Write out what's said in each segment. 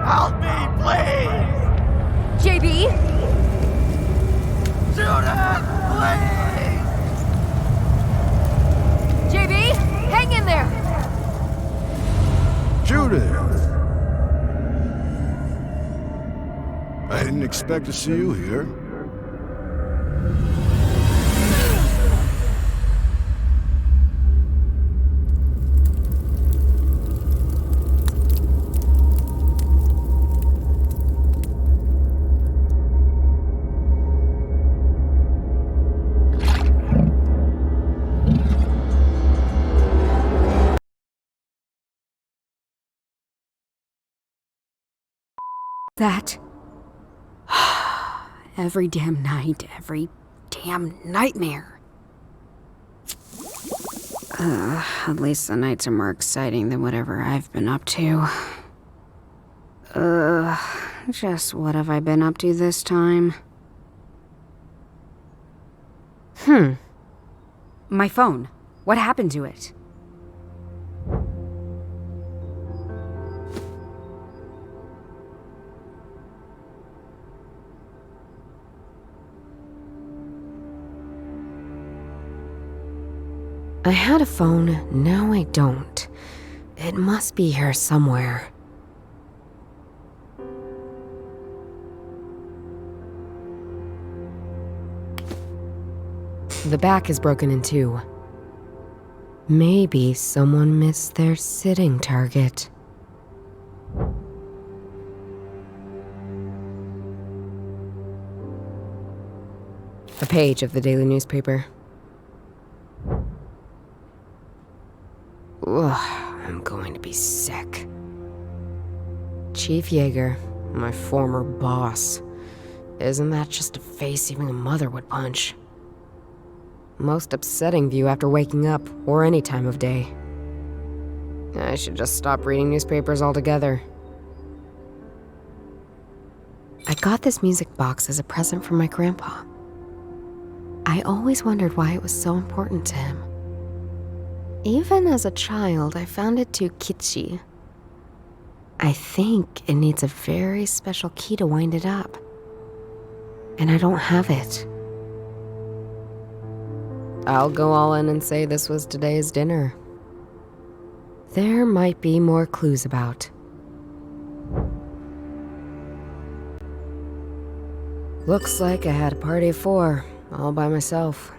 Help me, please! JB? Judith, please! JB? Hang in there! Judith! I didn't expect to see you here. That. Every damn night, every damn nightmare. At least the nights are more exciting than whatever I've been up to. Just what have I been up to this time? My phone. What happened to it? I had a phone, now I don't. It must be here somewhere. The back is broken in two. Maybe someone missed their sitting target. A page of the daily newspaper. Ugh, I'm going to be sick. Chief Yeager, my former boss. Isn't that just a face even a mother would punch? Most upsetting view after waking up, or any time of day. I should just stop reading newspapers altogether. I got this music box as a present from my grandpa. I always wondered why it was so important to him. Even as a child, I found it too kitschy. I think it needs a very special key to wind it up. And I don't have it. I'll go all in and say this was today's dinner. There might be more clues about. Looks like I had a party of 4, all by myself.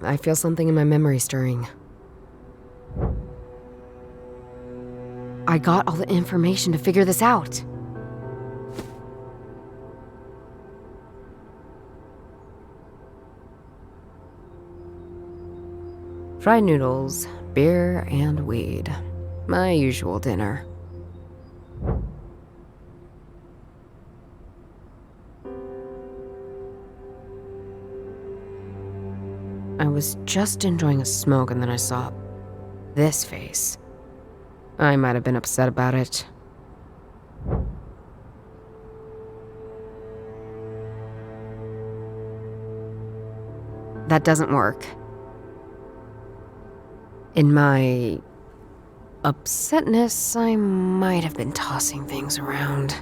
I feel something in my memory stirring. I got all the information to figure this out. Fried noodles, beer, and weed. My usual dinner. I was just enjoying a smoke and then I saw this face. I might have been upset about it. That doesn't work. In my upsetness, I might have been tossing things around.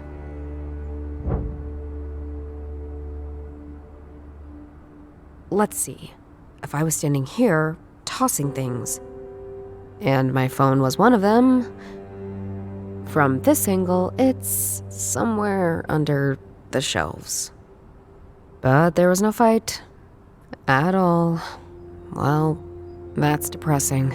Let's see. If I was standing here, tossing things, and my phone was one of them, from this angle, it's somewhere under the shelves. But there was no fight. At all. Well, that's depressing.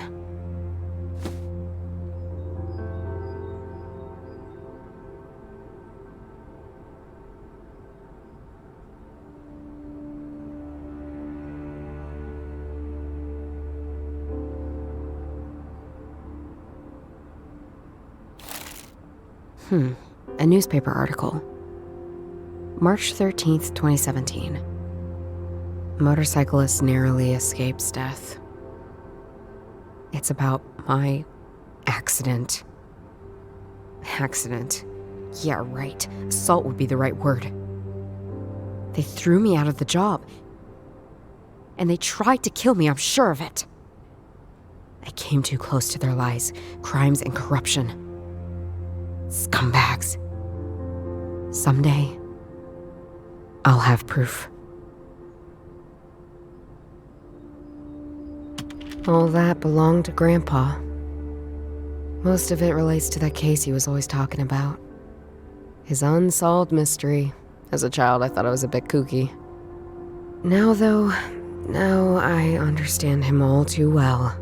A newspaper article. March 13th, 2017. Motorcyclist narrowly escapes death. It's about my accident. Accident. Yeah, right. Assault would be the right word. They threw me out of the job. And they tried to kill me, I'm sure of it. I came too close to their lies, crimes, and corruption. Scumbags. Someday, I'll have proof. All that belonged to Grandpa. Most of it relates to that case he was always talking about. His unsolved mystery. As a child, I thought I was a bit kooky. Now, though, I understand him all too well.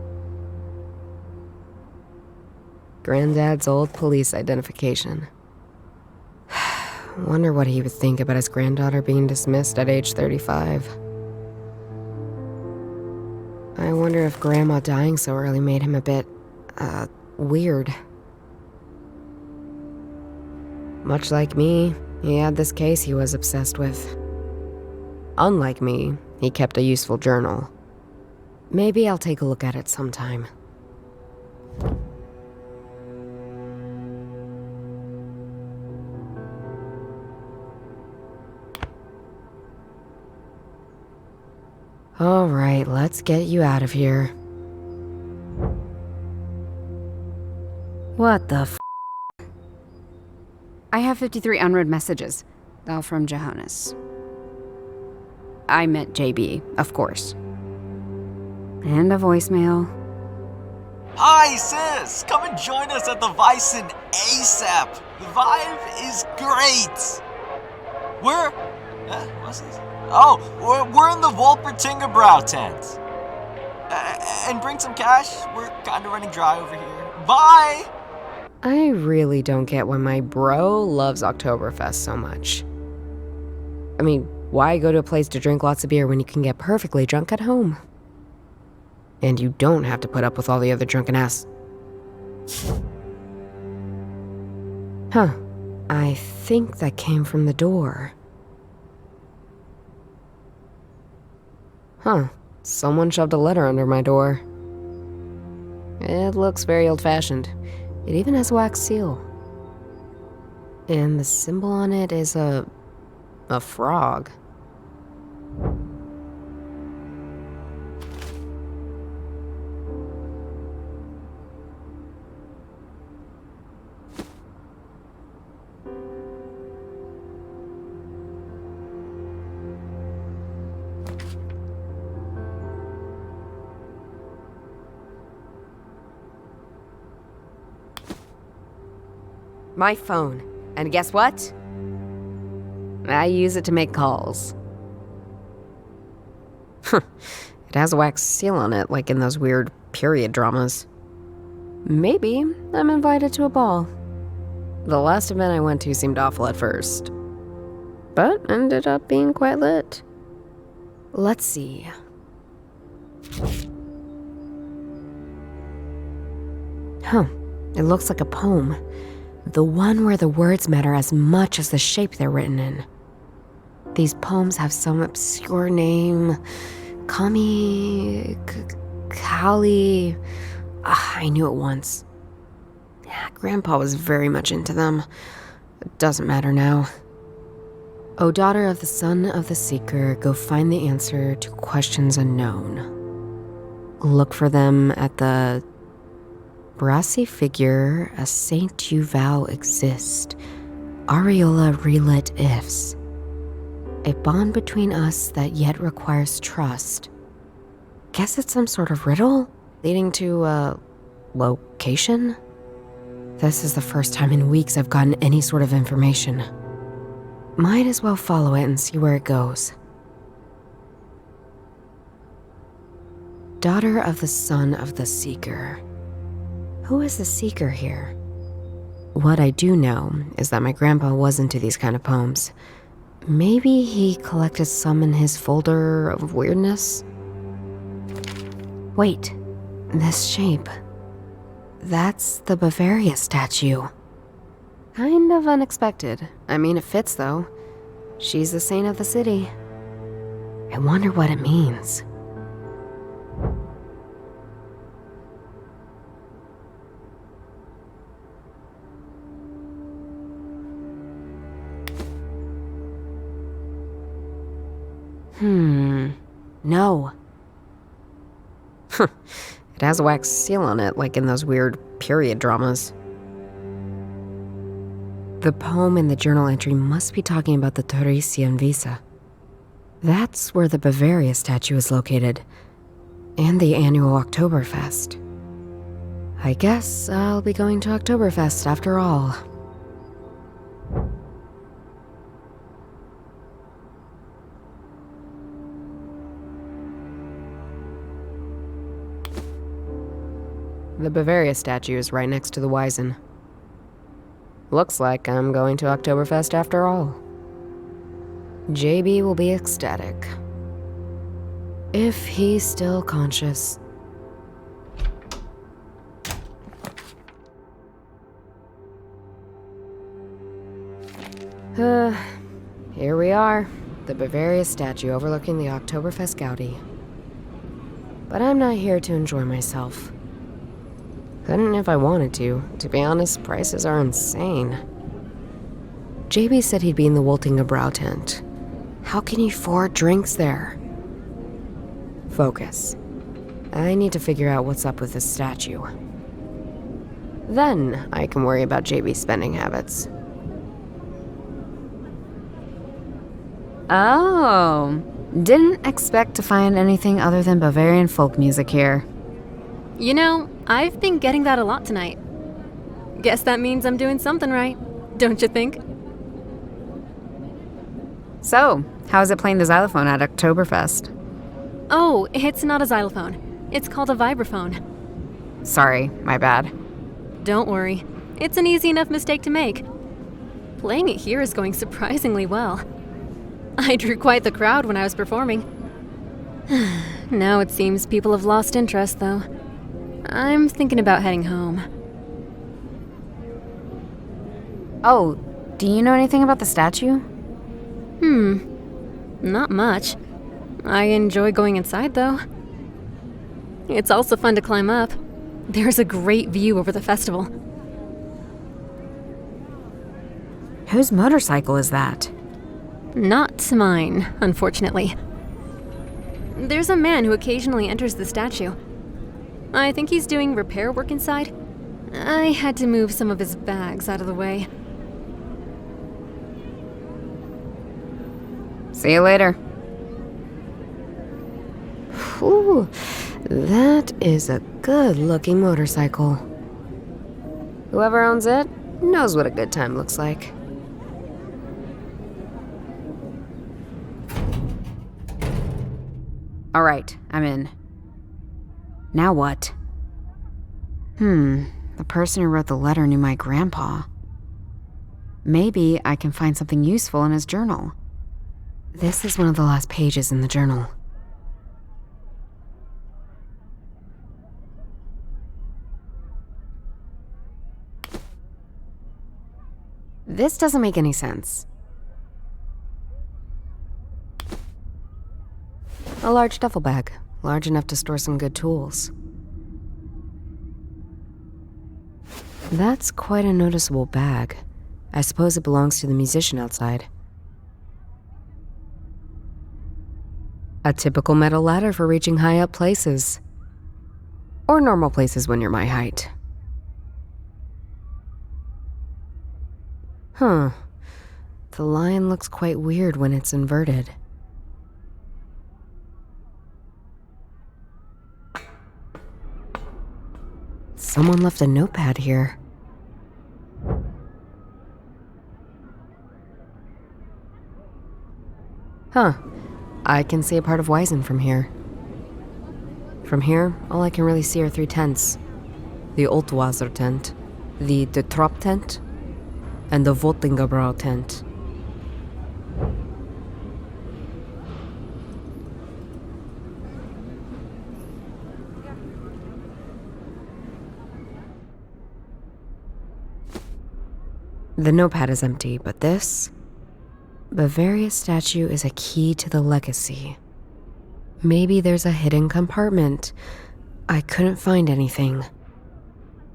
Granddad's old police identification. Wonder what he would think about his granddaughter being dismissed at age 35. I wonder if Grandma dying so early made him a bit, weird. Much like me, he had this case he was obsessed with. Unlike me, he kept a useful journal. Maybe I'll take a look at it sometime. All right, let's get you out of here. What the f? I have 53 unread messages. All from Johannes. I meant JB, of course. And a voicemail. Hi, sis! Come and join us at the Basin ASAP! The vibe is great! What's this? Oh, we're in the Wolpertingebrow tent. And bring some cash. We're kind of running dry over here. Bye! I really don't get why my bro loves Oktoberfest so much. I mean, why go to a place to drink lots of beer when you can get perfectly drunk at home? And you don't have to put up with all the other drunken ass. Huh. I think that came from the door. Huh. Someone shoved a letter under my door. It looks very old-fashioned. It even has a wax seal. And the symbol on it is a frog. My phone. And guess what? I use it to make calls. It has a wax seal on it, like in those weird period dramas. Maybe I'm invited to a ball. The last event I went to seemed awful at first, but ended up being quite lit. Let's see. Huh. It looks like a poem. The one where the words matter as much as the shape they're written in. These poems have some obscure name. Kali. I knew it once. Yeah, Grandpa was very much into them. It doesn't matter now. O daughter of the son of the seeker, go find the answer to questions unknown. Look for them at the brassy figure, a saint you vow exist. Aureola relit ifs. A bond between us that yet requires trust. Guess it's some sort of riddle leading to a location? This is the first time in weeks I've gotten any sort of information. Might as well follow it and see where it goes. Daughter of the son of the seeker. Who is the seeker here? What I do know is that my grandpa was into these kind of poems. Maybe he collected some in his folder of weirdness? Wait, this shape. That's the Bavaria statue. Kind of unexpected. I mean, it fits though. She's the saint of the city. I wonder what it means. No. It has a wax seal on it, like in those weird period dramas. The poem in the journal entry must be talking about the Torresian visa. That's where the Bavaria statue is located, and the annual Oktoberfest. I guess I'll be going to Oktoberfest after all. The Bavaria statue is right next to the Wiesen. Looks like I'm going to Oktoberfest after all. JB will be ecstatic. If he's still conscious. Here we are, the Bavaria statue overlooking the Oktoberfest Gaudi. But I'm not here to enjoy myself. Couldn't if I wanted to. To be honest, prices are insane. JB said he'd be in the Wittelsbacher Bridge tent. How can you afford drinks there? Focus. I need to figure out what's up with this statue. Then I can worry about JB's spending habits. Oh, didn't expect to find anything other than Bavarian folk music here. You know, I've been getting that a lot tonight. Guess that means I'm doing something right, don't you think? So, how's it playing the xylophone at Oktoberfest? Oh, it's not a xylophone. It's called a vibraphone. Sorry, my bad. Don't worry. It's an easy enough mistake to make. Playing it here is going surprisingly well. I drew quite the crowd when I was performing. Now it seems people have lost interest, though. I'm thinking about heading home. Oh, do you know anything about the statue? Not much. I enjoy going inside, though. It's also fun to climb up. There's a great view over the festival. Whose motorcycle is that? Not mine, unfortunately. There's a man who occasionally enters the statue. I think he's doing repair work inside. I had to move some of his bags out of the way. See you later. Ooh, that is a good-looking motorcycle. Whoever owns it knows what a good time looks like. All right, I'm in. Now what? The person who wrote the letter knew my grandpa. Maybe I can find something useful in his journal. This is one of the last pages in the journal. This doesn't make any sense. A large duffel bag, large enough to store some good tools. That's quite a noticeable bag. I suppose it belongs to the musician outside. A typical metal ladder for reaching high up places. Or normal places when you're my height. The lion looks quite weird when it's inverted. Someone left a notepad here. I can see a part of Wiesen from here. From here, all I can really see are 3 tents. The Altwasser tent, the De Trop tent, and the Wittelsbacher Bridge tent. The notepad is empty, but this Bavaria statue is a key to the legacy. Maybe there's a hidden compartment. I couldn't find anything.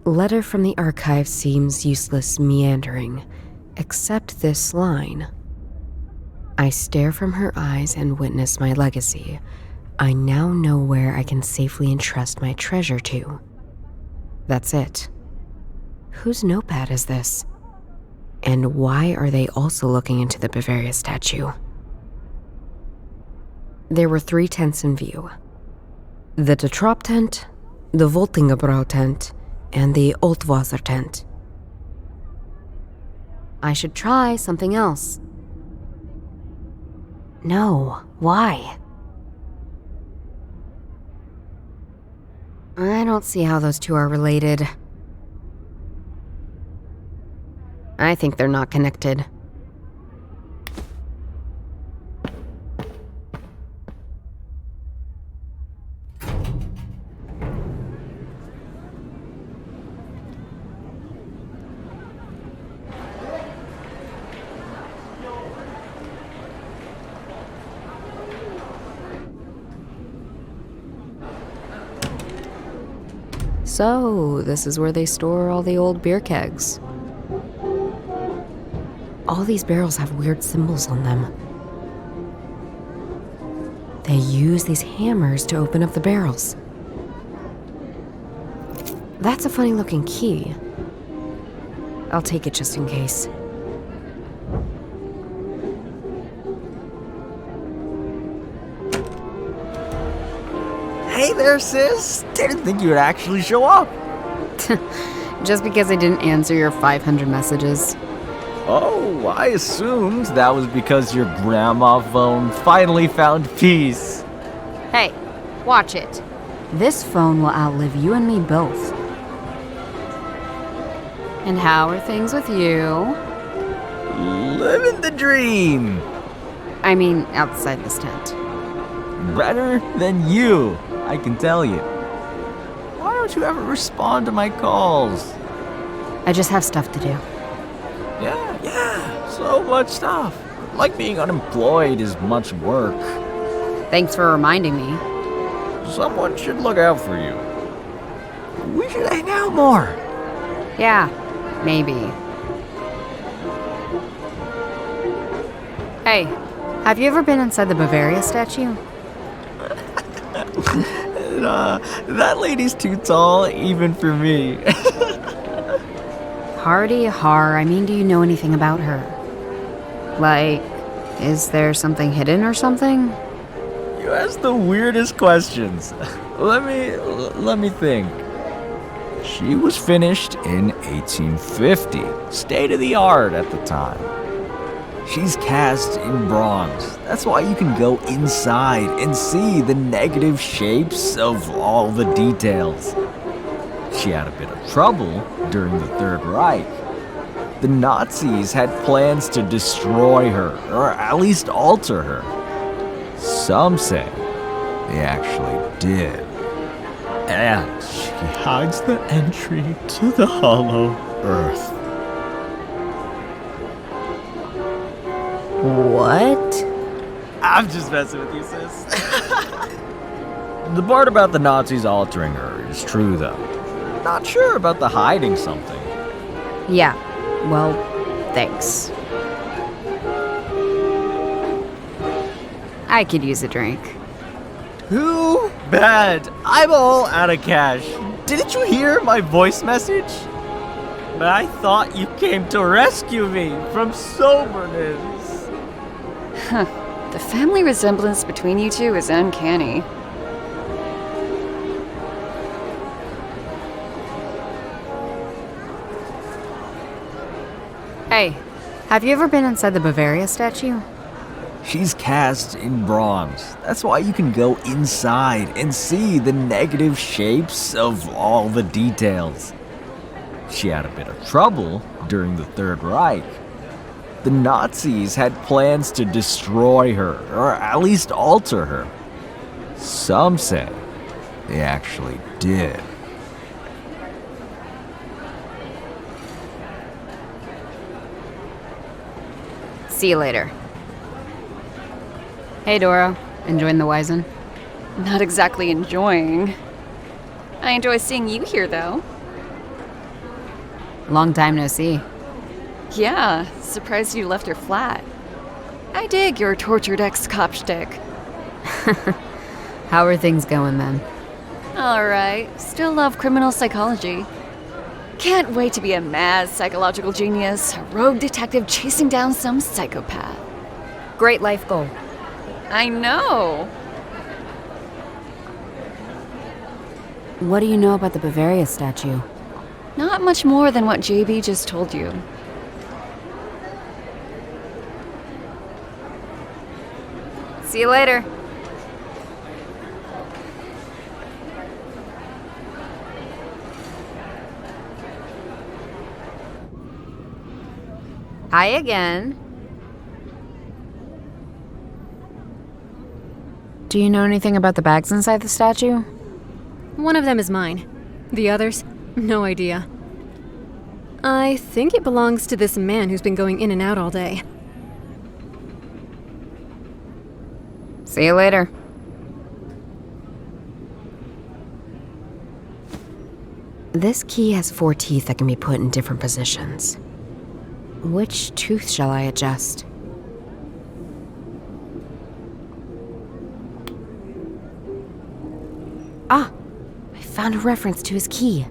Letter from the archive seems useless meandering, except this line. I stare from her eyes and witness my legacy. I now know where I can safely entrust my treasure to. That's it. Whose notepad is this? And why are they also looking into the Bavaria statue? There were 3 tents in view. The De Trop tent, the Voltingebrau tent, and the Altwasser tent. I should try something else. No, why? I don't see how those two are related. I think they're not connected. So, this is where they store all the old beer kegs. All these barrels have weird symbols on them. They use these hammers to open up the barrels. That's a funny looking key. I'll take it just in case. Hey there, sis. Didn't think you would actually show up. Just because I didn't answer your 500 messages. Oh, I assumed that was because your grandma phone finally found peace. Hey, watch it. This phone will outlive you and me both. And how are things with you? Living the dream. I mean, outside this tent. Better than you, I can tell you. Why don't you ever respond to my calls? I just have stuff to do. Yeah, so much stuff. Like being unemployed is much work. Thanks for reminding me. Someone should look out for you. We should hang out more. Yeah, maybe. Hey, have you ever been inside the Bavaria statue? That lady's too tall, even for me. Hardy har, I mean, do you know anything about her? Like, is there something hidden or something? You ask the weirdest questions. Let me think. She was finished in 1850, state of the art at the time. She's cast in bronze. That's why you can go inside and see the negative shapes of all the details. She had a bit of trouble during the Third Reich. The Nazis had plans to destroy her, or at least alter her. Some say they actually did. And she hides the entry to the hollow earth. What? I'm just messing with you, sis. The part about the Nazis altering her is true, though. Not sure about the hiding something. Yeah, well, thanks. I could use a drink. Too bad. I'm all out of cash. Didn't you hear my voice message? But I thought you came to rescue me from soberness. The family resemblance between you two is uncanny. Hey, have you ever been inside the Bavaria statue? She's cast in bronze. That's why you can go inside and see the negative shapes of all the details. She had a bit of trouble during the Third Reich. The Nazis had plans to destroy her, or at least alter her. Some say they actually did. See you later. Hey, Doro. Enjoying the Wizen? Not exactly enjoying. I enjoy seeing you here, though. Long time no see. Yeah, surprised you left her flat. I dig your tortured ex-cop shtick. How are things going then? All right, still love criminal psychology. Can't wait to be a mad psychological genius, a rogue detective chasing down some psychopath. Great life goal. I know. What do you know about the Bavaria statue? Not much more than what JB just told you. See you later. Hi again. Do you know anything about the bags inside the statue? One of them is mine. The others, no idea. I think it belongs to this man who's been going in and out all day. See you later. This key has 4 teeth that can be put in different positions. Which tooth shall I adjust? Ah! I found a reference to his key.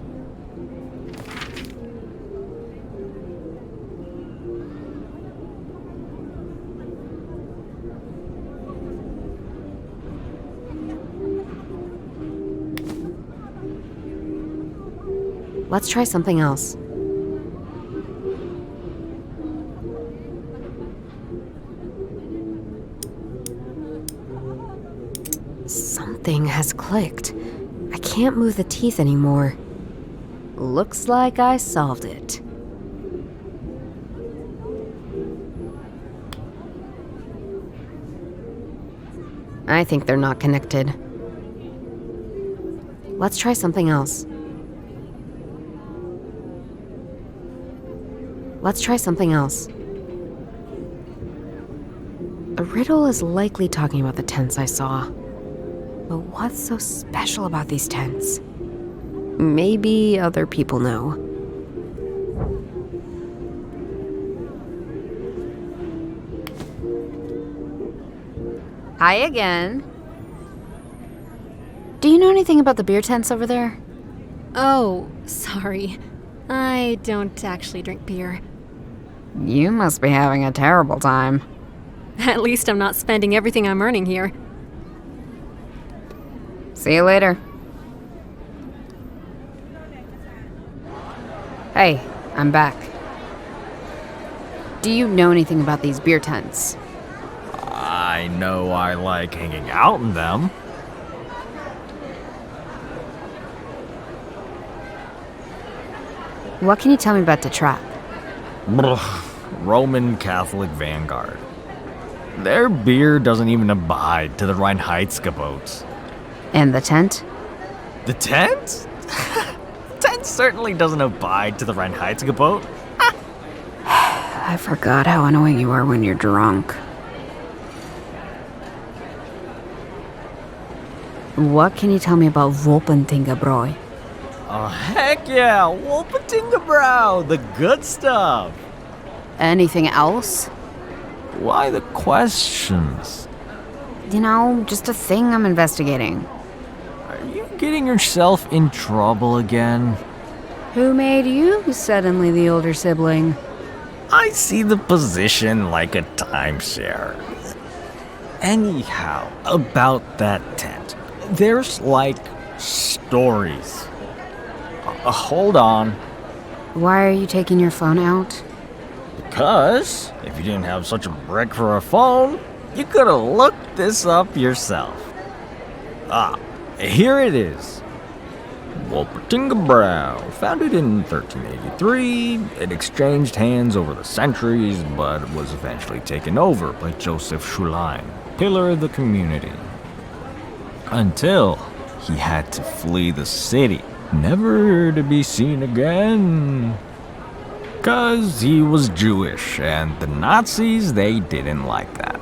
Let's try something else. Something has clicked. I can't move the teeth anymore. Looks like I solved it. I think they're not connected. Let's try something else. Let's try something else. A riddle is likely talking about the tents I saw. But what's so special about these tents? Maybe other people know. Hi again. Do you know anything about the beer tents over there? Oh, sorry. I don't actually drink beer. You must be having a terrible time. At least I'm not spending everything I'm earning here. See you later. Hey, I'm back. Do you know anything about these beer tents? I know I like hanging out in them. What can you tell me about the trap? Roman Catholic Vanguard. Their beer doesn't even abide to the Reinheitsgebot. And the tent? The tent? Tent certainly doesn't abide to the Reinheitsgebot. I forgot how annoying you are when you're drunk. What can you tell me about Wolpentingebräu? Oh, heck yeah! Wolpentingebräu! The good stuff! Anything else? Why the questions? You know, just a thing I'm investigating. Are you getting yourself in trouble again? Who made you suddenly the older sibling? I see the position like a timeshare. Anyhow, about that tent. There's like stories. Hold on. Why are you taking your phone out? Because if you didn't have such a brick for a phone, you could have looked this up yourself. Here it is. Wolpentingebräu, founded in 1383, it exchanged hands over the centuries, but was eventually taken over by Joseph Schulein, pillar of the community. Until he had to flee the city, never to be seen again. 'Cause he was Jewish, and the Nazis, they didn't like that.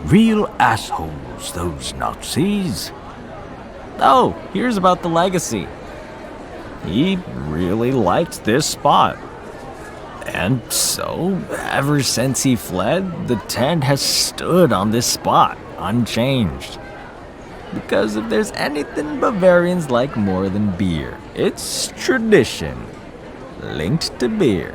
Real assholes, those Nazis. Oh, here's about the legacy. He really liked this spot. And so, ever since he fled, the tent has stood on this spot, unchanged. Because if there's anything Bavarians like more than beer, it's tradition. linked to beer.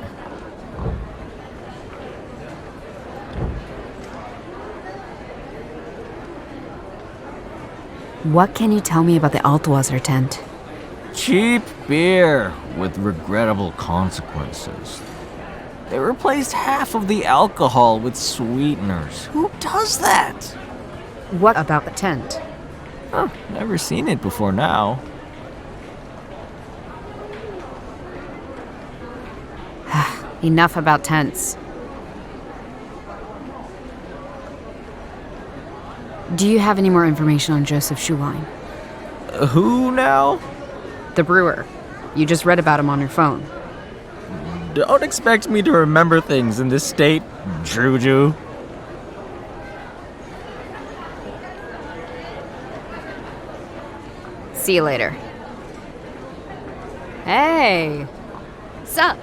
What can you tell me about the Altwasser tent? Cheap beer with regrettable consequences. They replaced half of the alcohol with sweeteners. Who does that? What about the tent? Oh, never seen it before now. Enough about tents. Do you have any more information on Joseph Schulein? Who now? The brewer. You just read about him on your phone. Don't expect me to remember things in this state, Juju. See you later. Hey! Sup?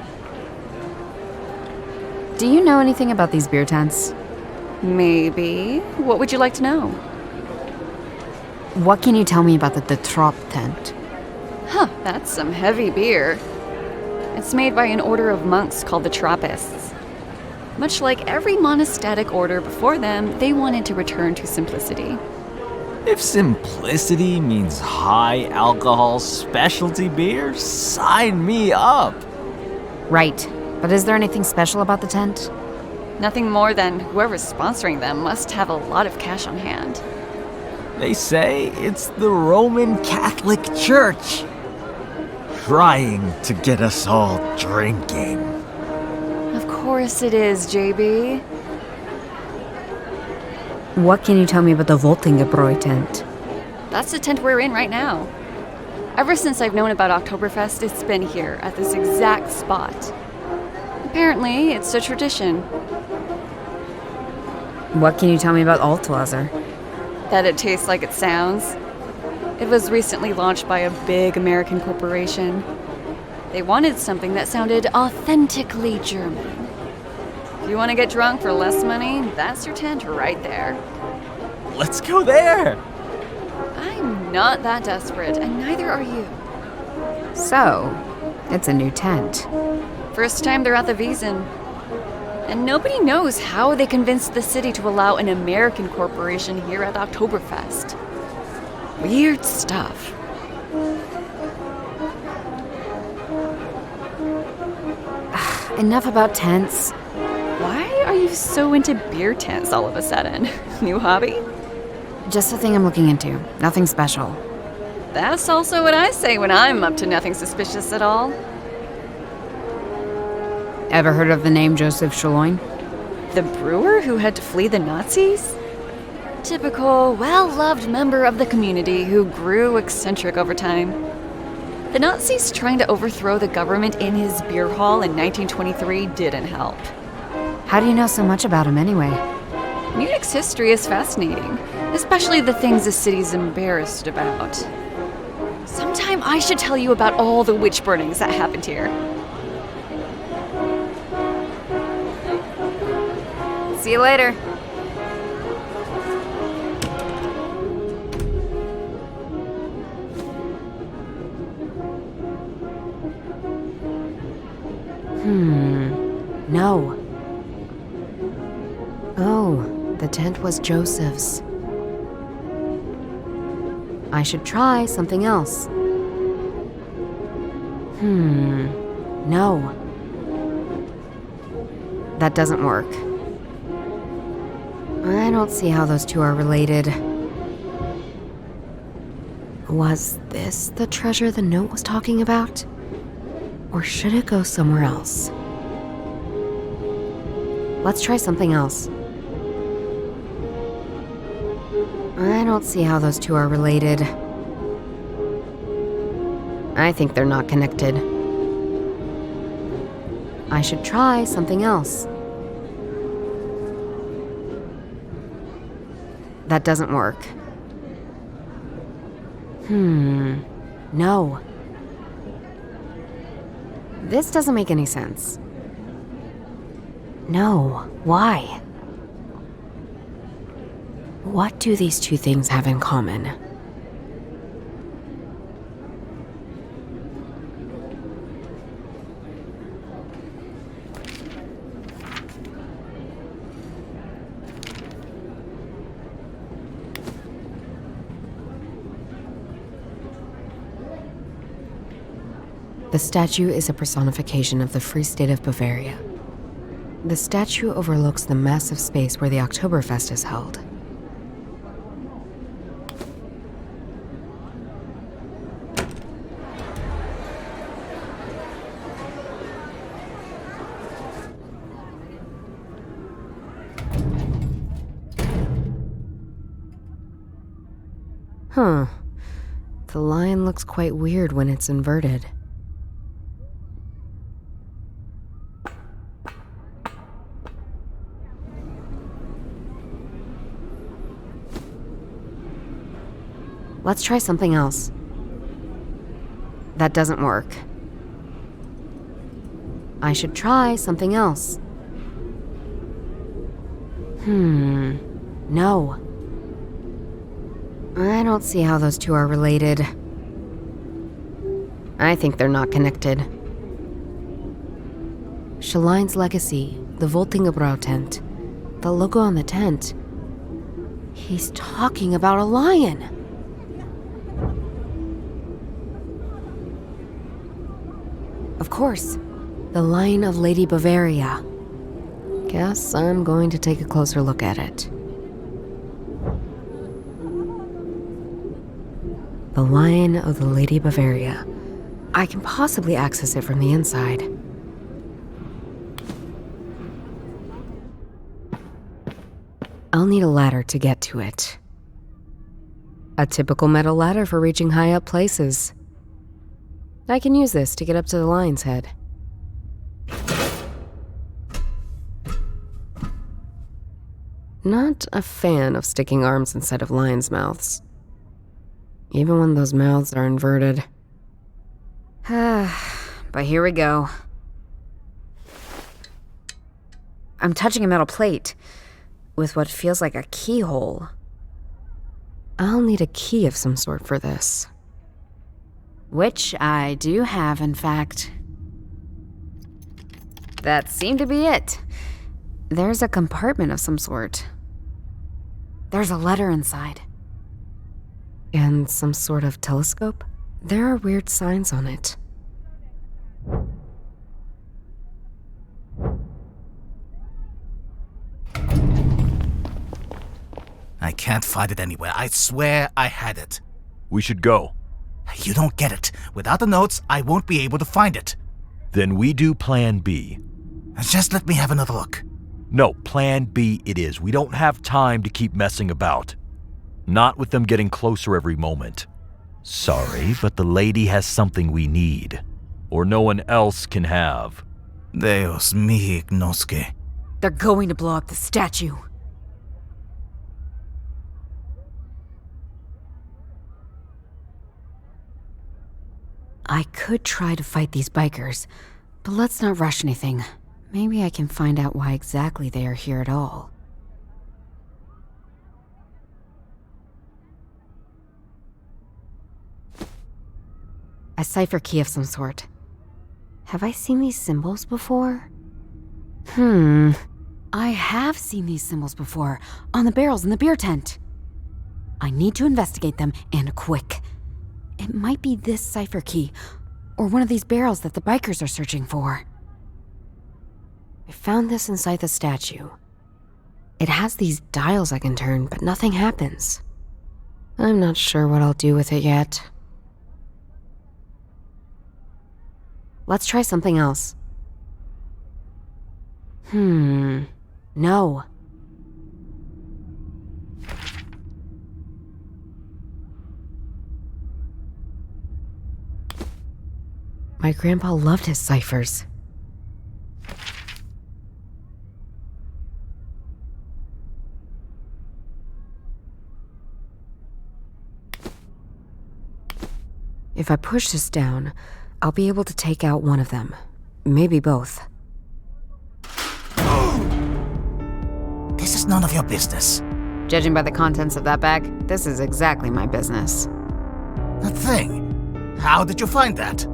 Do you know anything about these beer tents? Maybe. What would you like to know? What can you tell me about the Trop tent? Huh, that's some heavy beer. It's made by an order of monks called the Trappists. Much like every monastic order before them, they wanted to return to simplicity. If simplicity means high alcohol specialty beer, sign me up. Right. But is there anything special about the tent? Nothing more than whoever's sponsoring them must have a lot of cash on hand. They say it's the Roman Catholic Church trying to get us all drinking. Of course it is, JB. What can you tell me about the Voltingebräu tent? That's the tent we're in right now. Ever since I've known about Oktoberfest, it's been here, at this exact spot. Apparently, it's a tradition. What can you tell me about Altwasser? That it tastes like it sounds. It was recently launched by a big American corporation. They wanted something that sounded authentically German. If you want to get drunk for less money, that's your tent right there. Let's go there. I'm not that desperate, and neither are you. So, it's a new tent. First time they're at the Basin. And nobody knows how they convinced the city to allow an American corporation here at Oktoberfest. Weird stuff. Enough about tents. Why are you so into beer tents all of a sudden? New hobby? Just a thing I'm looking into. Nothing special. That's also what I say when I'm up to nothing suspicious at all. Ever heard of the name Joseph Schulein? The brewer who had to flee the Nazis? Typical, well-loved member of the community who grew eccentric over time. The Nazis trying to overthrow the government in his beer hall in 1923 didn't help. How do you know so much about him anyway? Munich's history is fascinating, especially the things the city's embarrassed about. Sometime I should tell you about all the witch burnings that happened here. See you later. No. Oh, the tent was Joseph's. I should try something else. No. That doesn't work. I don't see how those two are related. Was this the treasure the note was talking about? Or should it go somewhere else? Let's try something else. I don't see how those two are related. I think they're not connected. I should try something else. That doesn't work. No. This doesn't make any sense. No, why? What do these two things have in common? The statue is a personification of the Free State of Bavaria. The statue overlooks the massive space where the Oktoberfest is held. Huh. The lion looks quite weird when it's inverted. Let's try something else. That doesn't work. I should try something else. No. I don't see how those two are related. I think they're not connected. Schallein's legacy, the Voltingebrau tent, the logo on the tent. He's talking about a lion. Of course, the Lion of Lady Bavaria. Guess I'm going to take a closer look at it. The Lion of the Lady Bavaria. I can possibly access it from the inside. I'll need a ladder to get to it. A typical metal ladder for reaching high up places. I can use this to get up to the lion's head. Not a fan of sticking arms inside of lions' mouths. Even when those mouths are inverted. But here we go. I'm touching a metal plate with what feels like a keyhole. I'll need a key of some sort for this. Which I do have, in fact. That seemed to be it. There's a compartment of some sort. There's a letter inside. And some sort of telescope? There are weird signs on it. I can't find it anywhere. I swear I had it. We should go. You don't get it. Without the notes, I won't be able to find it. Then we do Plan B. Just let me have another look. No, Plan B it is. We don't have time to keep messing about. Not with them getting closer every moment. Sorry, but the lady has something we need. Or no one else can have. Deus mihi gnosce. They're going to blow up the statue. I could try to fight these bikers, but let's not rush anything. Maybe I can find out why exactly they are here at all. A cipher key of some sort. Have I seen these symbols before? I have seen these symbols before, on the barrels in the beer tent. I need to investigate them, and quick. It might be this cipher key, or one of these barrels that the bikers are searching for. I found this inside the statue. It has these dials I can turn, but nothing happens. I'm not sure what I'll do with it yet. Let's try something else. No. My grandpa loved his ciphers. If I push this down, I'll be able to take out one of them. Maybe both. This is none of your business. Judging by the contents of that bag, this is exactly my business. That thing. How did you find that?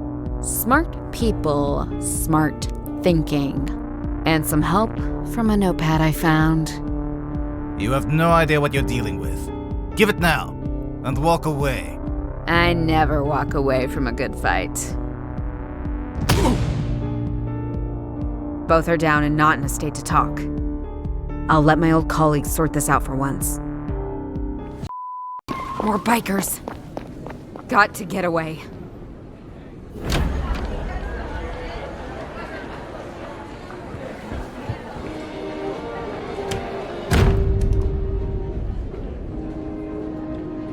Smart people, smart thinking. And some help from a notepad I found. You have no idea what you're dealing with. Give it now, and walk away. I never walk away from a good fight. Both are down and not in a state to talk. I'll let my old colleagues sort this out for once. More bikers. Got to get away.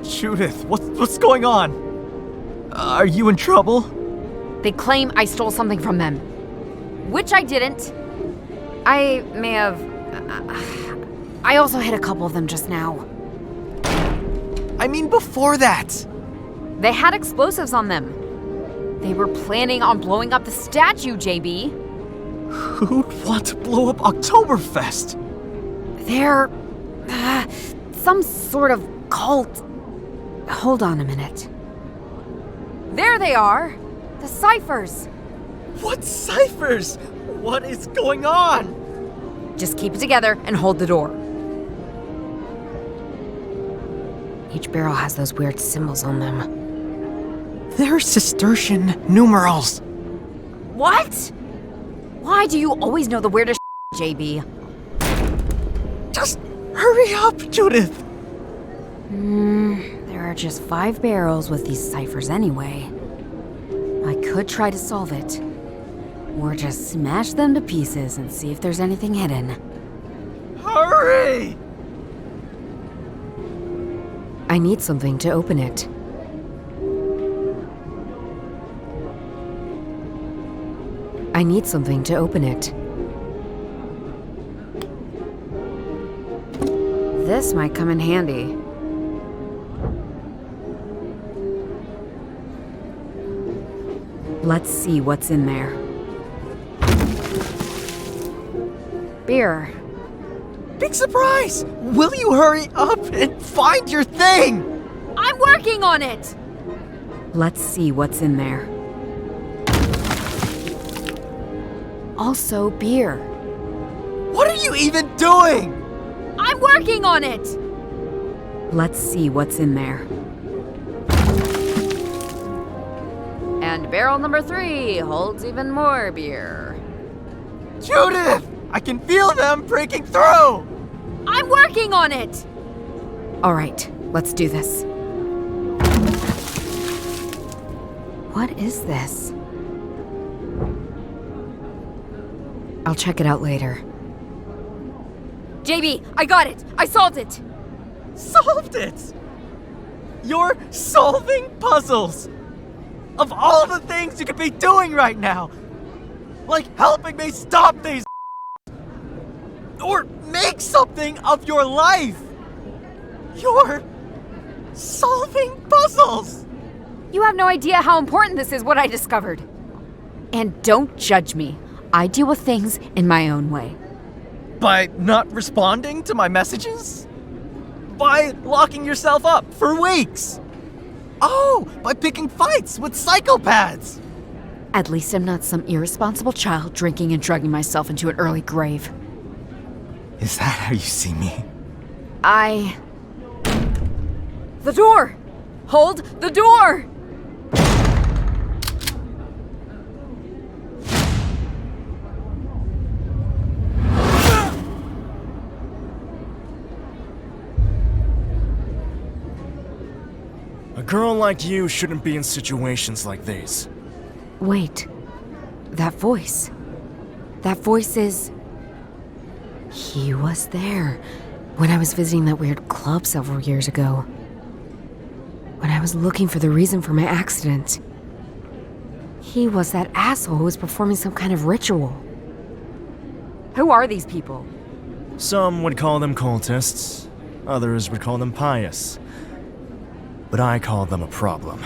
Judith, what's going on? Are you in trouble? They claim I stole something from them. Which I didn't. I may have... I also hit a couple of them just now. I mean before that. They had explosives on them. They were planning on blowing up the statue, JB. Who'd want to blow up Oktoberfest? They're... some sort of cult. Hold on a minute. There they are! The ciphers! What ciphers? What is going on? Just keep it together and hold the door. Each barrel has those weird symbols on them. They're Cistercian numerals. What? Why do you always know the weirdest JB? Just hurry up, Judith. There are just 5 barrels with these ciphers anyway. I could try to solve it. Or just smash them to pieces and see if there's anything hidden. Hurry! I need something to open it. I need something to open it. This might come in handy. Let's see what's in there. Beer. Big surprise! Will you hurry up and find your thing? I'm working on it! Let's see what's in there. Also beer. What are you even doing? I'm working on it! Let's see what's in there. And barrel number 3 holds even more beer. Judith! I can feel them breaking through! I'm working on it! All right, let's do this. What is this? I'll check it out later. JB, I got it! I solved it! Solved it! You're solving puzzles! Of all the things you could be doing right now! Like helping me stop these or make something of your life! You're solving puzzles! You have no idea how important this is, what I discovered. And don't judge me. I deal with things in my own way. By not responding to my messages? By locking yourself up for weeks? Oh, by picking fights with psychopaths! At least I'm not some irresponsible child drinking and drugging myself into an early grave. Is that how you see me? The door! Hold the door! A girl like you shouldn't be in situations like these. Wait. That voice. That voice is... He was there when I was visiting that weird club several years ago. When I was looking for the reason for my accident. He was that asshole who was performing some kind of ritual. Who are these people? Some would call them cultists, others would call them pious. But I call them a problem.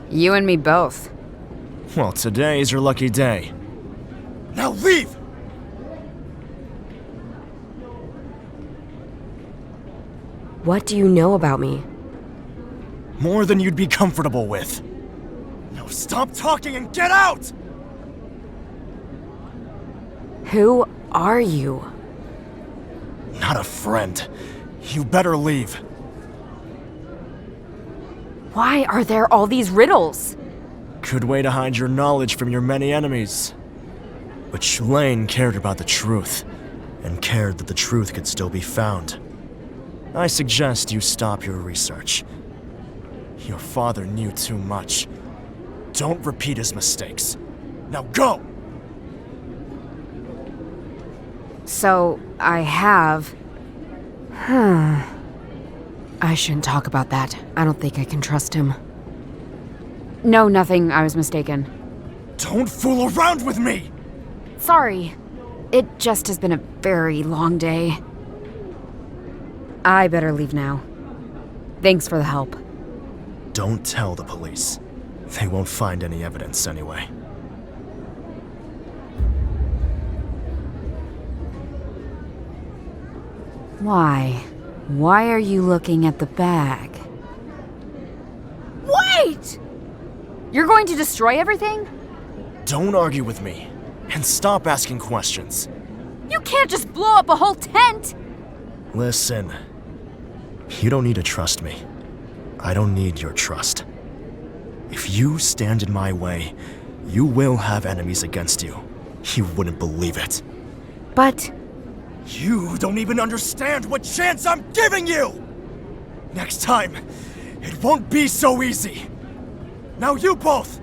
You and me both. Well, today's your lucky day. Now leave! What do you know about me? More than you'd be comfortable with. Now stop talking and get out! Who are you? Not a friend. You better leave. Why are there all these riddles? Good way to hide your knowledge from your many enemies. But Shalane cared about the truth, and cared that the truth could still be found. I suggest you stop your research. Your father knew too much. Don't repeat his mistakes. Now go! So, I have... I shouldn't talk about that. I don't think I can trust him. No, nothing. I was mistaken. Don't fool around with me! Sorry. It just has been a very long day. I better leave now. Thanks for the help. Don't tell the police. They won't find any evidence anyway. Why? Why are you looking at the bag? Wait! You're going to destroy everything? Don't argue with me, and stop asking questions. You can't just blow up a whole tent! Listen, you don't need to trust me. I don't need your trust. If you stand in my way, you will have enemies against you. You wouldn't believe it. But... You don't even understand what chance I'm giving you! Next time, it won't be so easy. Now you both!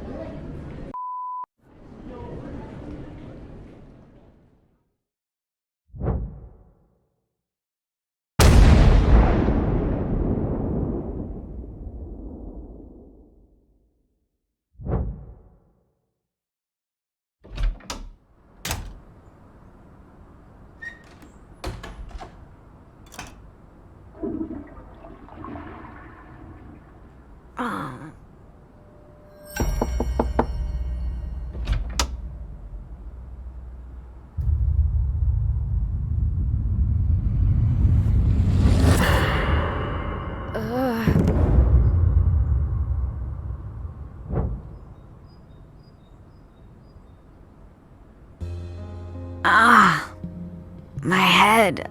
My head.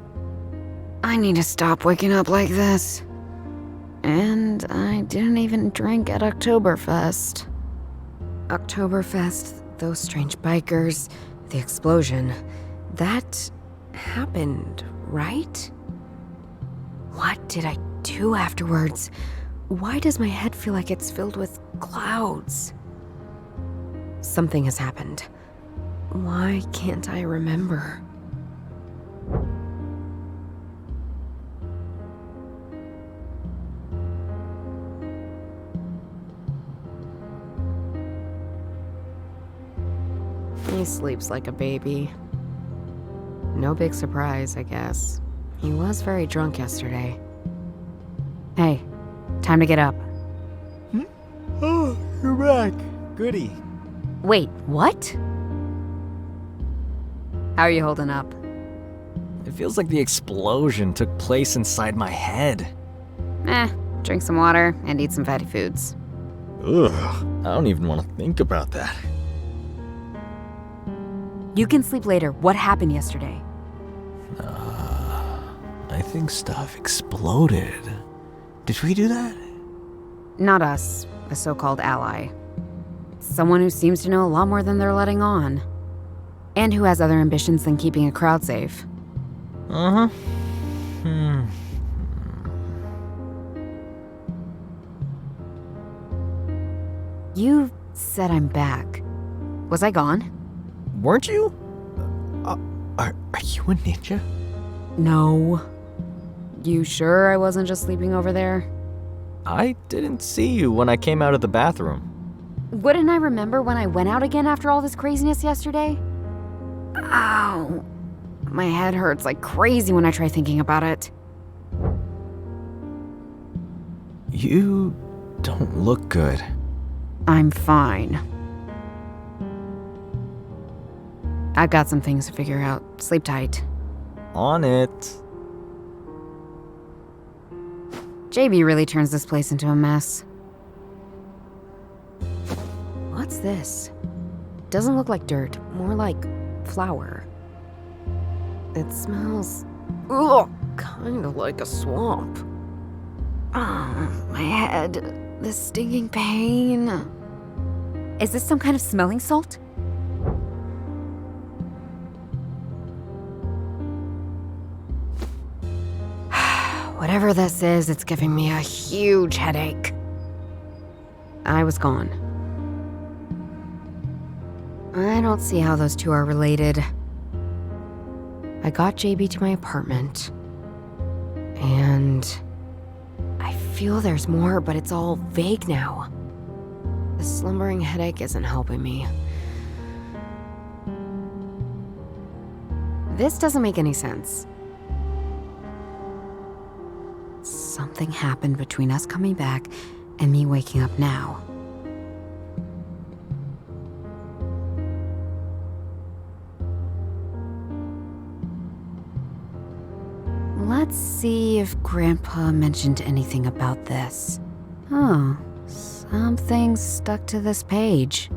I need to stop waking up like this. And I didn't even drink at Oktoberfest. Oktoberfest, those strange bikers, the explosion. That happened, right? What did I do afterwards? Why does my head feel like it's filled with clouds? Something has happened. Why can't I remember? He sleeps like a baby. No big surprise, I guess. He was very drunk yesterday. Hey, time to get up. Oh, you're back. Goody. Wait, what? How are you holding up? It feels like the explosion took place inside my head. Drink some water and eat some fatty foods. Ugh, I don't even want to think about that. You can sleep later. What happened yesterday? I think stuff exploded. Did we do that? Not us, a so-called ally. Someone who seems to know a lot more than they're letting on. And who has other ambitions than keeping a crowd safe. Uh-huh. You said I'm back. Was I gone? Weren't you? Are you a ninja? No. You sure I wasn't just sleeping over there? I didn't see you when I came out of the bathroom. Wouldn't I remember when I went out again after all this craziness yesterday? Ow. My head hurts like crazy when I try thinking about it. You don't look good. I'm fine. I've got some things to figure out. Sleep tight. On it. JB really turns this place into a mess. What's this? Doesn't look like dirt, more like flour. It smells... ugh, kind of like a swamp. My head. This stinging pain. Is this some kind of smelling salt? Whatever this is, it's giving me a huge headache. I was gone. I don't see how those two are related. I got JB to my apartment, and I feel there's more, but it's all vague now. The slumbering headache isn't helping me. This doesn't make any sense. Something happened between us coming back and me waking up now. Let's see if Grandpa mentioned anything about this. Oh, something stuck to this page.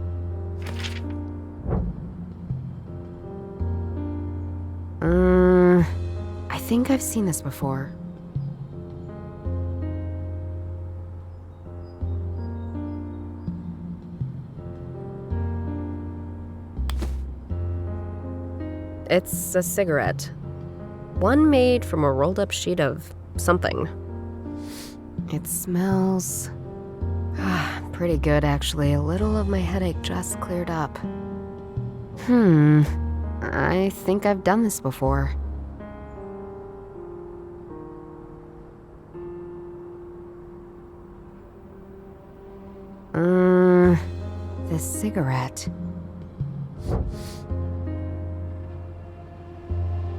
I think I've seen this before. It's a cigarette. One made from a rolled up sheet of something. It smells pretty good, actually. A little of my headache just cleared up. I think I've done this before. This cigarette.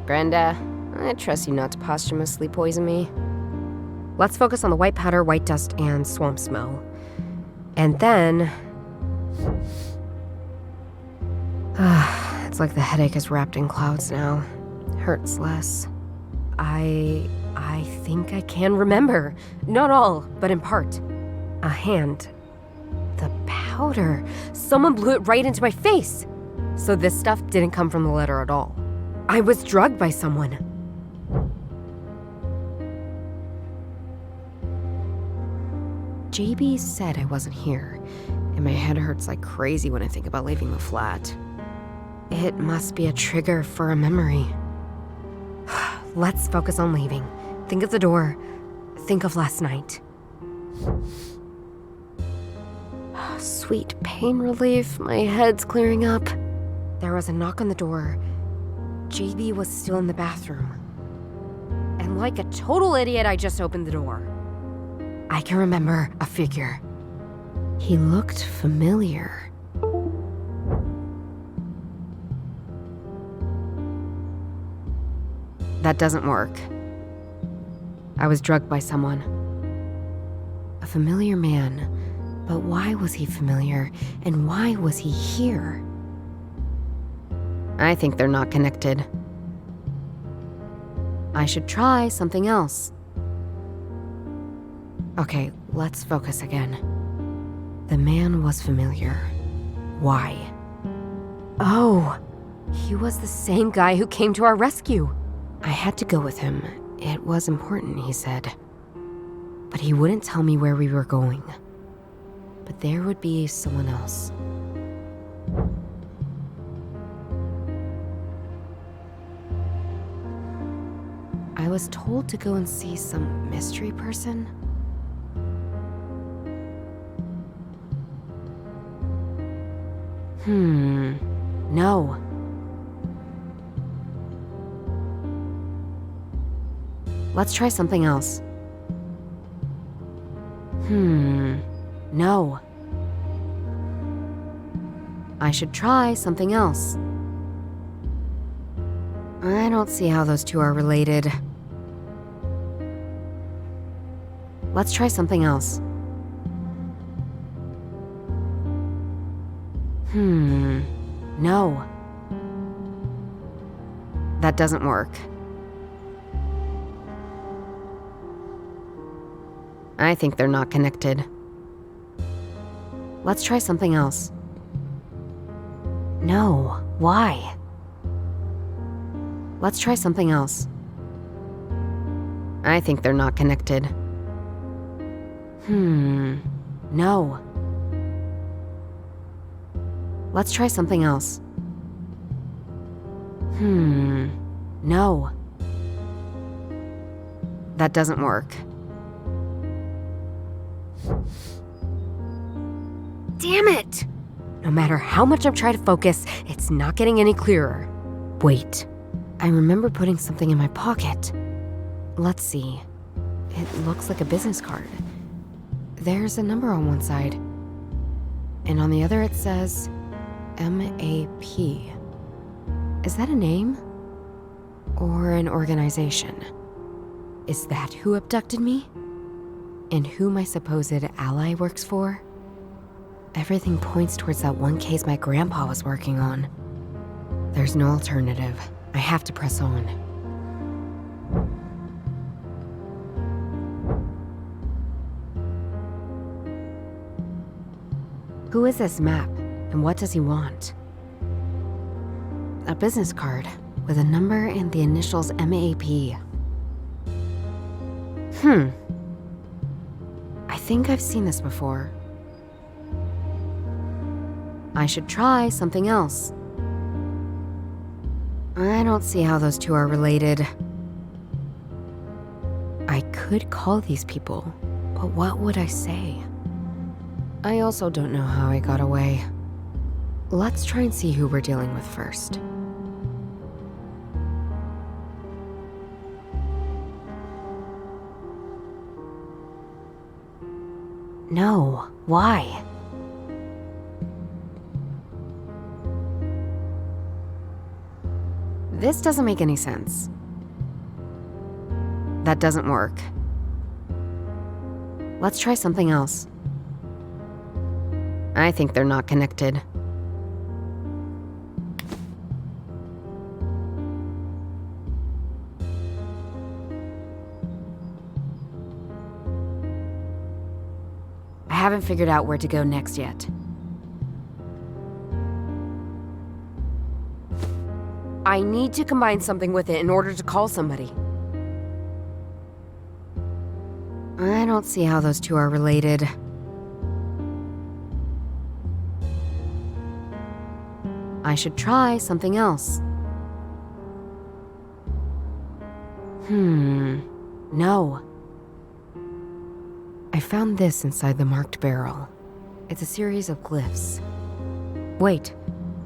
Brenda, I trust you not to posthumously poison me. Let's focus on the white powder, white dust, and swamp smell. And then... it's like the headache is wrapped in clouds now. Hurts less. I think I can remember. Not all, but in part. A hand. The powder. Someone blew it right into my face. So this stuff didn't come from the letter at all. I was drugged by someone. JB said I wasn't here, and my head hurts like crazy when I think about leaving the flat. It must be a trigger for a memory. Let's focus on leaving. Think of the door. Think of last night. Sweet pain relief. My head's clearing up. There was a knock on the door. JB was still in the bathroom. And like a total idiot, I just opened the door. I can remember a figure. He looked familiar. That doesn't work. I was drugged by someone. A familiar man. But why was he familiar? And why was he here? I think they're not connected. I should try something else. Okay, let's focus again. The man was familiar. Why? Oh, he was the same guy who came to our rescue. I had to go with him. It was important, he said. But he wouldn't tell me where we were going. But there would be someone else. I was told to go and see some mystery person. No. Let's try something else. No. I should try something else. I don't see how those two are related. Let's try something else. No. That doesn't work. I think they're not connected. Let's try something else. No. Why? Let's try something else. I think they're not connected. No. Let's try something else. No. That doesn't work. Damn it! No matter how much I've tried to focus, it's not getting any clearer. Wait, I remember putting something in my pocket. Let's see. It looks like a business card. There's a number on one side. And on the other it says MAP. Is that a name? Or an organization? Is that who abducted me? And who my supposed ally works for? Everything points towards that one case my grandpa was working on. There's no alternative. I have to press on. Who is this map, and what does he want? A business card with a number and the initials MAP. I think I've seen this before. I should try something else. I don't see how those two are related. I could call these people, but what would I say? I also don't know how I got away. Let's try and see who we're dealing with first. No, why? This doesn't make any sense. That doesn't work. Let's try something else. I think they're not connected. I haven't figured out where to go next yet. I need to combine something with it in order to call somebody. I don't see how those two are related. I should try something else. No. I found this inside the marked barrel. It's a series of glyphs. Wait,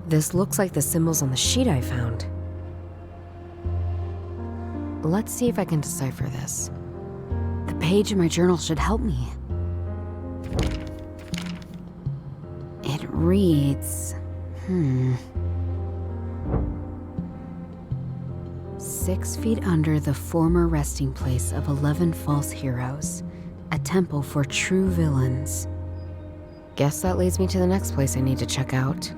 this looks like the symbols on the sheet I found. Let's see if I can decipher this. The page in my journal should help me. It reads... 6 feet under the former resting place of 11 false heroes. A temple for true villains. Guess that leads me to the next place I need to check out.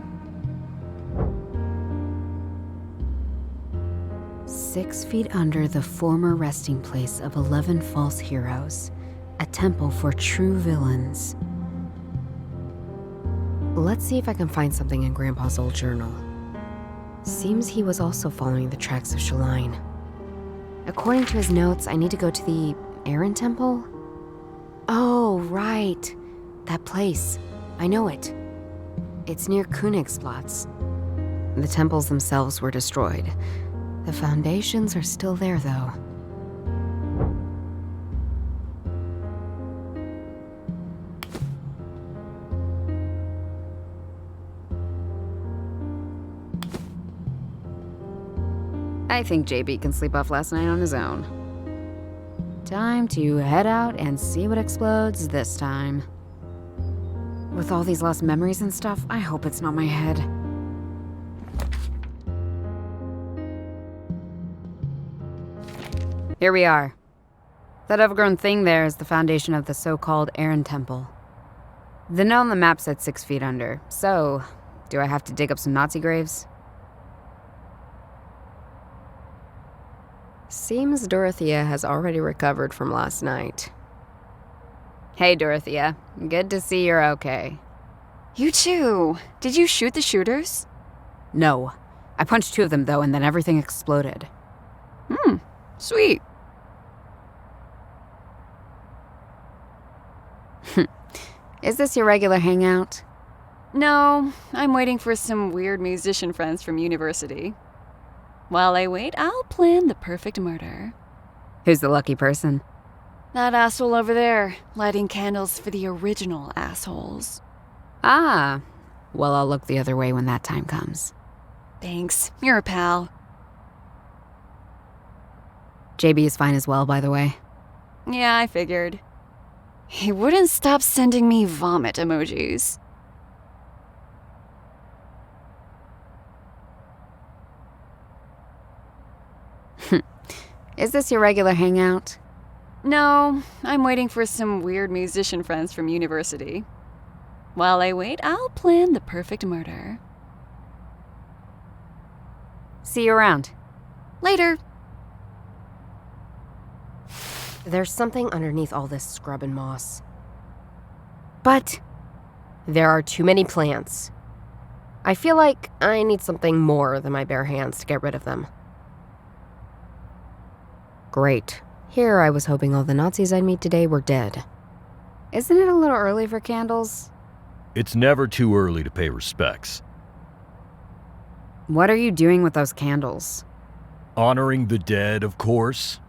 6 feet under the former resting place of 11 false heroes. A temple for true villains. Let's see if I can find something in Grandpa's old journal. Seems he was also following the tracks of Shaline. According to his notes, I need to go to the Aaron Temple? Oh, right. That place. I know it. It's near Königsplatz. The temples themselves were destroyed. The foundations are still there, though. I think JB can sleep off last night on his own. Time to head out and see what explodes this time. With all these lost memories and stuff, I hope it's not my head. Here we are. That overgrown thing there is the foundation of the so-called Aaron Temple. The note on the map said 6 feet under, so do I have to dig up some Nazi graves? Seems Dorothea has already recovered from last night. Hey, Dorothea. Good to see you're okay. You too. Did you shoot the shooters? No. I punched 2 of them, though, and then everything exploded. Sweet. Is this your regular hangout? No, I'm waiting for some weird musician friends from university. While I wait, I'll plan the perfect murder. Who's the lucky person? That asshole over there, lighting candles for the original assholes. Ah, well, I'll look the other way when that time comes. Thanks, you're a pal. JB is fine as well, by the way. Yeah, I figured. He wouldn't stop sending me vomit emojis. Is this your regular hangout? No, I'm waiting for some weird musician friends from university. While I wait, I'll plan the perfect murder. See you around. Later. There's something underneath all this scrub and moss. But there are too many plants. I feel like I need something more than my bare hands to get rid of them. Great. Here I was hoping all the Nazis I'd meet today were dead. Isn't it a little early for candles? It's never too early to pay respects. What are you doing with those candles? Honoring the dead, of course.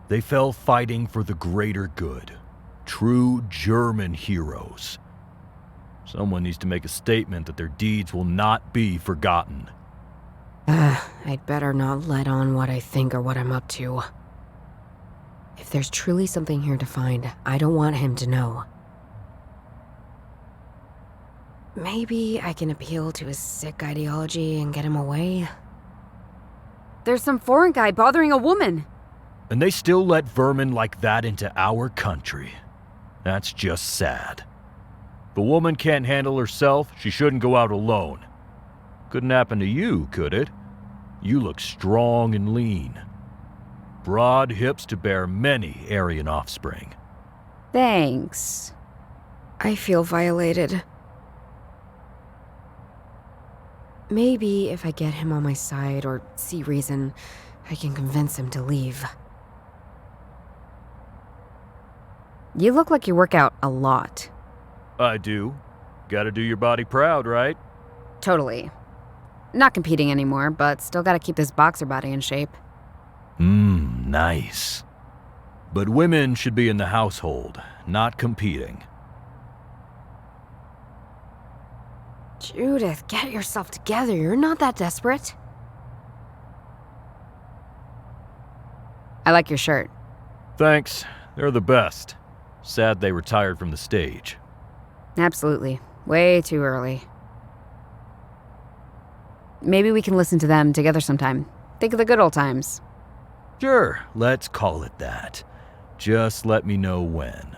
They fell fighting for the greater good. True German heroes. Someone needs to make a statement that their deeds will not be forgotten. I'd better not let on what I think or what I'm up to. If there's truly something here to find, I don't want him to know. Maybe I can appeal to his sick ideology and get him away? There's some foreign guy bothering a woman. And they still let vermin like that into our country. That's just sad. If a woman can't handle herself, she shouldn't go out alone. Couldn't happen to you, could it? You look strong and lean. Broad hips to bear many Aryan offspring. Thanks. I feel violated. Maybe if I get him on my side or see reason, I can convince him to leave. You look like you work out a lot. I do. Gotta do your body proud, right? Totally. Not competing anymore, but still gotta keep this boxer body in shape. Nice. But women should be in the household, not competing. Judith, get yourself together. You're not that desperate. I like your shirt. Thanks. They're the best. Sad they retired from the stage. Absolutely. Way too early. Maybe we can listen to them together sometime. Think of the good old times. Sure, let's call it that. Just let me know when,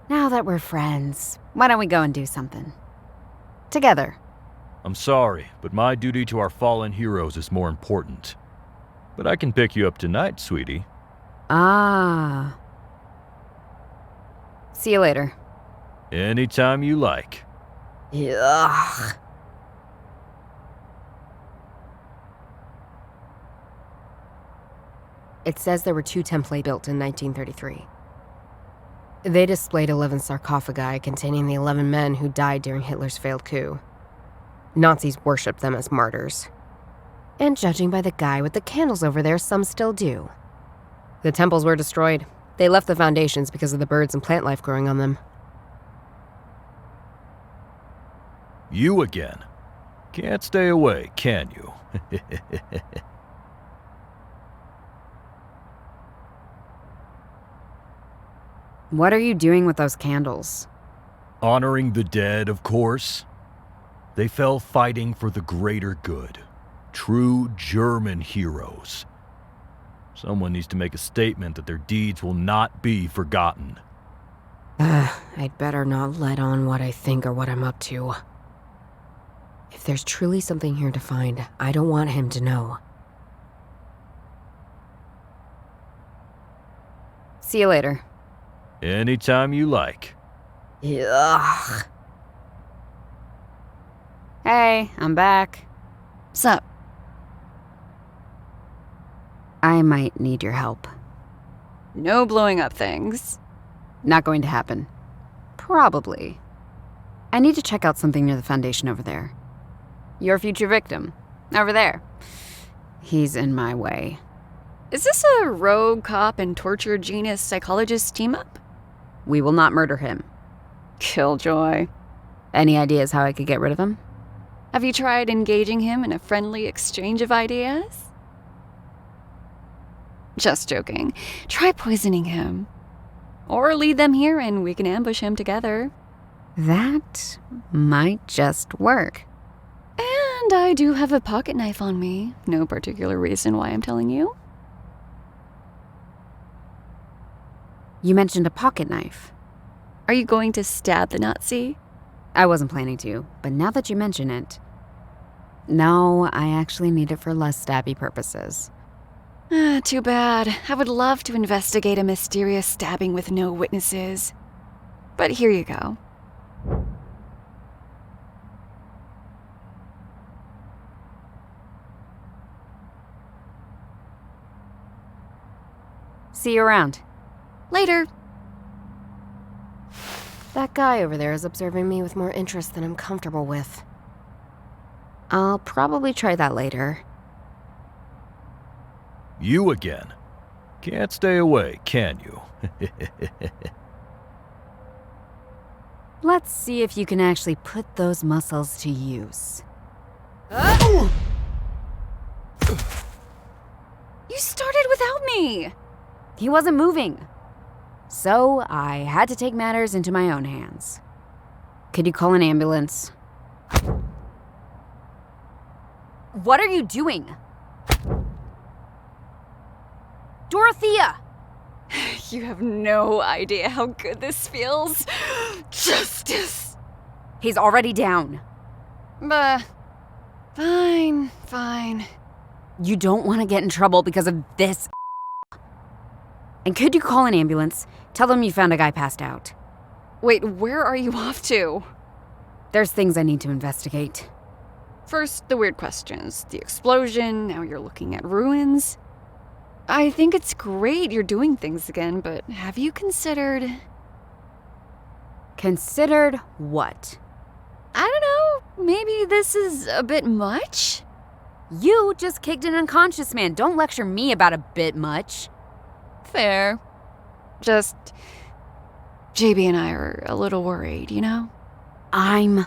Now that we're friends, why don't we go and do something? Together. I'm sorry, but my duty to our fallen heroes is more important. But I can pick you up tonight, sweetie. Ah. See you later. Anytime you like. Ugh. It says there were 2 template built in 1933. They displayed 11 sarcophagi containing the 11 men who died during Hitler's failed coup. Nazis worshipped them as martyrs. And judging by the guy with the candles over there, some still do. The temples were destroyed. They left the foundations because of the birds and plant life growing on them. You again. Can't stay away, can you? What are you doing with those candles? Honoring the dead, of course. They fell fighting for the greater good. True German heroes. Someone needs to make a statement that their deeds will not be forgotten. I'd better not let on what I think or what I'm up to. If there's truly something here to find, I don't want him to know. See you later. Anytime you like. Ugh. Hey, I'm back. Sup? I might need your help. No blowing up things. Not going to happen. Probably. I need to check out something near the foundation over there. Your future victim. Over there. He's in my way. Is this a rogue cop and torture genius psychologist team-up? We will not murder him. Killjoy. Any ideas how I could get rid of him? Have you tried engaging him in a friendly exchange of ideas? Just joking. Try poisoning him. Or lead them here and we can ambush him together. That might just work. And I do have a pocket knife on me. No particular reason why I'm telling you. You mentioned a pocket knife. Are you going to stab the Nazi? I wasn't planning to, but now that you mention it... No, I actually need it for less stabby purposes. Too bad. I would love to investigate a mysterious stabbing with no witnesses. But here you go. See you around. Later. That guy over there is observing me with more interest than I'm comfortable with. I'll probably try that later. You again. Can't stay away, can you? Let's see if you can actually put those muscles to use. You started without me! He wasn't moving. So I had to take matters into my own hands. Could you call an ambulance? What are you doing? Dorothea! You have no idea how good this feels. Justice! He's already down. Fine. You don't want to get in trouble because of this. And could you call an ambulance? Tell them you found a guy passed out. Wait, where are you off to? There's things I need to investigate. First, the weird questions. The explosion, now you're looking at ruins. I think it's great you're doing things again, but have you considered... Considered what? I don't know, maybe this is a bit much? You just kicked an unconscious man. Don't lecture me about a bit much. Fair. Just... JB and I are a little worried, you know? I'm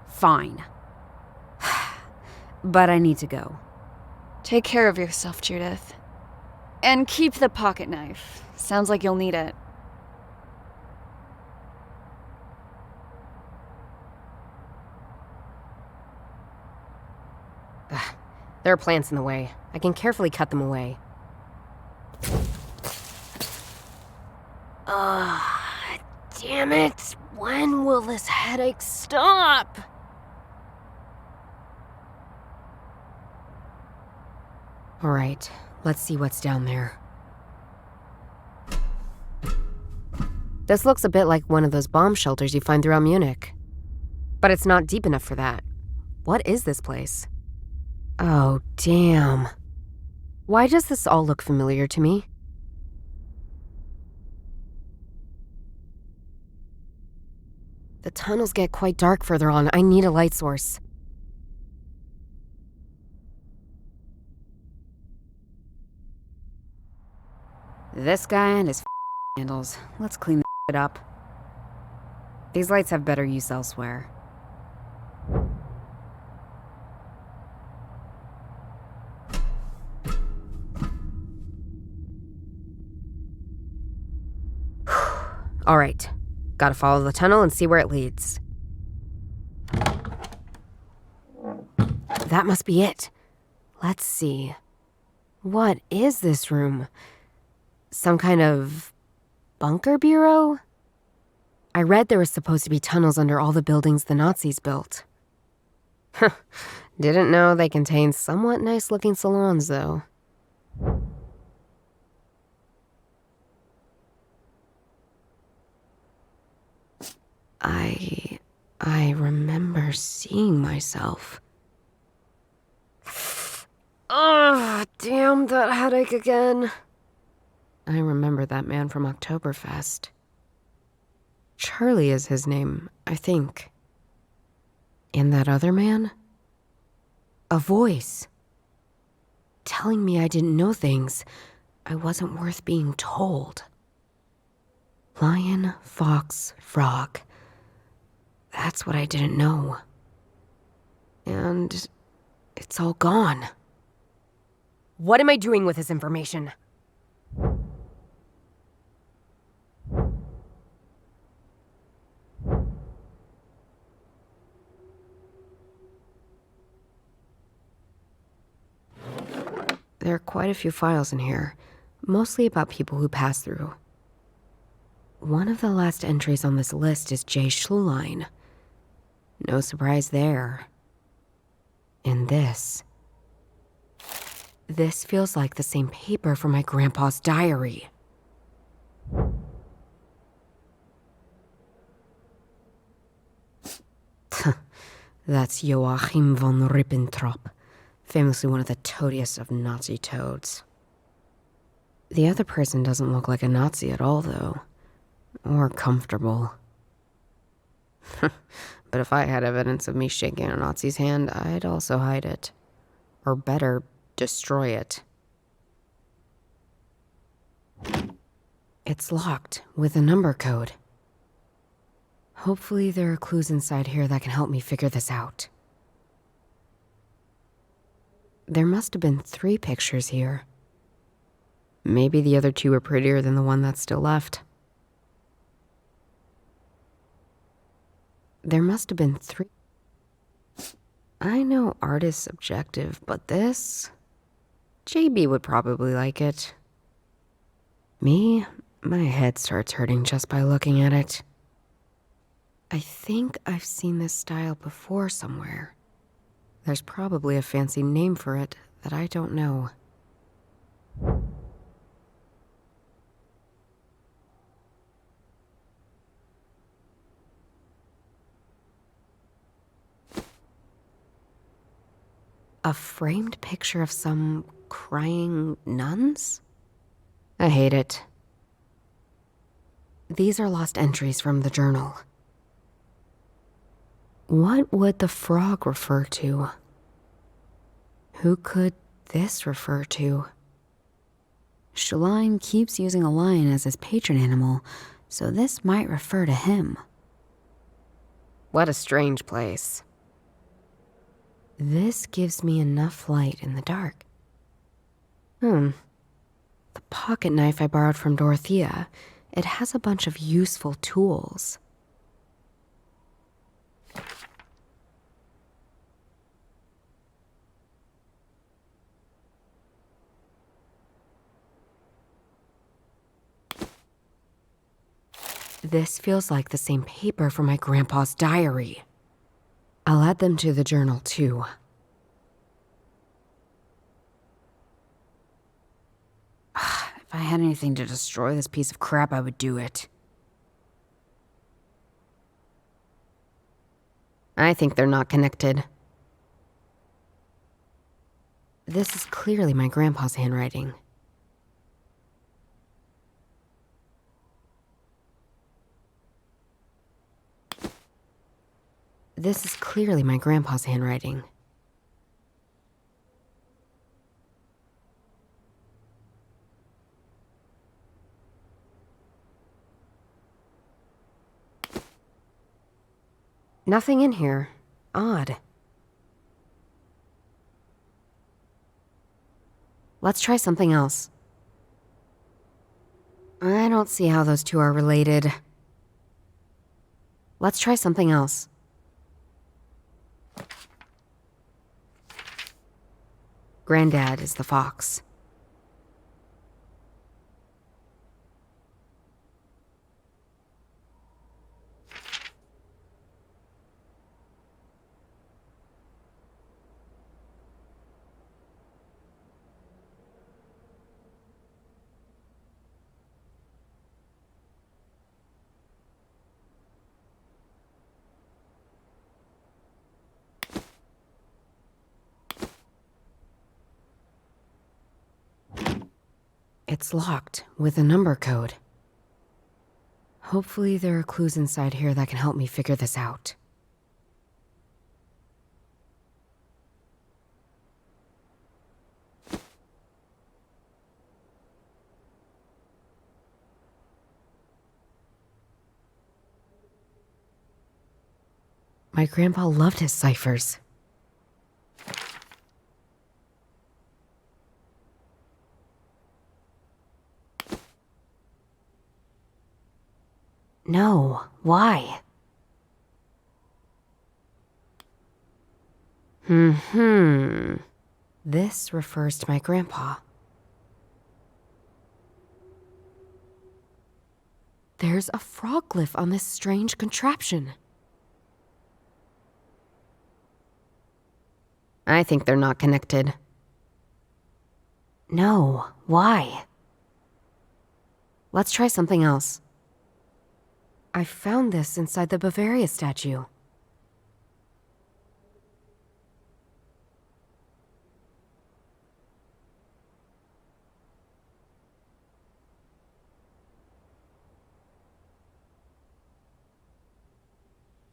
fine. But I need to go. Take care of yourself, Judith. And keep the pocket knife. Sounds like you'll need it. There are plants in the way. I can carefully cut them away. Damn it! When will this headache stop? Alright, let's see what's down there. This looks a bit like one of those bomb shelters you find throughout Munich. But it's not deep enough for that. What is this place? Oh, damn. Why does this all look familiar to me? The tunnels get quite dark further on. I need a light source. This guy and his handles. Let's clean it up. These lights have better use elsewhere. All right. Gotta follow the tunnel and see where it leads. That must be it. Let's see. What is this room? Some kind of bunker bureau? I read there was supposed to be tunnels under all the buildings the Nazis built. Didn't know they contained somewhat nice-looking salons, though. I remember seeing myself. Ugh, damn that headache again. I remember that man from Oktoberfest. Charlie is his name, I think. And that other man? A voice. telling me I didn't know things I wasn't worth being told. Lion, fox, frog. That's what I didn't know. And it's all gone. What am I doing with this information? There are quite a few files in here, mostly about people who pass through. One of the last entries on this list is J. Schlulein. No surprise there. And this feels like the same paper from my grandpa's diary. That's Joachim von Ribbentrop, famously one of the toadiest of Nazi toads. The other person doesn't look like a Nazi at all, though. Or comfortable. But if I had evidence of me shaking a Nazi's hand, I'd also hide it. Or better, destroy it. It's locked with a number code. Hopefully there are clues inside here that can help me figure this out. There must have been 3 pictures here. Maybe the other 2 are prettier than the one that's still left. There must have been 3. I know art is subjective, but this... JB would probably like it. Me, my head starts hurting just by looking at it. I think I've seen this style before somewhere. There's probably a fancy name for it that I don't know. A framed picture of some crying nuns? I hate it. These are lost entries from the journal. What would the frog refer to? Who could this refer to? Schlulein keeps using a lion as his patron animal, so this might refer to him. What a strange place. This gives me enough light in the dark. The pocket knife I borrowed from Dorothea, it has a bunch of useful tools. This feels like the same paper from my grandpa's diary. I'll add them to the journal, too. If I had anything to destroy this piece of crap, I would do it. I think they're not connected. This is clearly my grandpa's handwriting. This is clearly my grandpa's handwriting. Nothing in here. Odd. Let's try something else. I don't see how those 2 are related. Let's try something else. Granddad is the fox. It's locked with a number code. Hopefully there are clues inside here that can help me figure this out. My grandpa loved his ciphers. No, why? This refers to my grandpa. There's a frog glyph on this strange contraption. I think they're not connected. No, why? Let's try something else. I found this inside the Bavaria statue.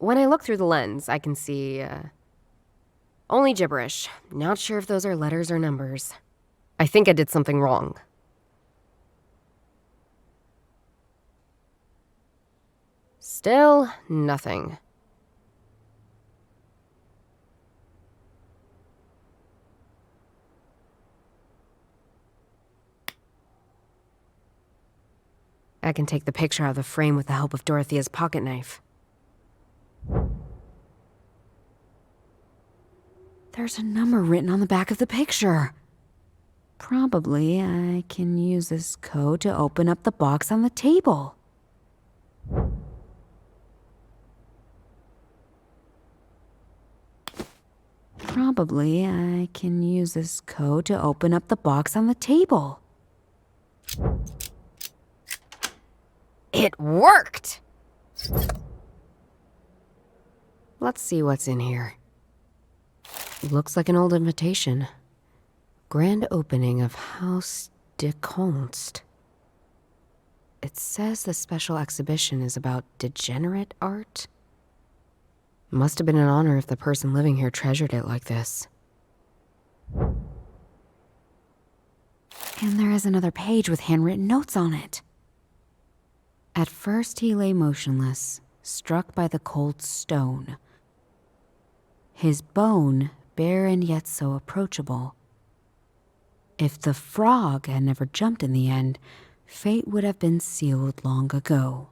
When I look through the lens, I can see, only gibberish. Not sure if those are letters or numbers. I think I did something wrong. Still, nothing. I can take the picture out of the frame with the help of Dorothea's pocket knife. There's a number written on the back of the picture. Probably I can use this code to open up the box on the table. Probably I can use this code to open up the box on the table. It worked! Let's see what's in here. Looks like an old invitation. Grand opening of Haus de Kunst. It says the special exhibition is about degenerate art. Must have been an honor if the person living here treasured it like this. And there is another page with handwritten notes on it. At first he lay motionless, struck by the cold stone. His bone, bare and yet so approachable. If the frog had never jumped in the end, fate would have been sealed long ago.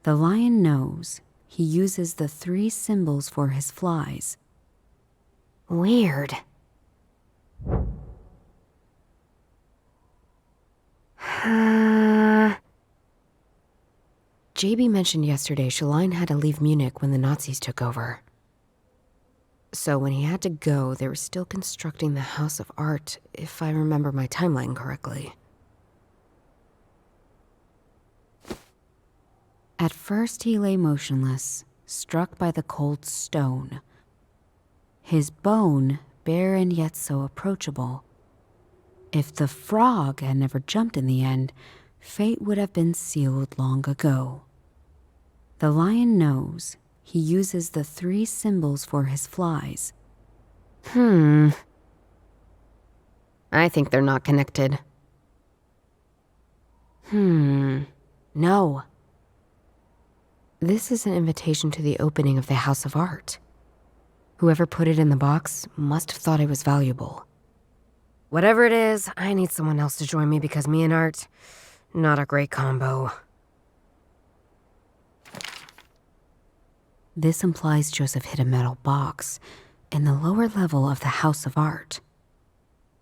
The lion knows he uses the 3 symbols for his flies. Weird. JB mentioned yesterday Shaline had to leave Munich when the Nazis took over. So when he had to go, they were still constructing the House of Art, if I remember my timeline correctly. At first he lay motionless, struck by the cold stone. His bone, bare and yet so approachable. If the frog had never jumped in the end, fate would have been sealed long ago. The lion knows he uses the 3 symbols for his flies. I think they're not connected. No. This is an invitation to the opening of the House of Art. Whoever put it in the box must have thought it was valuable. Whatever it is, I need someone else to join me because me and art, not a great combo. This implies Joseph hid a metal box in the lower level of the House of Art.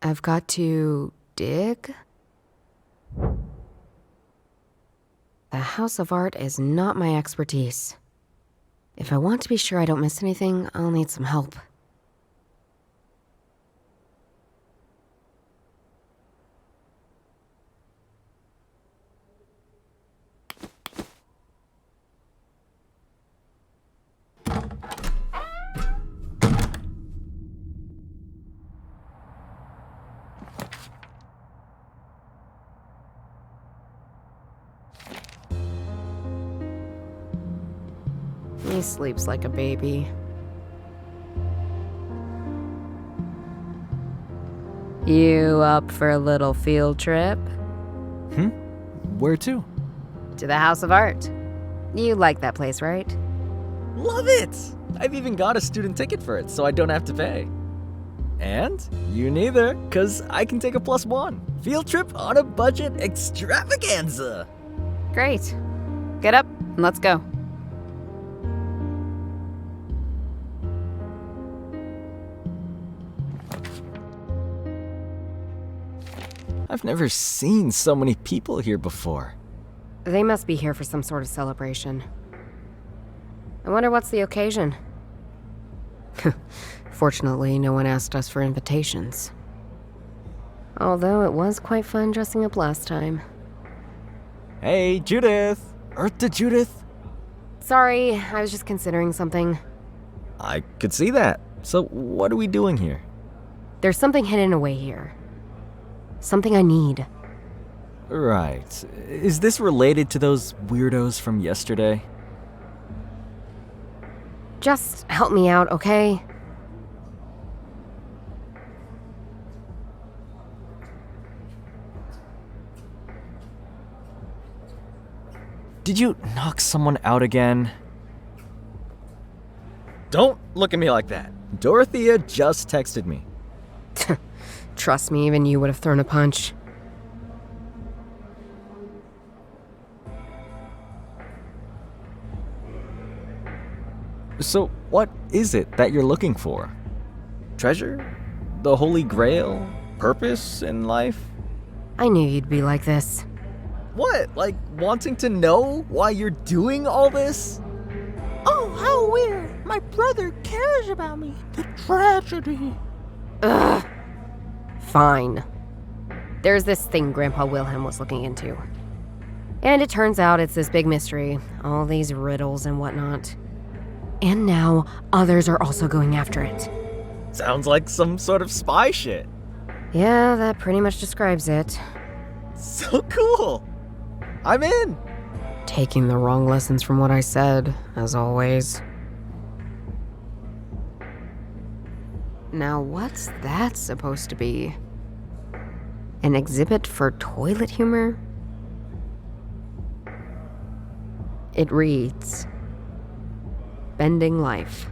I've got to dig? The House of Art is not my expertise. If I want to be sure I don't miss anything, I'll need some help. He sleeps like a baby. You up for a little field trip? Where to? To the House of Art. You like that place, right? Love it! I've even got a student ticket for it, so I don't have to pay. And you neither, cause I can take a +1. Field trip on a budget extravaganza! Great. Get up and let's go. I've never seen so many people here before. They must be here for some sort of celebration. I wonder what's the occasion. Fortunately, no one asked us for invitations. Although it was quite fun dressing up last time. Hey, Judith! Earth to Judith! Sorry, I was just considering something. I could see that. So what are we doing here? There's something hidden away here. Something I need. Right. Is this related to those weirdos from yesterday? Just help me out, okay? Did you knock someone out again? Don't look at me like that. Dorothea just texted me. Trust me, even you would have thrown a punch. So, what is it that you're looking for? Treasure? The Holy Grail? Purpose in life? I knew you'd be like this. What? Like, wanting to know why you're doing all this? Oh, how weird. My brother cares about me. The tragedy. Ugh. Fine. There's this thing Grandpa Wilhelm was looking into. And it turns out it's this big mystery. All these riddles and whatnot. And now, others are also going after it. Sounds like some sort of spy shit. Yeah, that pretty much describes it. So cool! I'm in! Taking the wrong lessons from what I said, as always. Now, what's that supposed to be? An exhibit for toilet humor? It reads, Bending Life.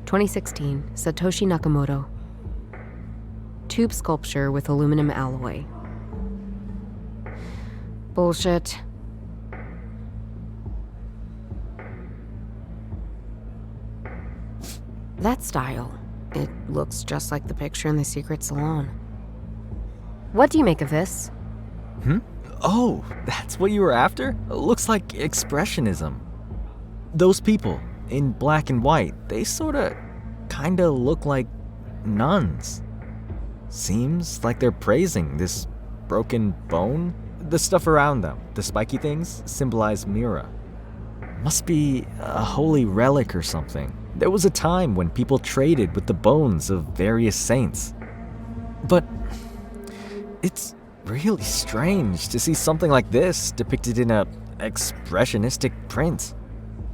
2016, Satoshi Nakamoto. Tube sculpture with aluminum alloy. Bullshit. That style. It looks just like the picture in the secret salon. What do you make of this? Oh, that's what you were after? Looks like expressionism. Those people, in black and white, they kinda look like nuns. Seems like they're praising this broken bone. The stuff around them, the spiky things, symbolize Mira. Must be a holy relic or something. There was a time when people traded with the bones of various saints. But it's really strange to see something like this depicted in a expressionistic print.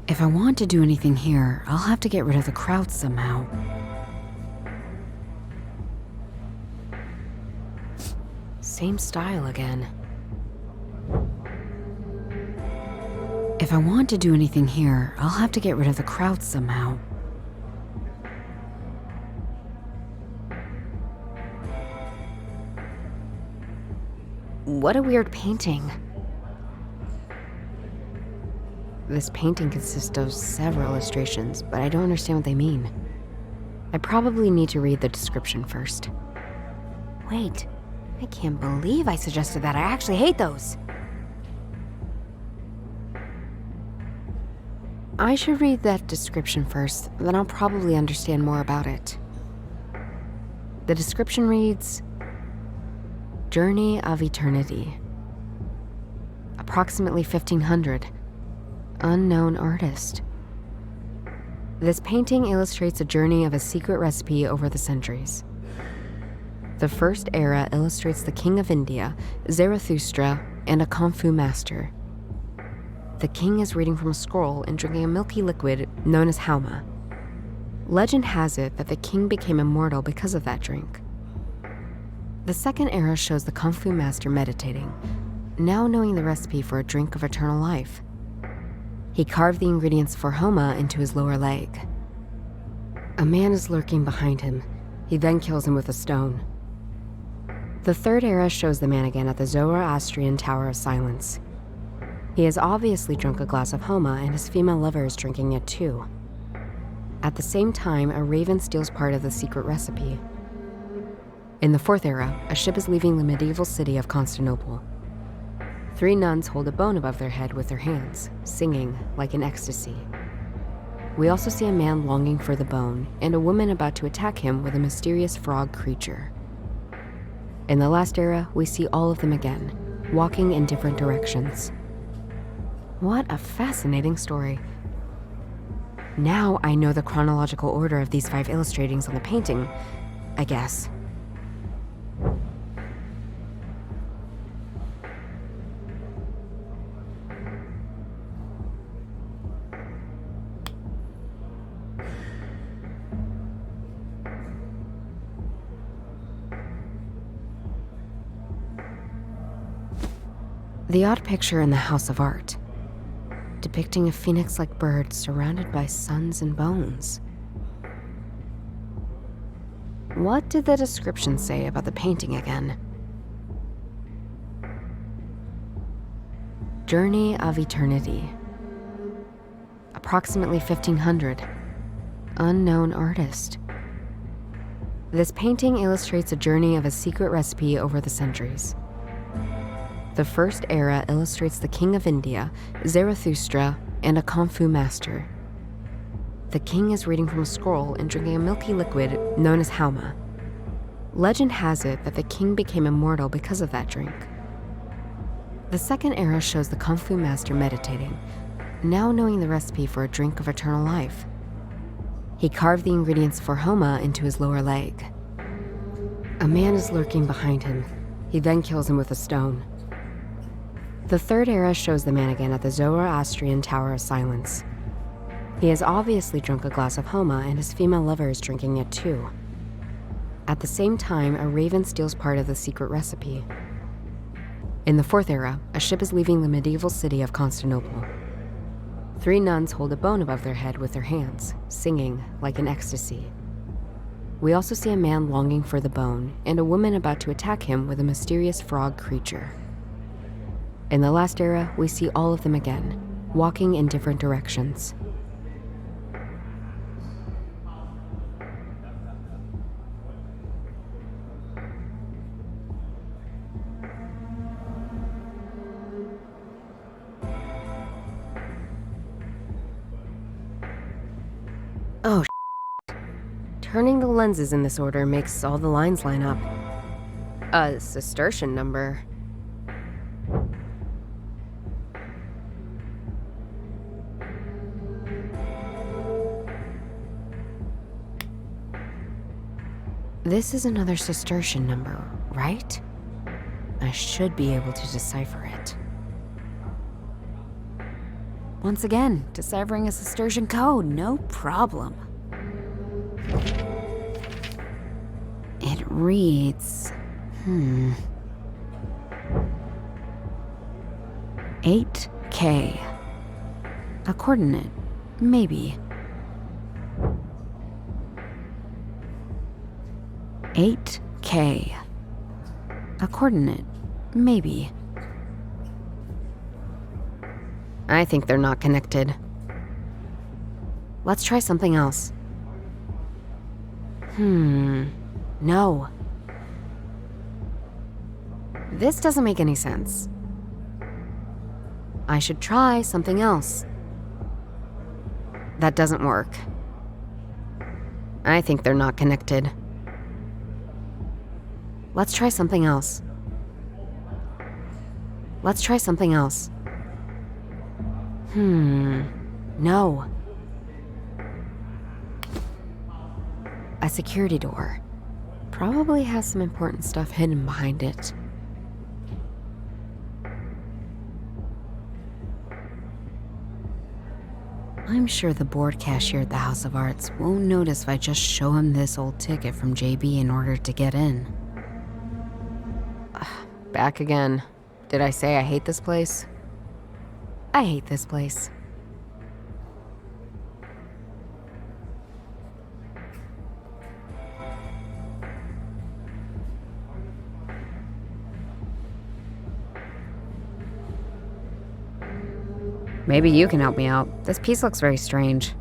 If I want to do anything here, I'll have to get rid of the crowd somehow. Same style again. If I want to do anything here, I'll have to get rid of the crowd somehow. What a weird painting. This painting consists of several illustrations, but I don't understand what they mean. I probably need to read the description first. Wait, I can't believe I suggested that. I actually hate those. I should read that description first, then I'll probably understand more about it. The description reads, Journey of Eternity. Approximately 1500. Unknown artist. This painting illustrates a journey of a secret recipe over the centuries. The first era illustrates the king of India, Zarathustra, and a kung fu master. The king is reading from a scroll and drinking a milky liquid known as Hauma. Legend has it that the king became immortal because of that drink. The second era shows the kung fu master meditating, now knowing the recipe for a drink of eternal life. He carved the ingredients for Hauma into his lower leg. A man is lurking behind him. He then kills him with a stone. The third era shows the man again at the Zoroastrian Tower of Silence. He has obviously drunk a glass of Hauma, and his female lover is drinking it too. At the same time, a raven steals part of the secret recipe. In the fourth era, a ship is leaving the medieval city of Constantinople. 3 nuns hold a bone above their head with their hands, singing like in ecstasy. We also see a man longing for the bone, and a woman about to attack him with a mysterious frog creature. In the last era, we see all of them again, walking in different directions. What a fascinating story. Now I know the chronological order of these 5 illustratings on the painting, I guess. The odd picture in the House of Art, depicting a phoenix-like bird surrounded by suns and bones. What did the description say about the painting again? Journey of Eternity. Approximately 1500. Unknown artist. This painting illustrates a journey of a secret recipe over the centuries. The first era illustrates the king of India, Zarathustra, and a kung fu master. The king is reading from a scroll and drinking a milky liquid known as Hauma. Legend has it that the king became immortal because of that drink. The second era shows the kung fu master meditating, now knowing the recipe for a drink of eternal life. He carved the ingredients for Hauma into his lower leg. A man is lurking behind him. He then kills him with a stone. The third era shows the man again at the Zoroastrian Tower of Silence. He has obviously drunk a glass of Hauma, and his female lover is drinking it too. At the same time, a raven steals part of the secret recipe. In the fourth era, a ship is leaving the medieval city of Constantinople. 3 nuns hold a bone above their head with their hands, singing like in ecstasy. We also see a man longing for the bone, and a woman about to attack him with a mysterious frog creature. In the last era, we see all of them again, walking in different directions. Oh, turning the lenses in this order makes all the lines line up. A Cistercian number. This is another Cistercian number, right? I should be able to decipher it. Once again, deciphering a Cistercian code, no problem. It reads... 8K. A coordinate, maybe. 8K. A coordinate, maybe. I think they're not connected. Let's try something else. No. This doesn't make any sense. I should try something else. That doesn't work. I think they're not connected. Let's try something else. Let's try something else. No. A security door. Probably has some important stuff hidden behind it. I'm sure the board cashier at the House of Arts won't notice if I just show him this old ticket from JB in order to get in. Back again. Did I say I hate this place? I hate this place. Maybe you can help me out. This piece looks very strange.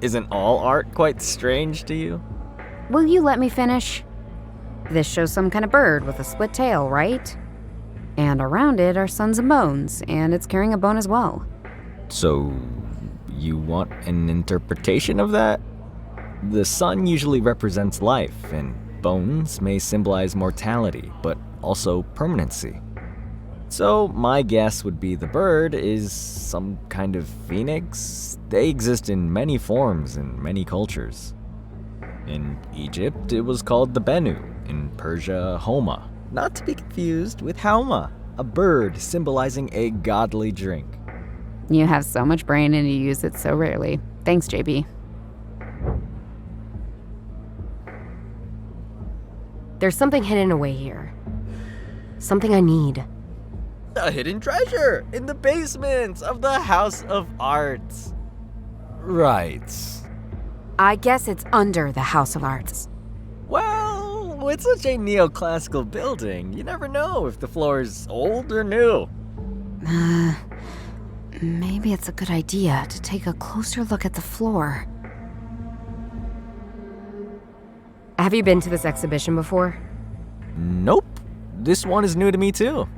Isn't all art quite strange to you? Will you let me finish? This shows some kind of bird with a split tail, right? And around it are suns and bones, and it's carrying a bone as well. So, you want an interpretation of that? The sun usually represents life, and bones may symbolize mortality, but also permanency. So, my guess would be the bird is some kind of phoenix. They exist in many forms in many cultures. In Egypt, it was called the Bennu. In Persia, Hauma. Not to be confused with Hauma, a bird symbolizing a godly drink. You have so much brain and you use it so rarely. Thanks, JB. There's something hidden away here. Something I need. A hidden treasure in the basement of the House of Arts. Right. I guess it's under the House of Arts. Well, with such a neoclassical building, you never know if the floor is old or new. Maybe it's a good idea to take a closer look at the floor. Have you been to this exhibition before? Nope. This one is new to me too.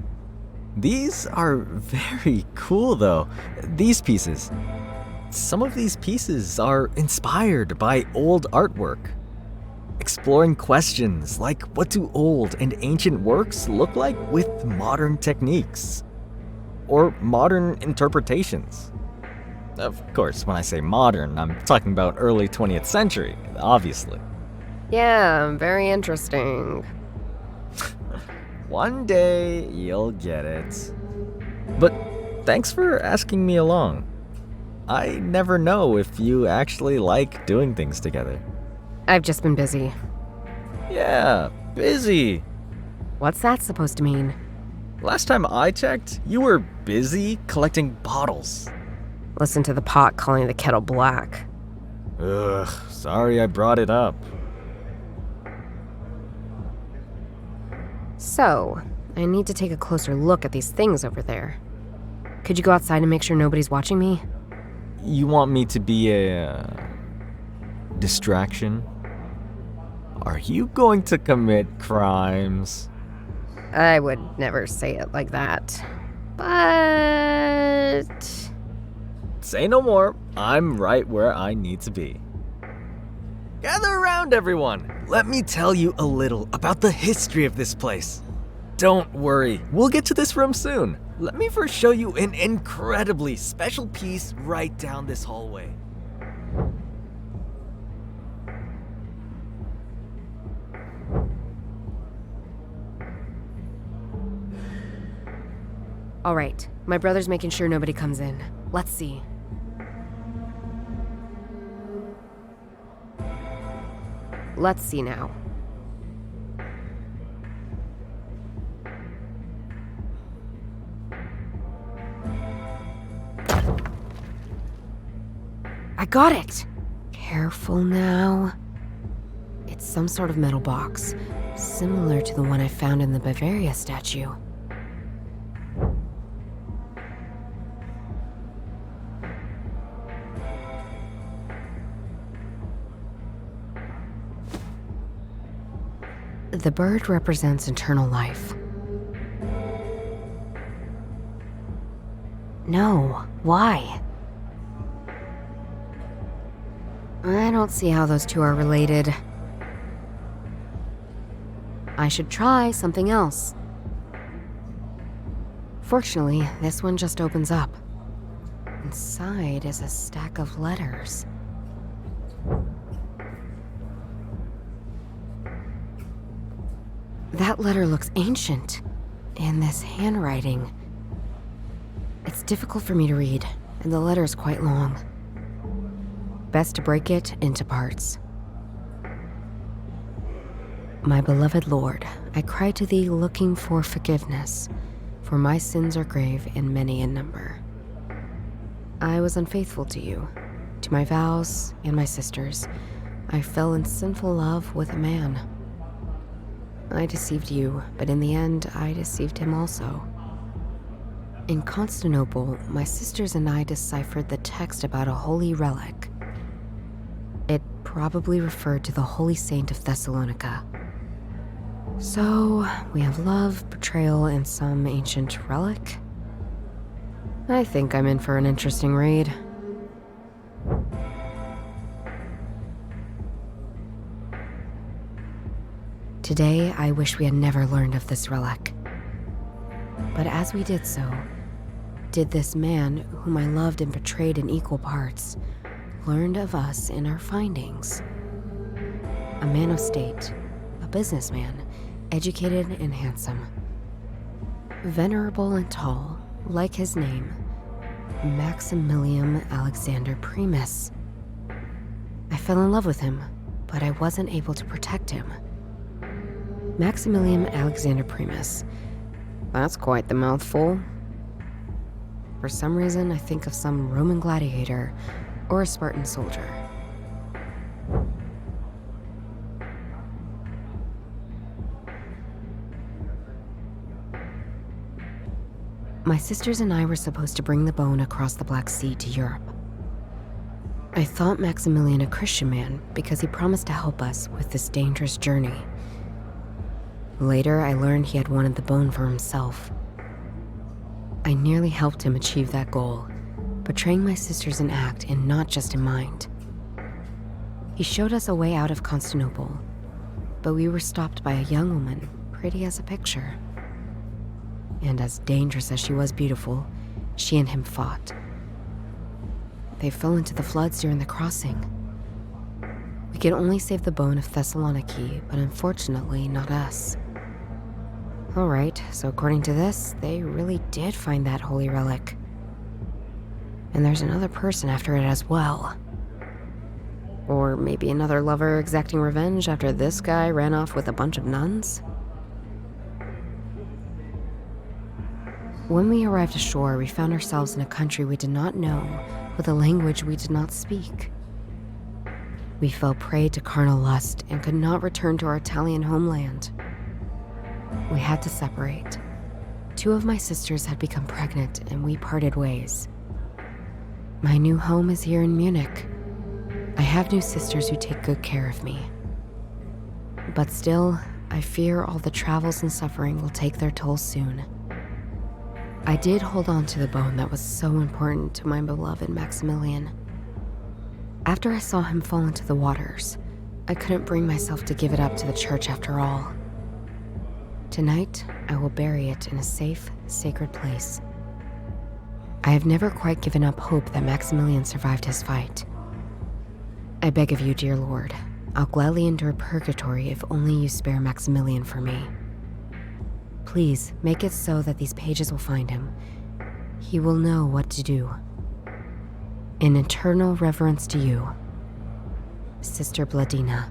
These are very cool though. These pieces. Some of these pieces are inspired by old artwork. Exploring questions like what do old and ancient works look like with modern techniques? Or modern interpretations. Of course, when I say modern, I'm talking about early 20th century, obviously. Yeah, very interesting. One day, you'll get it. But thanks for asking me along. I never know if you actually like doing things together. I've just been busy. Yeah, busy. What's that supposed to mean? Last time I checked, you were busy collecting bottles. Listen to the pot calling the kettle black. Ugh, sorry I brought it up. So, I need to take a closer look at these things over there. Could you go outside and make sure nobody's watching me? You want me to be a distraction? Are you going to commit crimes? I would never say it like that. But... Say no more. I'm right where I need to be. Gather around, everyone. Let me tell you a little about the history of this place. Don't worry, we'll get to this room soon. Let me first show you an incredibly special piece right down this hallway. All right, my brother's making sure nobody comes in. Let's see. Let's see now. I got it! Careful now. It's some sort of metal box, similar to the one I found in the Bavaria statue. The bird represents eternal life. No, why? I don't see how those two are related. I should try something else. Fortunately, this one just opens up. Inside is a stack of letters. That letter looks ancient, and this handwriting. It's difficult for me to read, and the letter is quite long. Best to break it into parts. My beloved Lord, I cry to thee looking for forgiveness, for my sins are grave and many in number. I was unfaithful to you, to my vows and my sisters. I fell in sinful love with a man. I deceived you, but in the end, I deceived him also. In Constantinople, my sisters and I deciphered the text about a holy relic. It probably referred to the holy saint of Thessalonica. So, we have love, betrayal, and some ancient relic. I think I'm in for an interesting read. Today, I wish we had never learned of this relic. But as we did so, did this man, whom I loved and betrayed in equal parts, learned of us in our findings. A man of state, a businessman, educated and handsome. Venerable and tall, like his name, Maximilian Alexander Primus. I fell in love with him, but I wasn't able to protect him. Maximilian Alexander Primus. That's quite the mouthful. For some reason, I think of some Roman gladiator or a Spartan soldier. My sisters and I were supposed to bring the bone across the Black Sea to Europe. I thought Maximilian a Christian man because he promised to help us with this dangerous journey. Later, I learned he had wanted the bone for himself. I nearly helped him achieve that goal, betraying my sisters in act and not just in mind. He showed us a way out of Constantinople, but we were stopped by a young woman, pretty as a picture. And as dangerous as she was beautiful, she and him fought. They fell into the floods during the crossing. We could only save the bone of Thessaloniki, but unfortunately not us. Alright, so according to this, they really did find that holy relic. And there's another person after it as well. Or maybe another lover exacting revenge after this guy ran off with a bunch of nuns? When we arrived ashore, we found ourselves in a country we did not know, with a language we did not speak. We fell prey to carnal lust and could not return to our Italian homeland. We had to separate. 2 of my sisters had become pregnant and we parted ways. My new home is here in Munich. I have new sisters who take good care of me. But still, I fear all the travels and suffering will take their toll soon. I did hold on to the bone that was so important to my beloved Maximilian. After I saw him fall into the waters, I couldn't bring myself to give it up to the church after all. Tonight, I will bury it in a safe, sacred place. I have never quite given up hope that Maximilian survived his fight. I beg of you, dear Lord, I'll gladly endure purgatory if only you spare Maximilian for me. Please, make it so that these pages will find him. He will know what to do. In eternal reverence to you, Sister Bladina.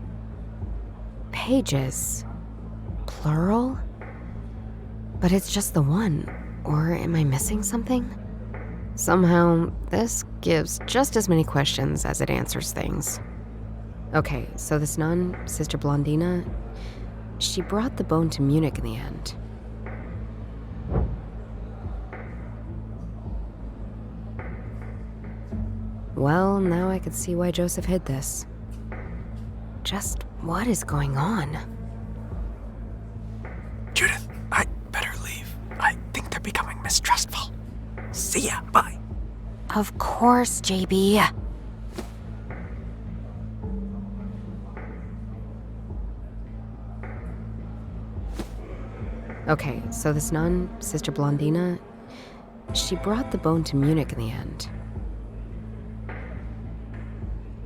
Pages? Plural? But it's just the one, or am I missing something? Somehow, this gives just as many questions as it answers things. Okay, so this nun, Sister Blondina, she brought the bone to Munich in the end. Well, now I could see why Joseph hid this. Just what is going on? Judith, I better leave. I think they're becoming mistrustful. See ya, bye. Of course, JB. Okay, so this nun, Sister Blondina, she brought the bone to Munich in the end.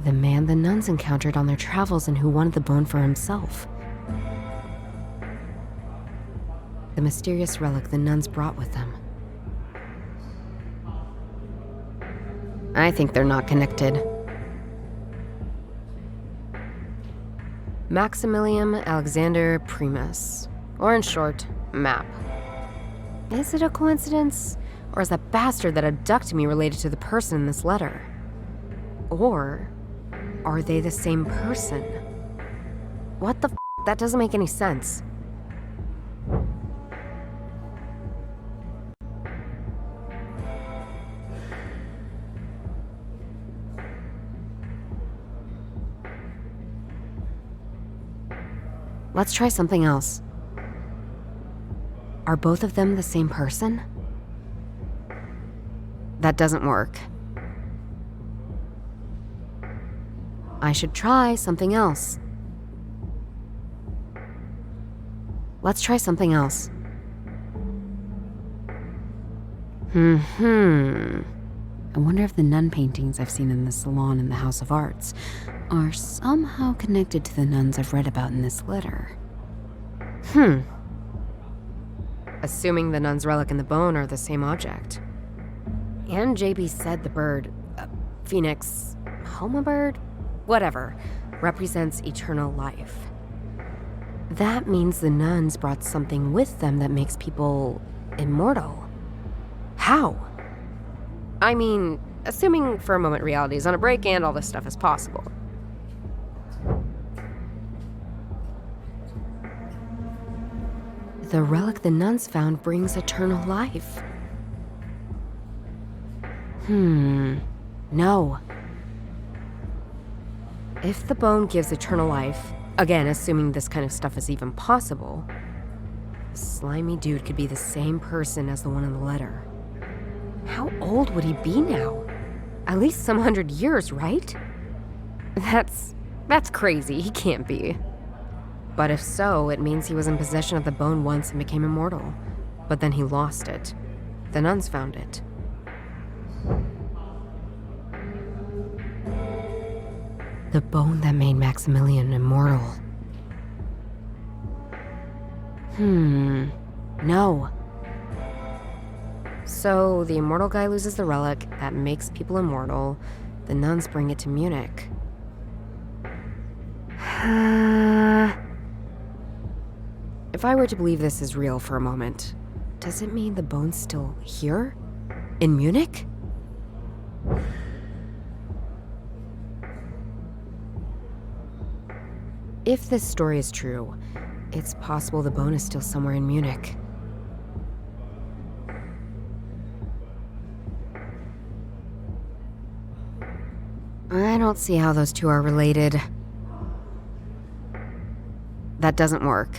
The man the nuns encountered on their travels and who wanted the bone for himself. The mysterious relic the nuns brought with them. I think they're not connected. Maximilian Alexander Primus, or in short, MAP. Is it a coincidence? Or is that bastard that abducted me related to the person in this letter? Or are they the same person? What the f? That doesn't make any sense. Let's try something else. Are both of them the same person? That doesn't work. I should try something else. Let's try something else. I wonder if the nun paintings I've seen in the salon in the House of Arts are somehow connected to the nuns I've read about in this letter. Assuming the nun's relic and the bone are the same object. And JB said the bird, Phoenix, Hauma bird? Whatever, represents eternal life. That means the nuns brought something with them that makes people immortal. How? I mean, assuming for a moment reality is on a break and all this stuff is possible. The relic the nuns found brings eternal life. No. If the bone gives eternal life, again, assuming this kind of stuff is even possible, the slimy dude could be the same person as the one in the letter. How old would he be now? At least some 100 years, right? That's crazy. He can't be. But if so, it means he was in possession of the bone once and became immortal. But then he lost it. The nuns found it. The bone that made Maximilian immortal. No. So, the immortal guy loses the relic that makes people immortal. The nuns bring it to Munich. If I were to believe this is real for a moment, does it mean the bone's still here? In Munich? If this story is true, it's possible the bone is still somewhere in Munich. I don't see how those two are related. That doesn't work.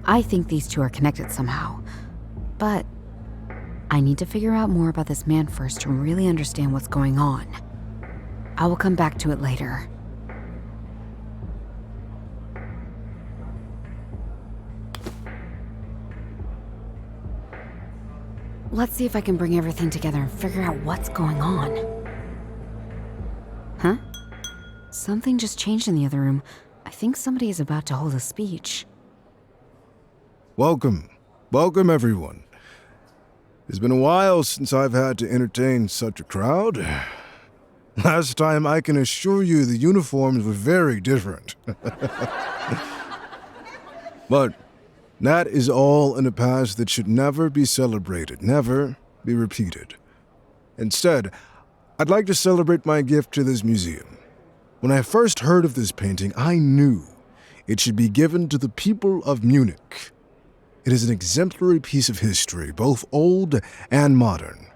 I think these two are connected somehow. But I need to figure out more about this man first to really understand what's going on. I will come back to it later. Let's see if I can bring everything together and figure out what's going on. Huh? Something just changed in the other room. I think somebody is about to hold a speech. Welcome. Welcome, everyone. It's been a while since I've had to entertain such a crowd. Last time, I can assure you the uniforms were very different. But that is all in the past that should never be celebrated, never be repeated. Instead, I'd like to celebrate my gift to this museum. When I first heard of this painting, I knew it should be given to the people of Munich. It is an exemplary piece of history, both old and modern.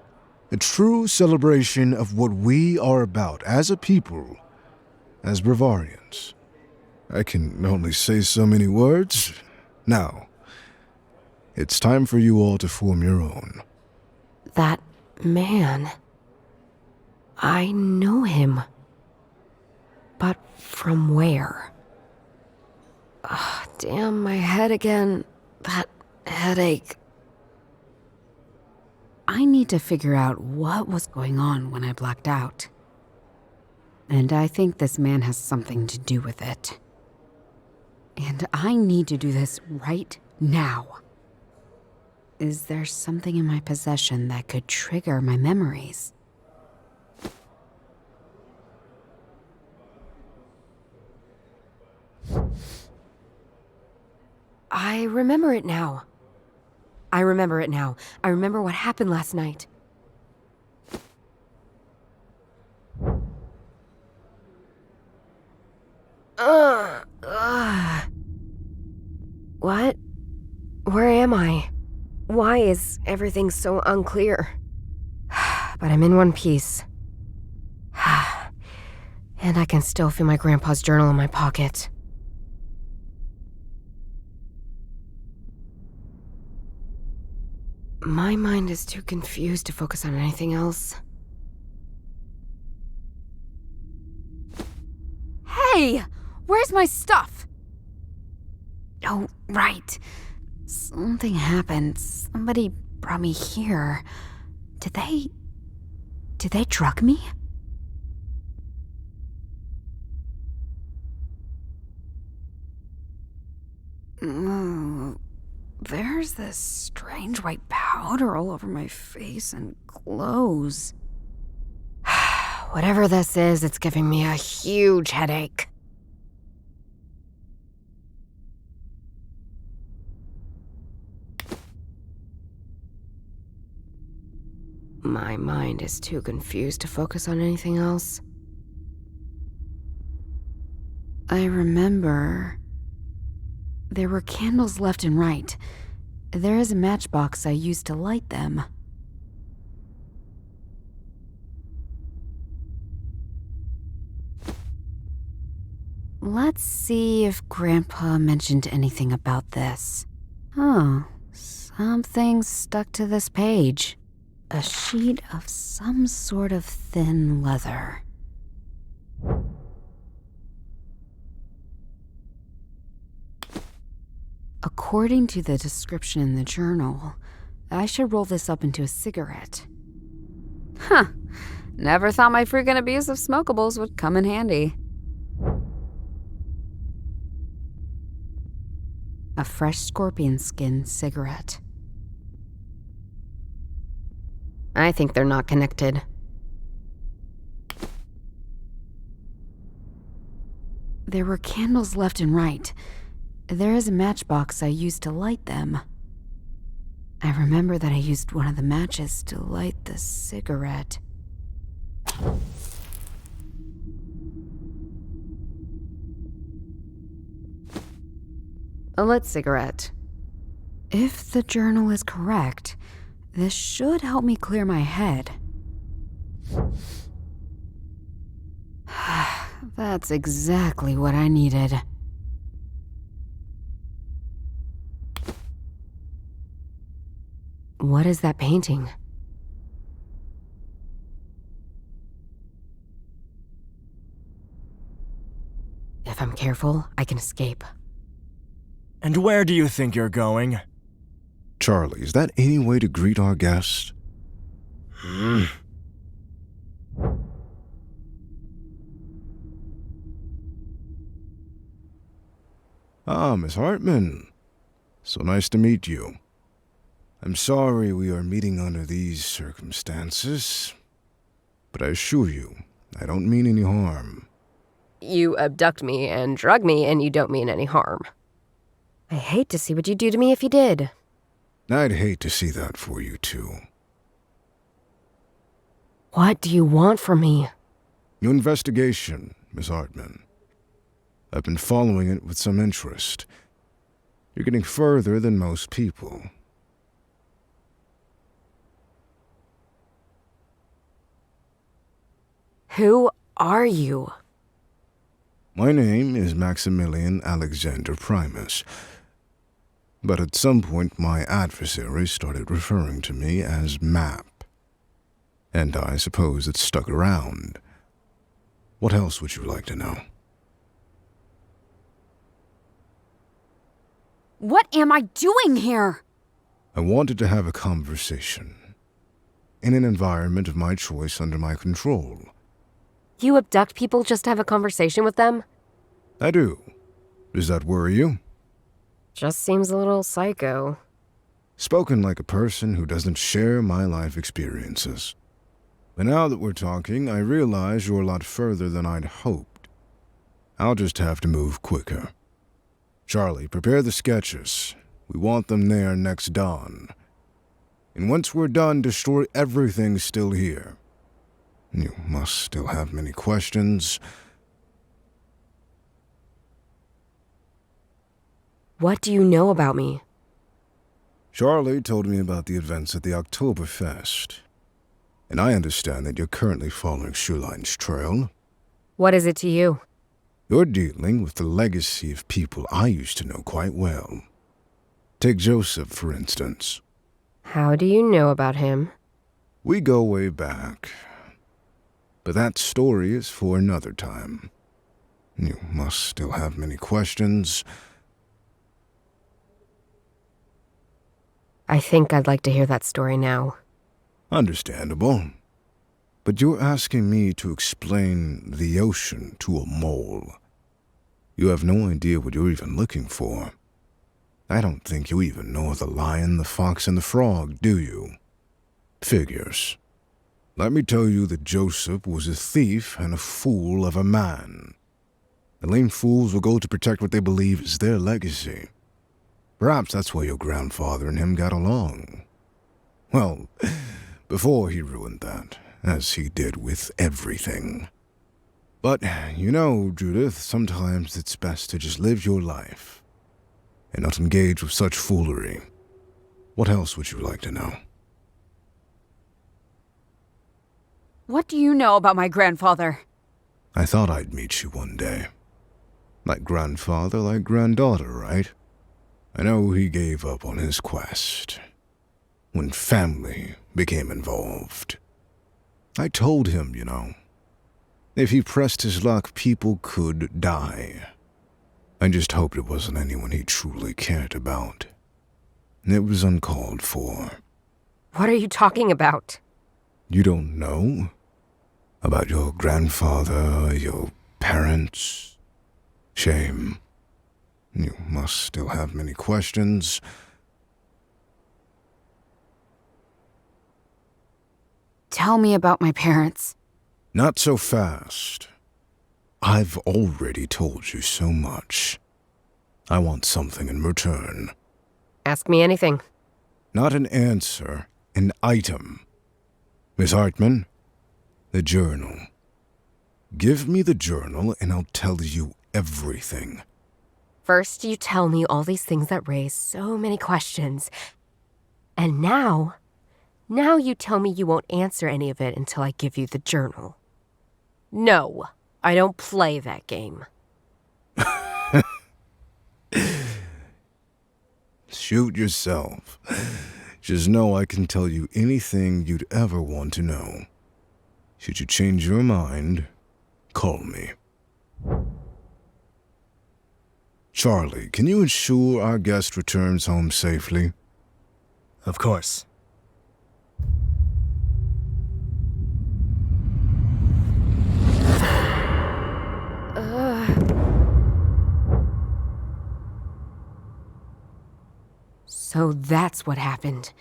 A true celebration of what we are about as a people, as Bavarians. I can only say so many words. Now, it's time for you all to form your own. That man. I know him. But from where? Damn, my head again. That headache. I need to figure out what was going on when I blacked out. And I think this man has something to do with it. And I need to do this right now. Is there something in my possession that could trigger my memories? I remember it now. I remember what happened last night. What? Where am I? Why is everything so unclear? But I'm in one piece. And And I can still feel my grandpa's journal in my pocket. My mind is too confused to focus on anything else. Hey! Where's my stuff? Oh, right. Something happened. Somebody brought me here. Did they drug me? There's this strange white powder all over my face and clothes. Whatever this is, it's giving me a huge headache. My mind is too confused to focus on anything else. I remember there were candles left and right. There is a matchbox I used to light them. Let's see if Grandpa mentioned anything about this. Oh, something stuck to this page. A sheet of some sort of thin leather. According to the description in the journal, I should roll this up into a cigarette. Huh. Never thought my freaking abuse of smokables would come in handy. A fresh scorpion skin cigarette. I think they're not connected. There were candles left and right. There is a matchbox I used to light them. I remember that I used one of the matches to light the cigarette. A lit cigarette. If the journal is correct, this should help me clear my head. That's exactly what I needed. What is that painting? If I'm careful, I can escape. And where do you think you're going? Charlie, is that any way to greet our guest? Ah, Miss Hartman. So nice to meet you. I'm sorry we are meeting under these circumstances, but I assure you, I don't mean any harm. You abduct me and drug me, and you don't mean any harm. I hate to see what you'd do to me if you did. I'd hate to see that for you, too. What do you want from me? Your investigation, Miss Hartman. I've been following it with some interest. You're getting further than most people. Who are you? My name is Maximilian Alexander Primus. But at some point my adversary started referring to me as Map. And I suppose it stuck around. What else would you like to know? What am I doing here? I wanted to have a conversation. In an environment of my choice under my control. You abduct people just to have a conversation with them? I do. Does that worry you? Just seems a little psycho. Spoken like a person who doesn't share my life experiences. But now that we're talking, I realize you're a lot further than I'd hoped. I'll just have to move quicker. Charlie, prepare the sketches. We want them there next dawn. And once we're done, destroy everything still here. You must still have many questions. What do you know about me? Charlie told me about the events at the Oktoberfest. And I understand that you're currently following Schulein's trail. What is it to you? You're dealing with the legacy of people I used to know quite well. Take Joseph, for instance. How do you know about him? We go way back. But that story is for another time. You must still have many questions. I think I'd like to hear that story now. Understandable. But you're asking me to explain the ocean to a mole. You have no idea what you're even looking for. I don't think you even know the lion, the fox, and the frog, do you? Figures. Let me tell you that Joseph was a thief and a fool of a man. The lame fools will go to protect what they believe is their legacy. Perhaps that's why your grandfather and him got along. Well, before he ruined that, as he did with everything. But, you know, Judith, sometimes it's best to just live your life and not engage with such foolery. What else would you like to know? What do you know about my grandfather? I thought I'd meet you one day. Like grandfather, like granddaughter, right? I know he gave up on his quest when family became involved. I told him, you know, if he pressed his luck, people could die. I just hoped it wasn't anyone he truly cared about. It was uncalled for. What are you talking about? You don't know? About your grandfather, your parents? Shame. You must still have many questions. Tell me about my parents. Not so fast. I've already told you so much. I want something in return. Ask me anything. Not an answer, an item. Miss Hartman, the journal. Give me the journal and I'll tell you everything. First, you tell me all these things that raise so many questions. And now you tell me you won't answer any of it until I give you the journal. No, I don't play that game. Shoot yourself. Just know I can tell you anything you'd ever want to know. Should you change your mind, call me. Charlie, can you ensure our guest returns home safely? Of course. So that's what happened.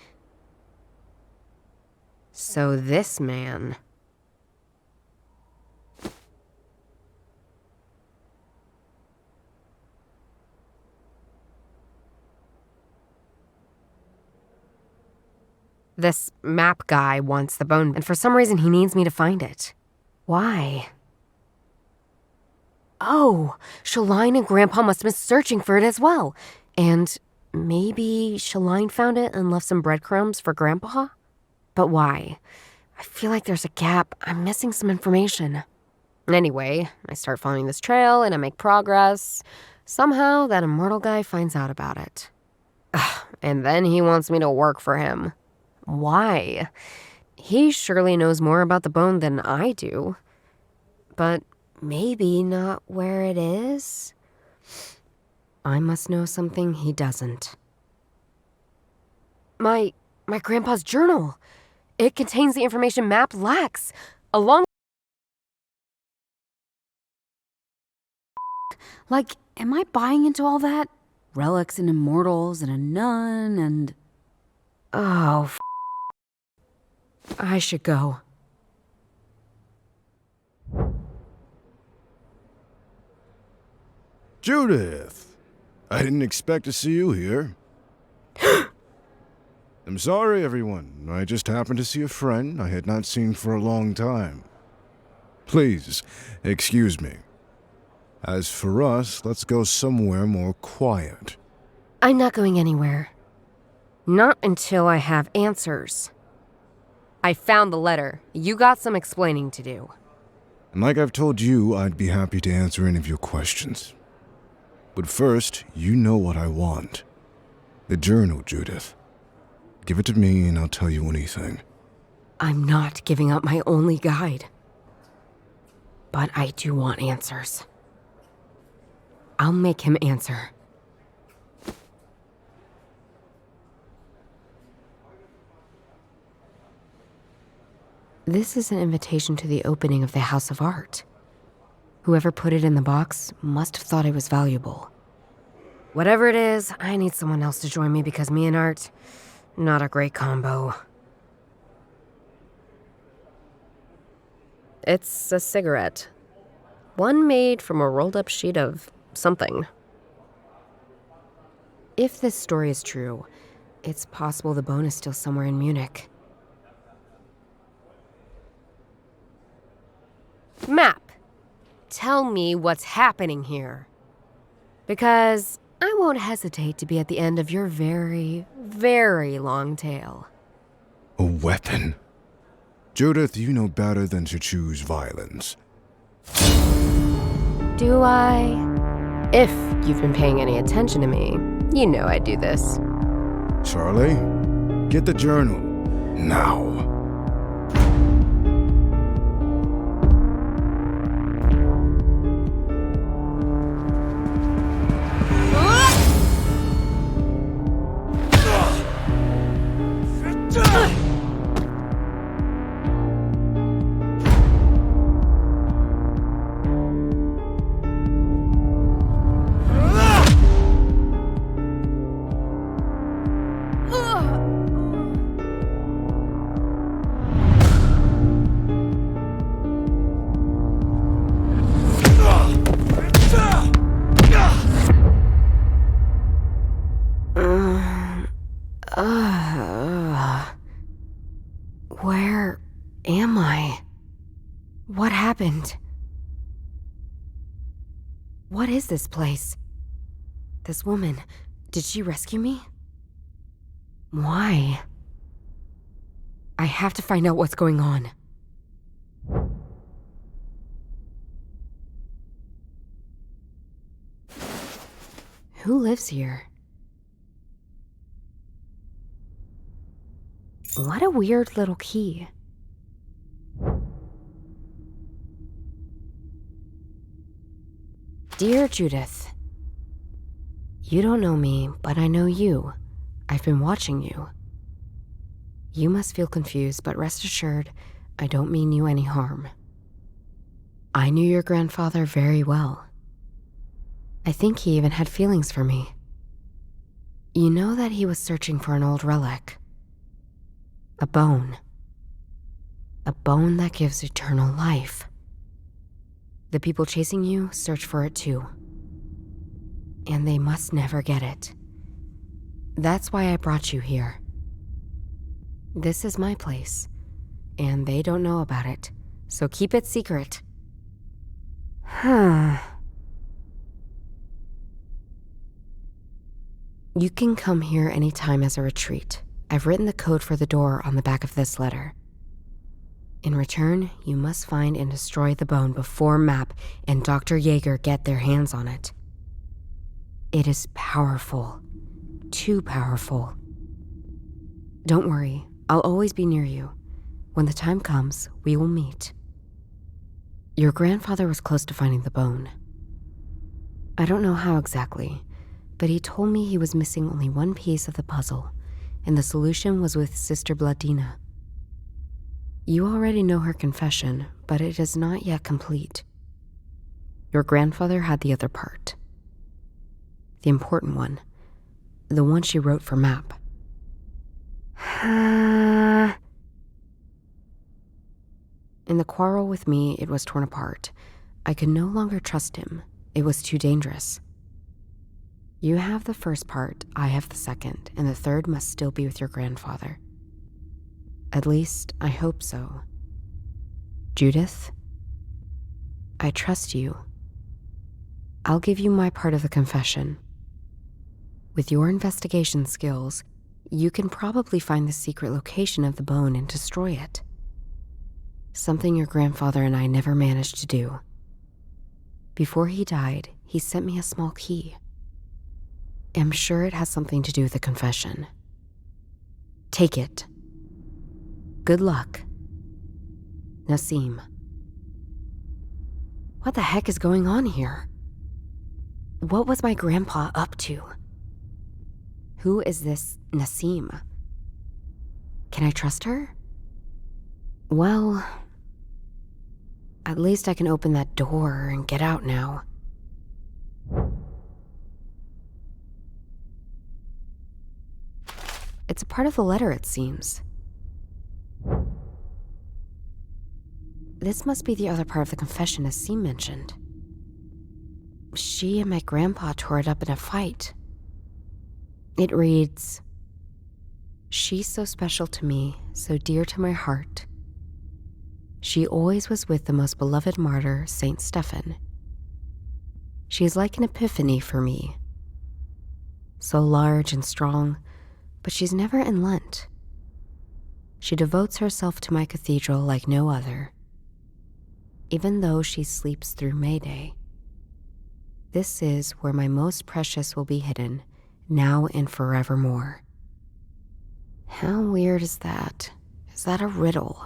So this man... This map guy wants the bone, and for some reason he needs me to find it. Why? Oh, Shaline and Grandpa must have been searching for it as well. And maybe Shaline found it and left some breadcrumbs for Grandpa? But why? I feel like there's a gap. I'm missing some information. Anyway, I start following this trail and I make progress. Somehow that immortal guy finds out about it. And then he wants me to work for him. Why? He surely knows more about the bone than I do. But maybe not where it is? I must know something he doesn't. My grandpa's journal. It contains the information Map lacks, along... Like, am I buying into all that? Relics and immortals and a nun and... Oh, I should go. Judith! I didn't expect to see you here. I'm sorry, everyone. I just happened to see a friend I had not seen for a long time. Please, excuse me. As for us, let's go somewhere more quiet. I'm not going anywhere. Not until I have answers. I found the letter. You got some explaining to do. And like I've told you, I'd be happy to answer any of your questions. But first, you know what I want. The journal, Judith. Give it to me and I'll tell you anything. I'm not giving up my only guide. But I do want answers. I'll make him answer. This is an invitation to the opening of the House of Art. Whoever put it in the box must have thought it was valuable. Whatever it is, I need someone else to join me because me and art, not a great combo. It's a cigarette. One made from a rolled up sheet of something. If this story is true, it's possible the bone is still somewhere in Munich. Map, tell me what's happening here. Because I won't hesitate to be at the end of your very, very long tale. A weapon? Judith, you know better than to choose violence. Do I? If you've been paying any attention to me, you know I do this. Charlie, get the journal. Now. Where am I? What happened? What is this place? This woman, did she rescue me? Why? I have to find out what's going on. Who lives here? What a weird little key. Dear Judith, you don't know me, but I know you. I've been watching you. You must feel confused, but rest assured, I don't mean you any harm. I knew your grandfather very well. I think he even had feelings for me. You know that he was searching for an old relic. A bone. A bone that gives eternal life. The people chasing you search for it too. And they must never get it. That's why I brought you here. This is my place, and they don't know about it, so keep it secret. You can come here anytime as a retreat. I've written the code for the door on the back of this letter. In return, you must find and destroy the bone before Map and Dr. Jaeger get their hands on it. It is powerful. Too powerful. Don't worry, I'll always be near you. When the time comes, we will meet. Your grandfather was close to finding the bone. I don't know how exactly, but he told me he was missing only one piece of the puzzle, and the solution was with Sister Bladina. You already know her confession, but it is not yet complete. Your grandfather had the other part. The important one. The one she wrote for Map. In the quarrel with me, it was torn apart. I could no longer trust him. It was too dangerous. You have the first part, I have the second, and the third must still be with your grandfather. At least, I hope so. Judith, I trust you. I'll give you my part of the confession. With your investigation skills, you can probably find the secret location of the bone and destroy it. Something your grandfather and I never managed to do. Before he died, he sent me a small key. I'm sure it has something to do with the confession. Take it. Good luck. Nassim. What the heck is going on here? What was my grandpa up to? Who is this Nassim? Can I trust her? Well, at least I can open that door and get out now. It's a part of the letter, it seems. This must be the other part of the confession Nassim mentioned. She and my grandpa tore it up in a fight. It reads, "She's so special to me, so dear to my heart. She always was with the most beloved martyr, Saint Stephen. She is like an epiphany for me. So large and strong, but she's never in Lent. She devotes herself to my cathedral like no other. Even though she sleeps through May Day. This is where my most precious will be hidden, now and forevermore." How weird is that? Is that a riddle?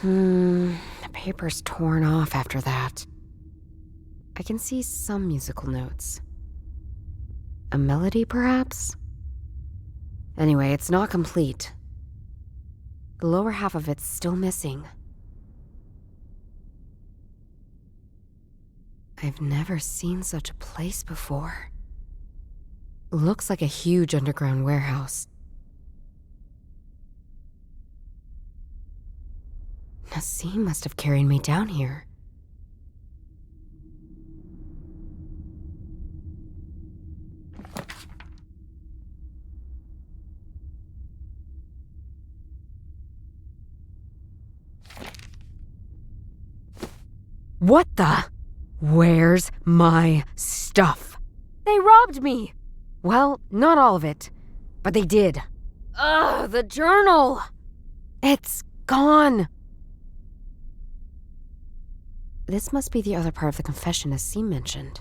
The paper's torn off after that. I can see some musical notes. A melody, perhaps? Anyway, it's not complete. The lower half of it's still missing. I've never seen such a place before. Looks like a huge underground warehouse. Nassim must have carried me down here. What the? Where's my stuff? They robbed me! Well, not all of it, but they did. Ugh, the journal! It's gone! This must be the other part of the confession Nassim mentioned.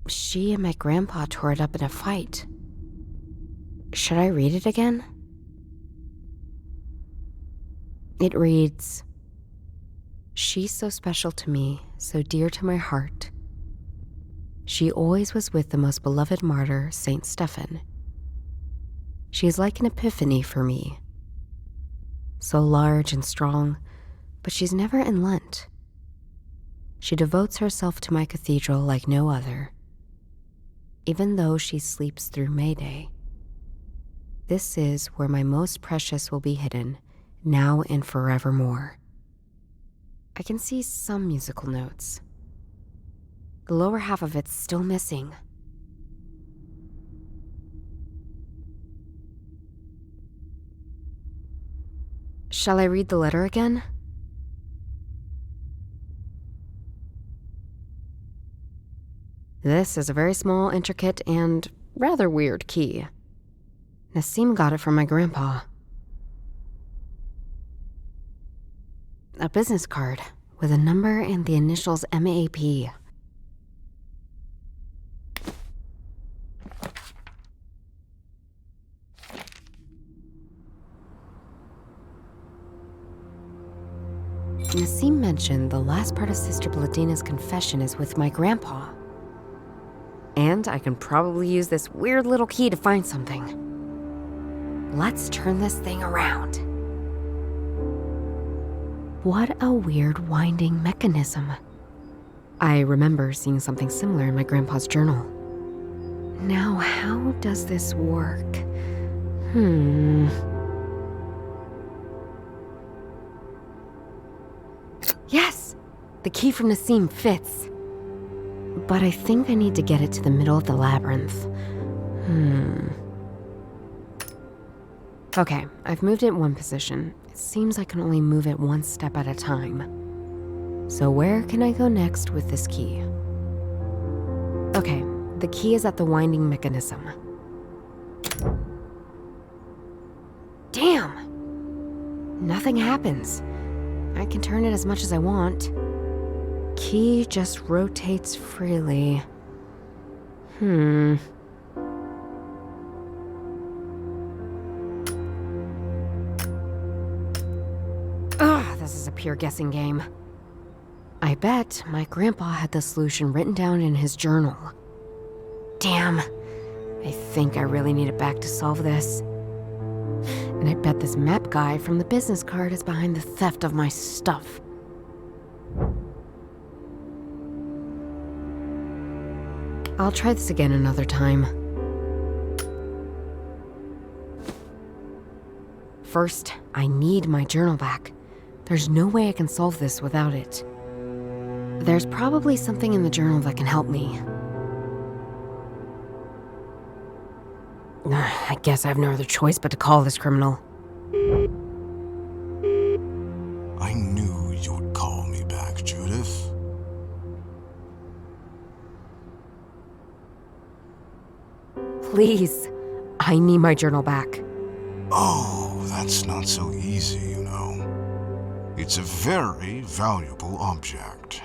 She and my grandpa tore it up in a fight. Should I read it again? It reads, "She's so special to me, so dear to my heart. She always was with the most beloved martyr, Saint Stephen. She is like an epiphany for me. So large and strong, but she's never in Lent. She devotes herself to my cathedral like no other. Even though she sleeps through May Day. This is where my most precious will be hidden, now and forevermore." I can see some musical notes. The lower half of it's still missing. Shall I read the letter again? This is a very small, intricate, and rather weird key. Nassim got it from my grandpa. A business card with a number and the initials MAP. Nassim mentioned the last part of Sister Bladina's confession is with my grandpa. And I can probably use this weird little key to find something. Let's turn this thing around. What a weird winding mechanism. I remember seeing something similar in my grandpa's journal. Now, how does this work? Yes! The key from Nassim fits. But I think I need to get it to the middle of the labyrinth. Okay, I've moved it one position. It seems I can only move it one step at a time. So where can I go next with this key? Okay, the key is at the winding mechanism. Damn! Nothing happens. I can turn it as much as I want. Key just rotates freely. This is a pure guessing game. I bet my grandpa had the solution written down in his journal. Damn. I think I really need it back to solve this. And I bet this map guy from the business card is behind the theft of my stuff. I'll try this again another time. First, I need my journal back. There's no way I can solve this without it. There's probably something in the journal that can help me. I guess I have no other choice but to call this criminal. I knew you would call me back, Judith. Please, I need my journal back. Oh, that's not so easy, you know. It's a very valuable object.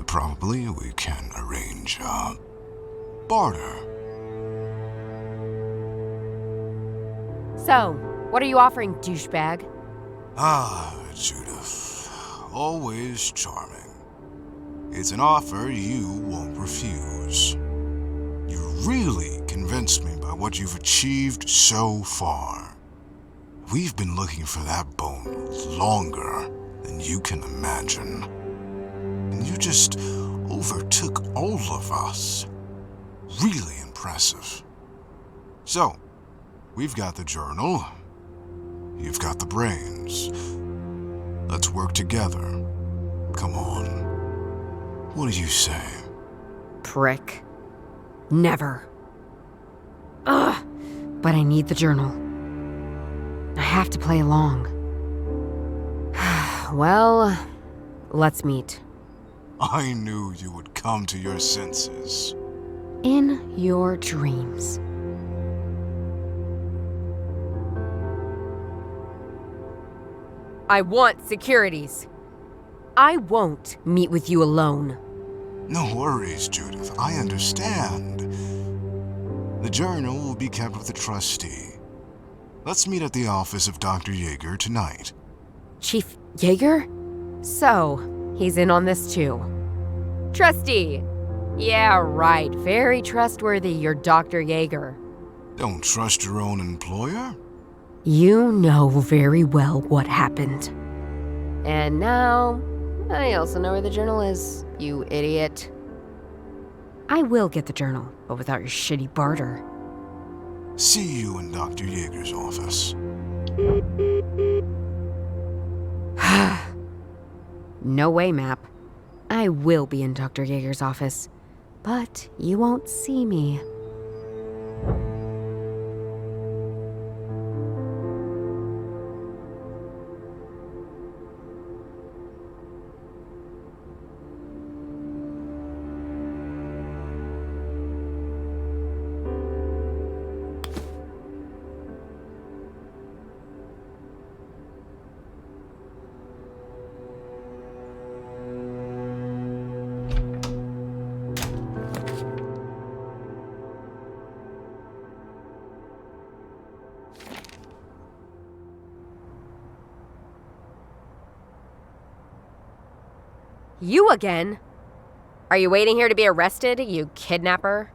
Probably we can arrange a barter. So, what are you offering, douchebag? Ah, Judith. Always charming. It's an offer you won't refuse. You really convinced me by what you've achieved so far. We've been looking for that bone longer than you can imagine. And you just overtook all of us. Really impressive. So, we've got the journal. You've got the brains. Let's work together. Come on. What do you say? Prick. Never. Ugh! But I need the journal. I have to play along. Well, let's meet. I knew you would come to your senses. In your dreams. I want securities. I won't meet with you alone. No worries, Judith. I understand. The journal will be kept with the trustee. Let's meet at the office of Dr. Yeager tonight. Chief Yeager? So, he's in on this too. Trustee. Yeah, right. Very trustworthy, your Dr. Yeager. Don't trust your own employer? You know very well what happened. And now, I also know where the journal is, you idiot. I will get the journal, but without your shitty barter. See you in Dr. Yeager's office. No way, Map. I will be in Dr. Yeager's office, but you won't see me. You again? Are you waiting here to be arrested, you kidnapper?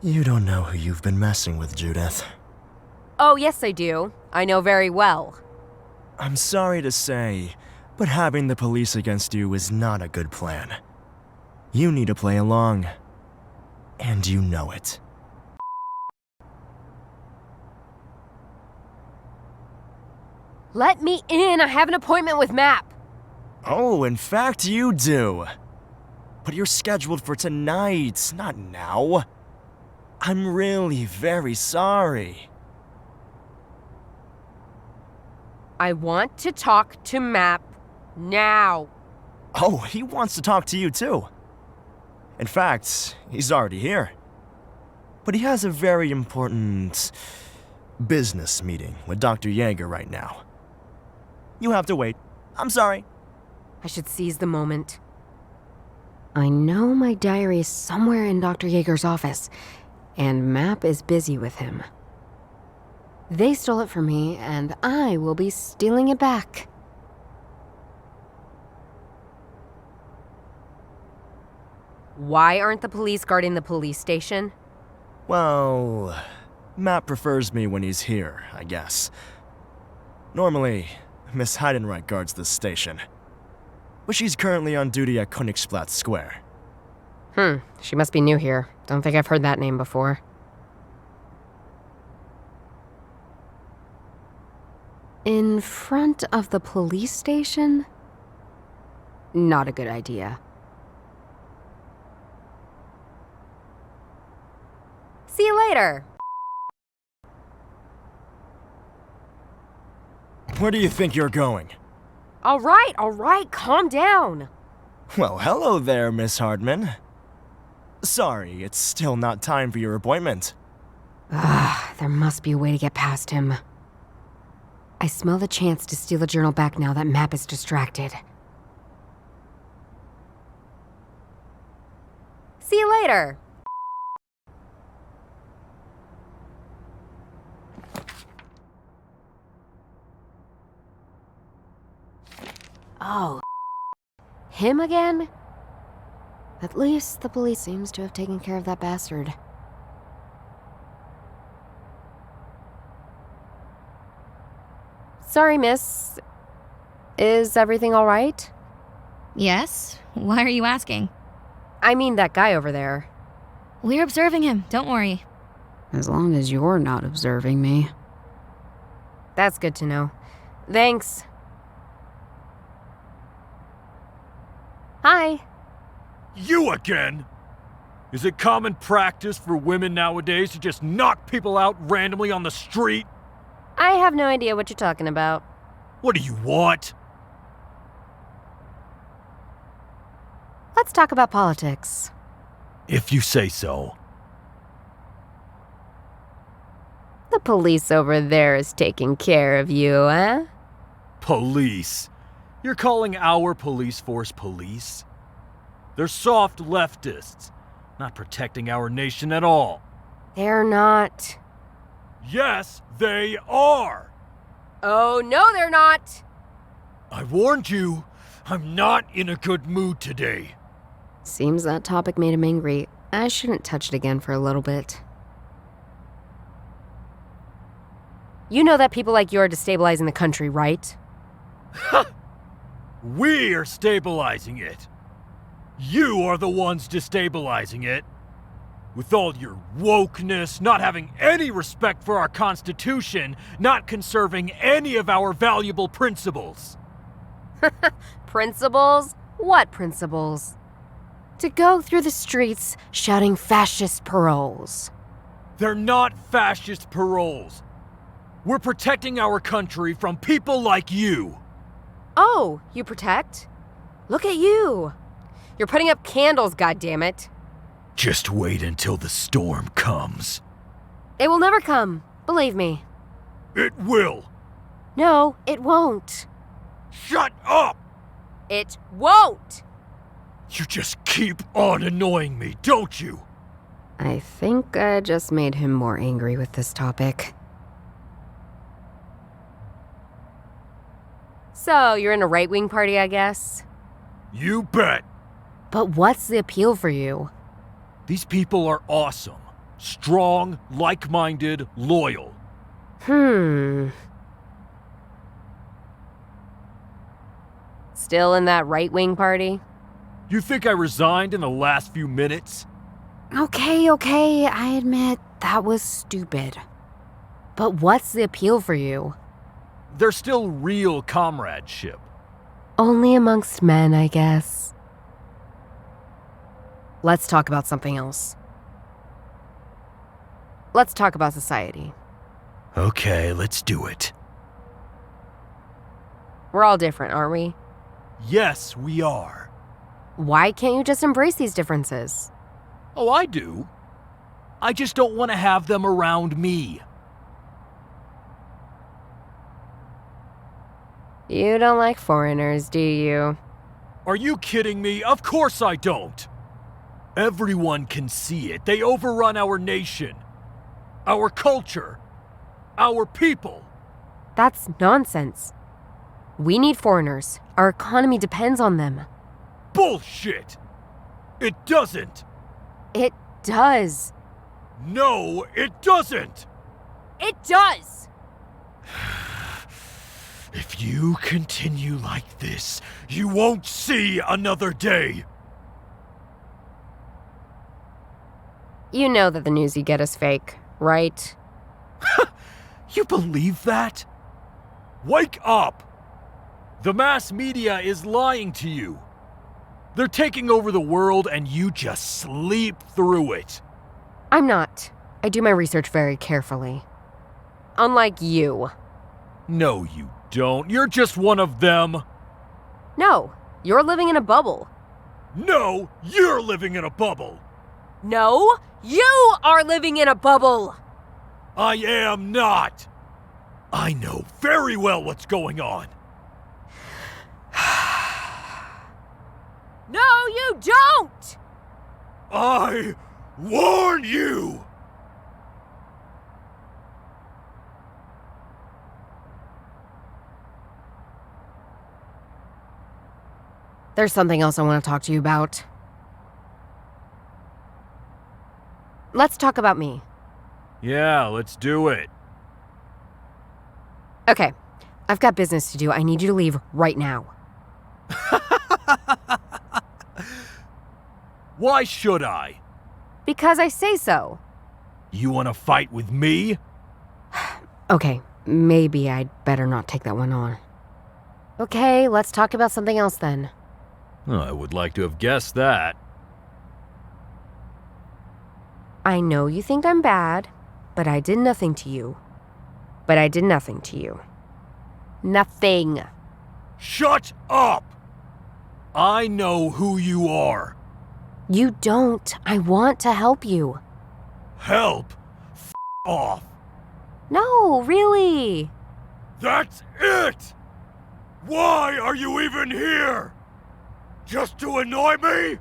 You don't know who you've been messing with, Judith. Oh, yes I do. I know very well. I'm sorry to say, but having the police against you is not a good plan. You need to play along. And you know it. Let me in! I have an appointment with Map! Oh, in fact you do. But you're scheduled for tonight, not now. I'm really very sorry. I want to talk to Map now. Oh, he wants to talk to you too. In fact, he's already here. But he has a very important business meeting with Dr. Yeager right now. You have to wait. I'm sorry. I should seize the moment. I know my diary is somewhere in Dr. Yeager's office, and Map is busy with him. They stole it from me, and I will be stealing it back. Why aren't the police guarding the police station? Well, Matt prefers me when he's here, I guess. Normally, Miss Heidenreich guards this station, but she's currently on duty at Königsplatz Square. She must be new here. Don't think I've heard that name before. In front of the police station? Not a good idea. See you later! Where do you think you're going? All right, calm down. Well, hello there, Miss Hardman. Sorry, it's still not time for your appointment. There must be a way to get past him. I smell the chance to steal the journal back now that Map is distracted. See you later! Oh, him again? At least the police seems to have taken care of that bastard. Sorry, miss. Is everything all right? Yes? Why are you asking? I mean that guy over there. We're observing him, don't worry. As long as you're not observing me. That's good to know. Thanks. Hi. You again? Is it common practice for women nowadays to just knock people out randomly on the street? I have no idea what you're talking about. What do you want? Let's talk about politics. If you say so. The police over there is taking care of you, eh? Police? You're calling our police force police? They're soft leftists, not protecting our nation at all. They're not. Yes, they are! Oh, no, they're not! I warned you, I'm not in a good mood today. Seems that topic made him angry. I shouldn't touch it again for a little bit. You know that people like you are destabilizing the country, right? We are stabilizing it. You are the ones destabilizing it. With all your wokeness, not having any respect for our Constitution, not conserving any of our valuable principles. Principles? What principles? To go through the streets shouting fascist paroles. They're not fascist paroles. We're protecting our country from people like you. Oh, you protect? Look at you. You're putting up candles, goddammit. Just wait until the storm comes. It will never come, believe me. It will. No, it won't. Shut up! It won't! You just keep on annoying me, don't you? I think I just made him more angry with this topic. So, you're in a right-wing party, I guess? You bet. But what's the appeal for you? These people are awesome. Strong, like-minded, loyal. Still in that right-wing party? You think I resigned in the last few minutes? Okay, I admit that was stupid. But what's the appeal for you? There's still real comradeship. Only amongst men, I guess. Let's talk about something else. Let's talk about society. Okay, let's do it. We're all different, aren't we? Yes, we are. Why can't you just embrace these differences? Oh, I do. I just don't want to have them around me. You don't like foreigners, do you? Are you kidding me? Of course I don't. Everyone can see it. They overrun our nation, our culture, our people. That's nonsense. We need foreigners. Our economy depends on them. Bullshit! It doesn't. It does. No, it doesn't. It does! If you continue like this, you won't see another day. You know that the news you get is fake, right? You believe that? Wake up! The mass media is lying to you. They're taking over the world and you just sleep through it. I'm not. I do my research very carefully. Unlike you. No, you don't. You're just one of them. No, you're living in a bubble. No, you're living in a bubble. No, you are living in a bubble! I am not. I know very well what's going on. No, you don't! I warn you! There's something else I want to talk to you about. Let's talk about me. Yeah, let's do it. Okay, I've got business to do. I need you to leave right now. Why should I? Because I say so. You want to fight with me? Okay, maybe I'd better not take that one on. Okay, let's talk about something else then. I would like to have guessed that. I know you think I'm bad, but I did nothing to you. But I did nothing to you. Nothing. Shut up! I know who you are. You don't. I want to help you. Help? F off. No, really. That's it! Why are you even here? Just to annoy me?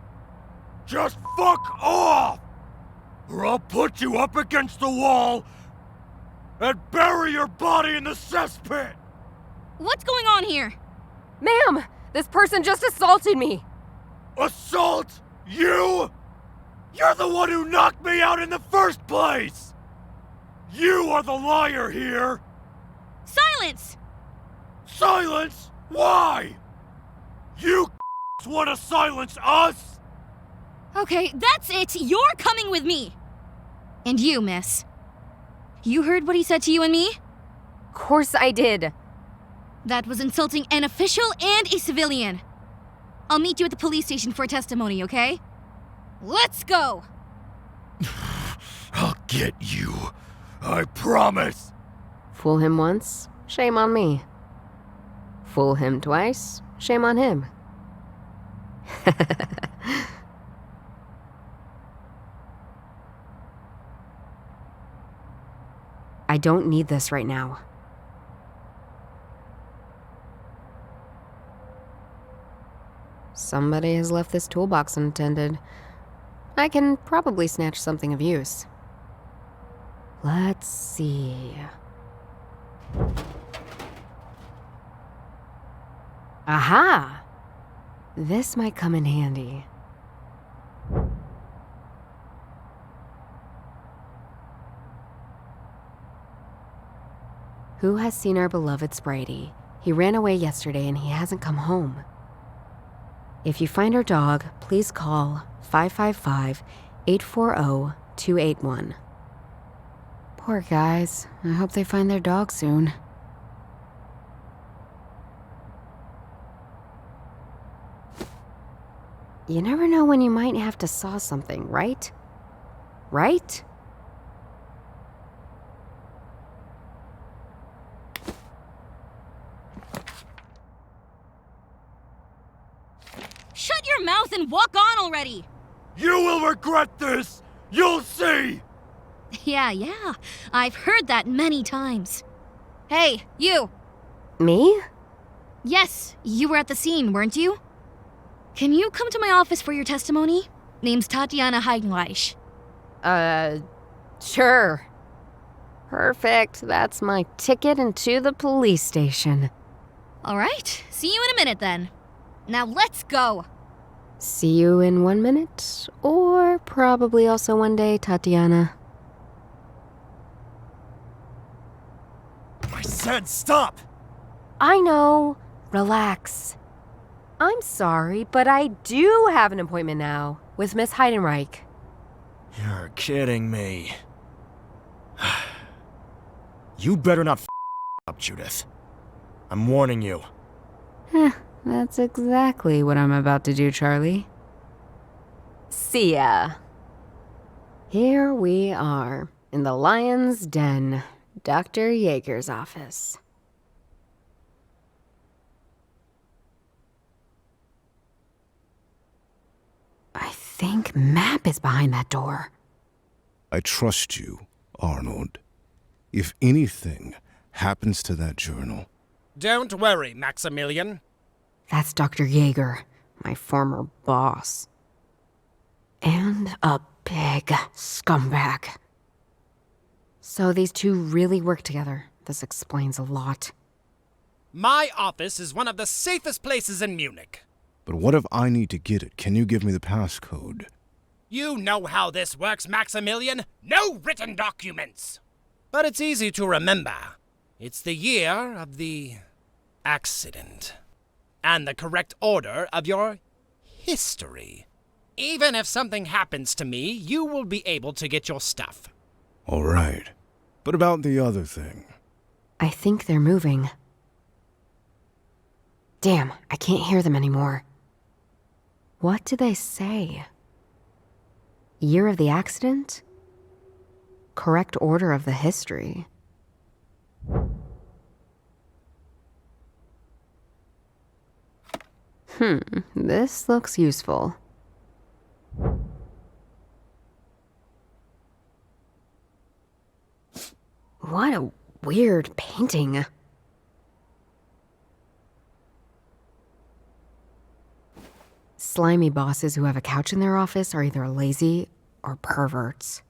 Just fuck off! Or I'll put you up against the wall and bury your body in the cesspit! What's going on here? Ma'am, this person just assaulted me. Assault? You? You're the one who knocked me out in the first place! You are the liar here! Silence! Silence? Why? You want to silence us? Okay, that's it. You're coming with me. And you, miss. You heard what he said to you and me? Of course I did. That was insulting an official and a civilian. I'll meet you at the police station for testimony, okay? Let's go! I'll get you. I promise. Fool him once, shame on me. Fool him twice, shame on him. I don't need this right now. Somebody has left this toolbox unattended. I can probably snatch something of use. Let's see. Aha! This might come in handy. Who has seen our beloved Spradey? He ran away yesterday and he hasn't come home. If you find our dog, please call 555-840-281. Poor guys. I hope they find their dog soon. You never know when you might have to saw something, right? Right? Shut your mouth and walk on already! You will regret this! You'll see! Yeah. I've heard that many times. Hey, you! Me? Yes, you were at the scene, weren't you? Can you come to my office for your testimony? Name's Tatiana Heidenreich. Sure. Perfect. That's my ticket into the police station. All right, see you in a minute then. Now let's go. See you in 1 minute, or probably also one day, Tatiana. I said stop! I know. Relax. I'm sorry, but I do have an appointment now with Miss Heidenreich. You're kidding me. You better not up, Judith. I'm warning you. That's exactly what I'm about to do, Charlie. See ya. Here we are, in the lion's den, Dr. Yeager's office. I think Map is behind that door. I trust you, Arnold. If anything happens to that journal... Don't worry, Maximilian. That's Dr. Yeager, my former boss. And a big scumbag. So these two really work together. This explains a lot. My office is one of the safest places in Munich. But what if I need to get it? Can you give me the passcode? You know how this works, Maximilian. No written documents. But it's easy to remember. It's the year of the accident. And the correct order of your history. Even if something happens to me, you will be able to get your stuff. All right. But about the other thing? I think they're moving. Damn, I can't hear them anymore. What do they say? Year of the accident? Correct order of the history. This looks useful. What a weird painting. Slimy bosses who have a couch in their office are either lazy or perverts.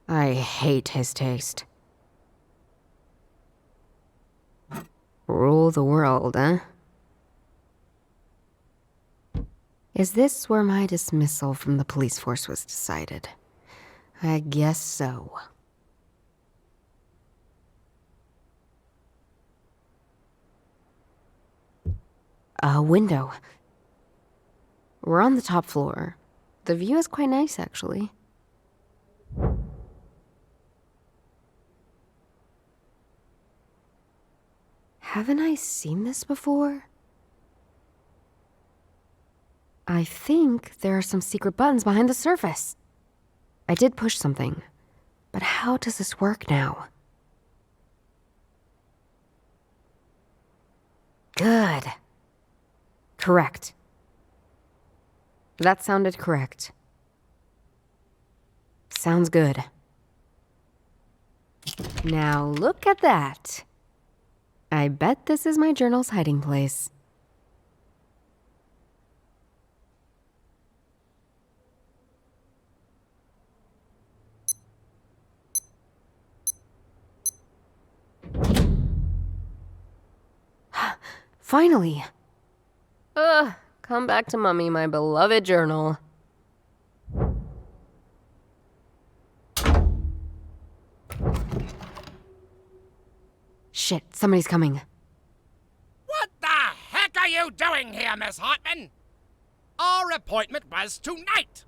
I hate his taste. Rule the world, eh? Is this where my dismissal from the police force was decided? I guess so. A window. We're on the top floor. The view is quite nice, actually. Haven't I seen this before? I think there are some secret buttons behind the surface. I did push something, but how does this work now? Good. Correct. That sounded correct. Sounds good. Now look at that. I bet this is my journal's hiding place. Finally! Come back to Mummy, my beloved journal. Shit, somebody's coming. What the heck are you doing here, Miss Hartman? Our appointment was tonight.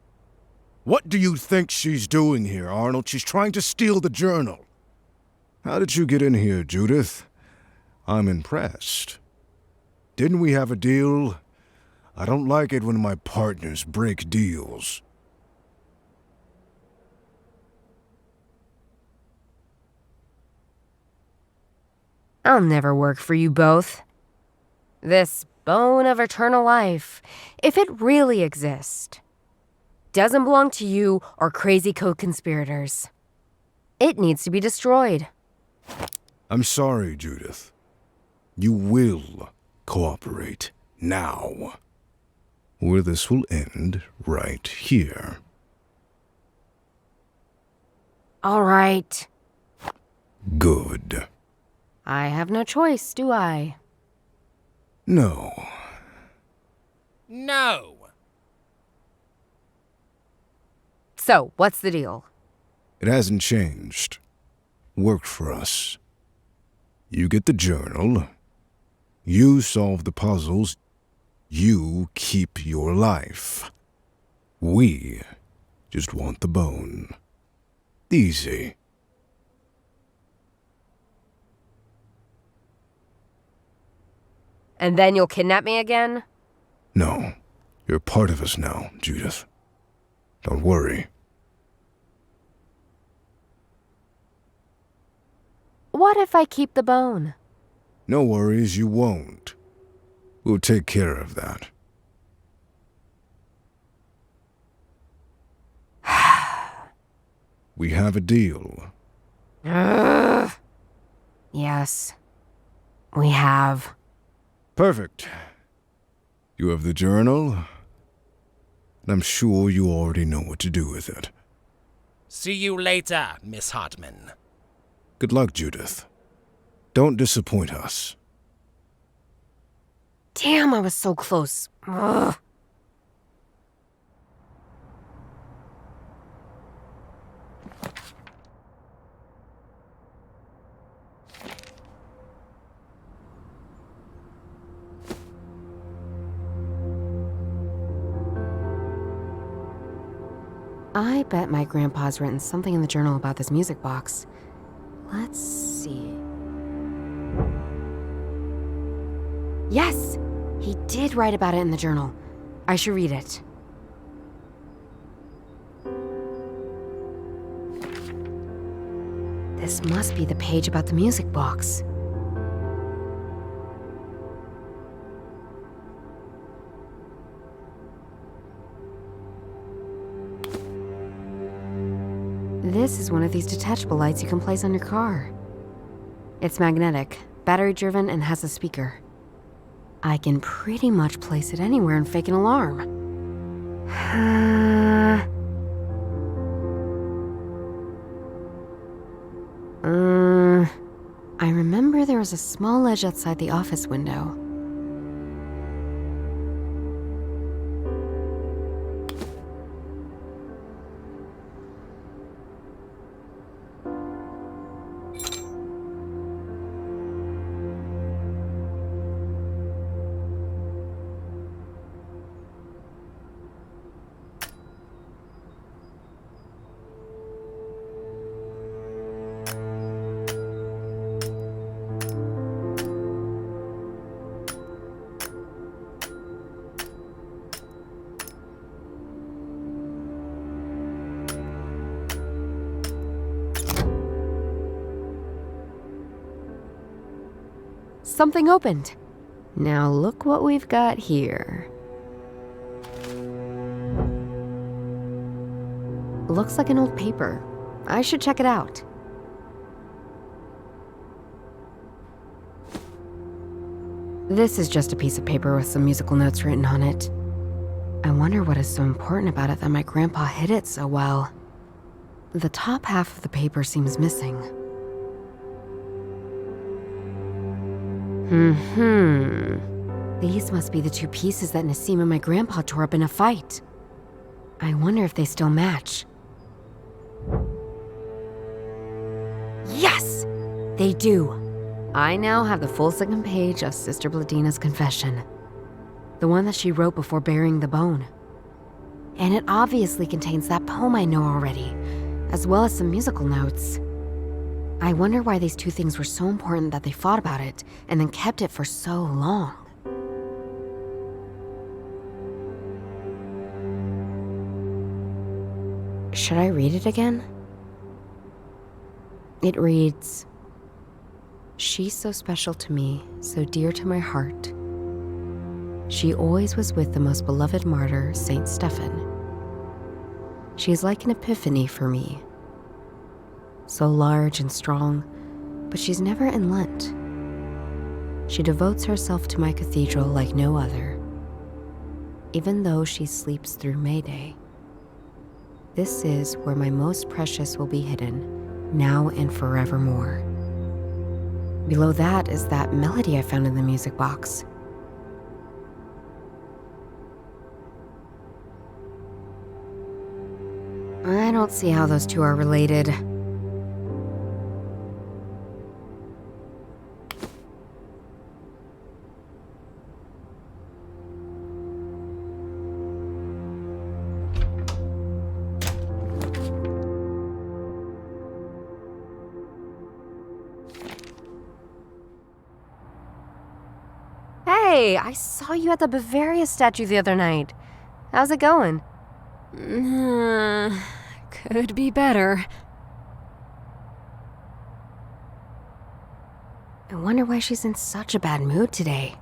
What do you think she's doing here, Arnold? She's trying to steal the journal. How did you get in here, Judith? I'm impressed. Didn't we have a deal? I don't like it when my partners break deals. I'll never work for you both. This bone of eternal life, if it really exists, doesn't belong to you or crazy co-conspirators. It needs to be destroyed. I'm sorry, Judith. You will cooperate now. Or this will end right here. All right. Good. I have no choice, do I? No. No. So, what's the deal? It hasn't changed. Worked for us. You get the journal. You solve the puzzles. You keep your life. We just want the bone. Easy. And then you'll kidnap me again? No. You're part of us now, Judith. Don't worry. What if I keep the bone? No worries, you won't. We'll take care of that. We have a deal. Yes. We have. Perfect. You have the journal, and I'm sure you already know what to do with it. See you later, Miss Hartman. Good luck, Judith. Don't disappoint us. Damn, I was so close. Ugh. I bet my grandpa's written something in the journal about this music box. Let's see. Yes! He did write about it in the journal. I should read it. This must be the page about the music box. This is one of these detachable lights you can place on your car. It's magnetic, battery-driven, and has a speaker. I can pretty much place it anywhere and fake an alarm. I remember there was a small ledge outside the office window. Something opened. Now look what we've got here. Looks like an old paper. I should check it out. This is just a piece of paper with some musical notes written on it. I wonder what is so important about it that my grandpa hid it so well. The top half of the paper seems missing. These must be the two pieces that Nassim and my grandpa tore up in a fight. I wonder if they still match. Yes! They do. I now have the full second page of Sister Bladina's confession. The one that she wrote before burying the bone. And it obviously contains that poem I know already, as well as some musical notes. I wonder why these two things were so important that they fought about it and then kept it for so long. Should I read it again? It reads, "She's so special to me, so dear to my heart. She always was with the most beloved martyr, Saint Stephen. She is like an epiphany for me. So large and strong, But she's never in Lent. She devotes herself to my cathedral like no other, even though she sleeps through May Day. This is where my most precious will be hidden, now and forevermore. Below that is that melody I found in the music box. I don't see how those two are related. Hey, I saw you at the Bavaria statue the other night. How's it going? Could be better. I wonder why she's in such a bad mood today.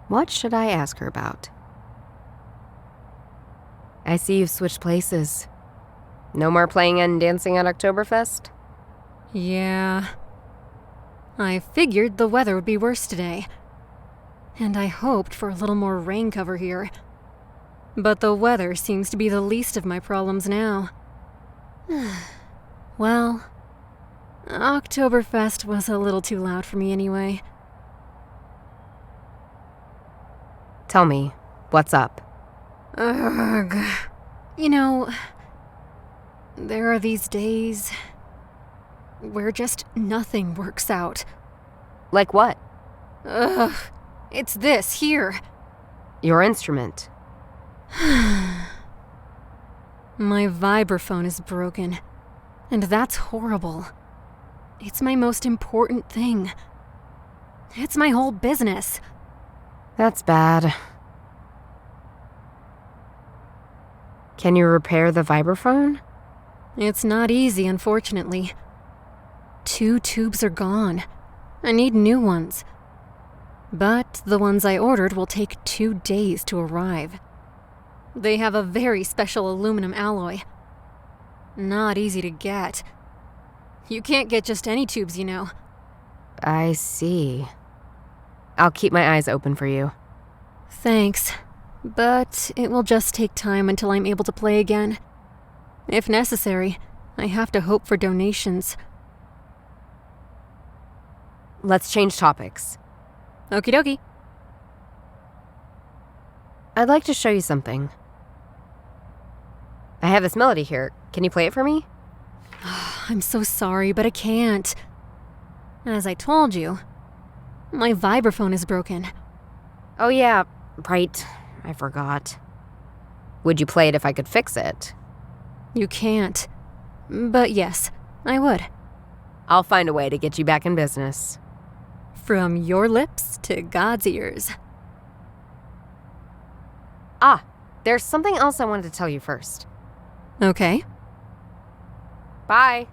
What should I ask her about? I see you've switched places. No more playing and dancing at Oktoberfest? Yeah. I figured the weather would be worse today. And I hoped for a little more rain cover here. But the weather seems to be the least of my problems now. Well, Oktoberfest was a little too loud for me anyway. Tell me, what's up? Ugh. You know, there are these days where just nothing works out. Like what? Ugh. It's this here. Your instrument. My vibraphone is broken, and that's horrible. It's my most important thing. It's my whole business. That's bad. Can you repair the vibraphone? It's not easy, unfortunately. 2 tubes are gone. I need new ones. But the ones I ordered will take 2 days to arrive. They have a very special aluminum alloy. Not easy to get. You can't get just any tubes, you know. I see. I'll keep my eyes open for you. Thanks. But it will just take time until I'm able to play again. If necessary, I have to hope for donations. Let's change topics. Okie dokie. I'd like to show you something. I have this melody here. Can you play it for me? I'm so sorry, but I can't. As I told you, my vibraphone is broken. Oh yeah, right. I forgot. Would you play it if I could fix it? You can't. But yes, I would. I'll find a way to get you back in business. From your lips to God's ears. Ah, there's something else I wanted to tell you first. Okay. Bye.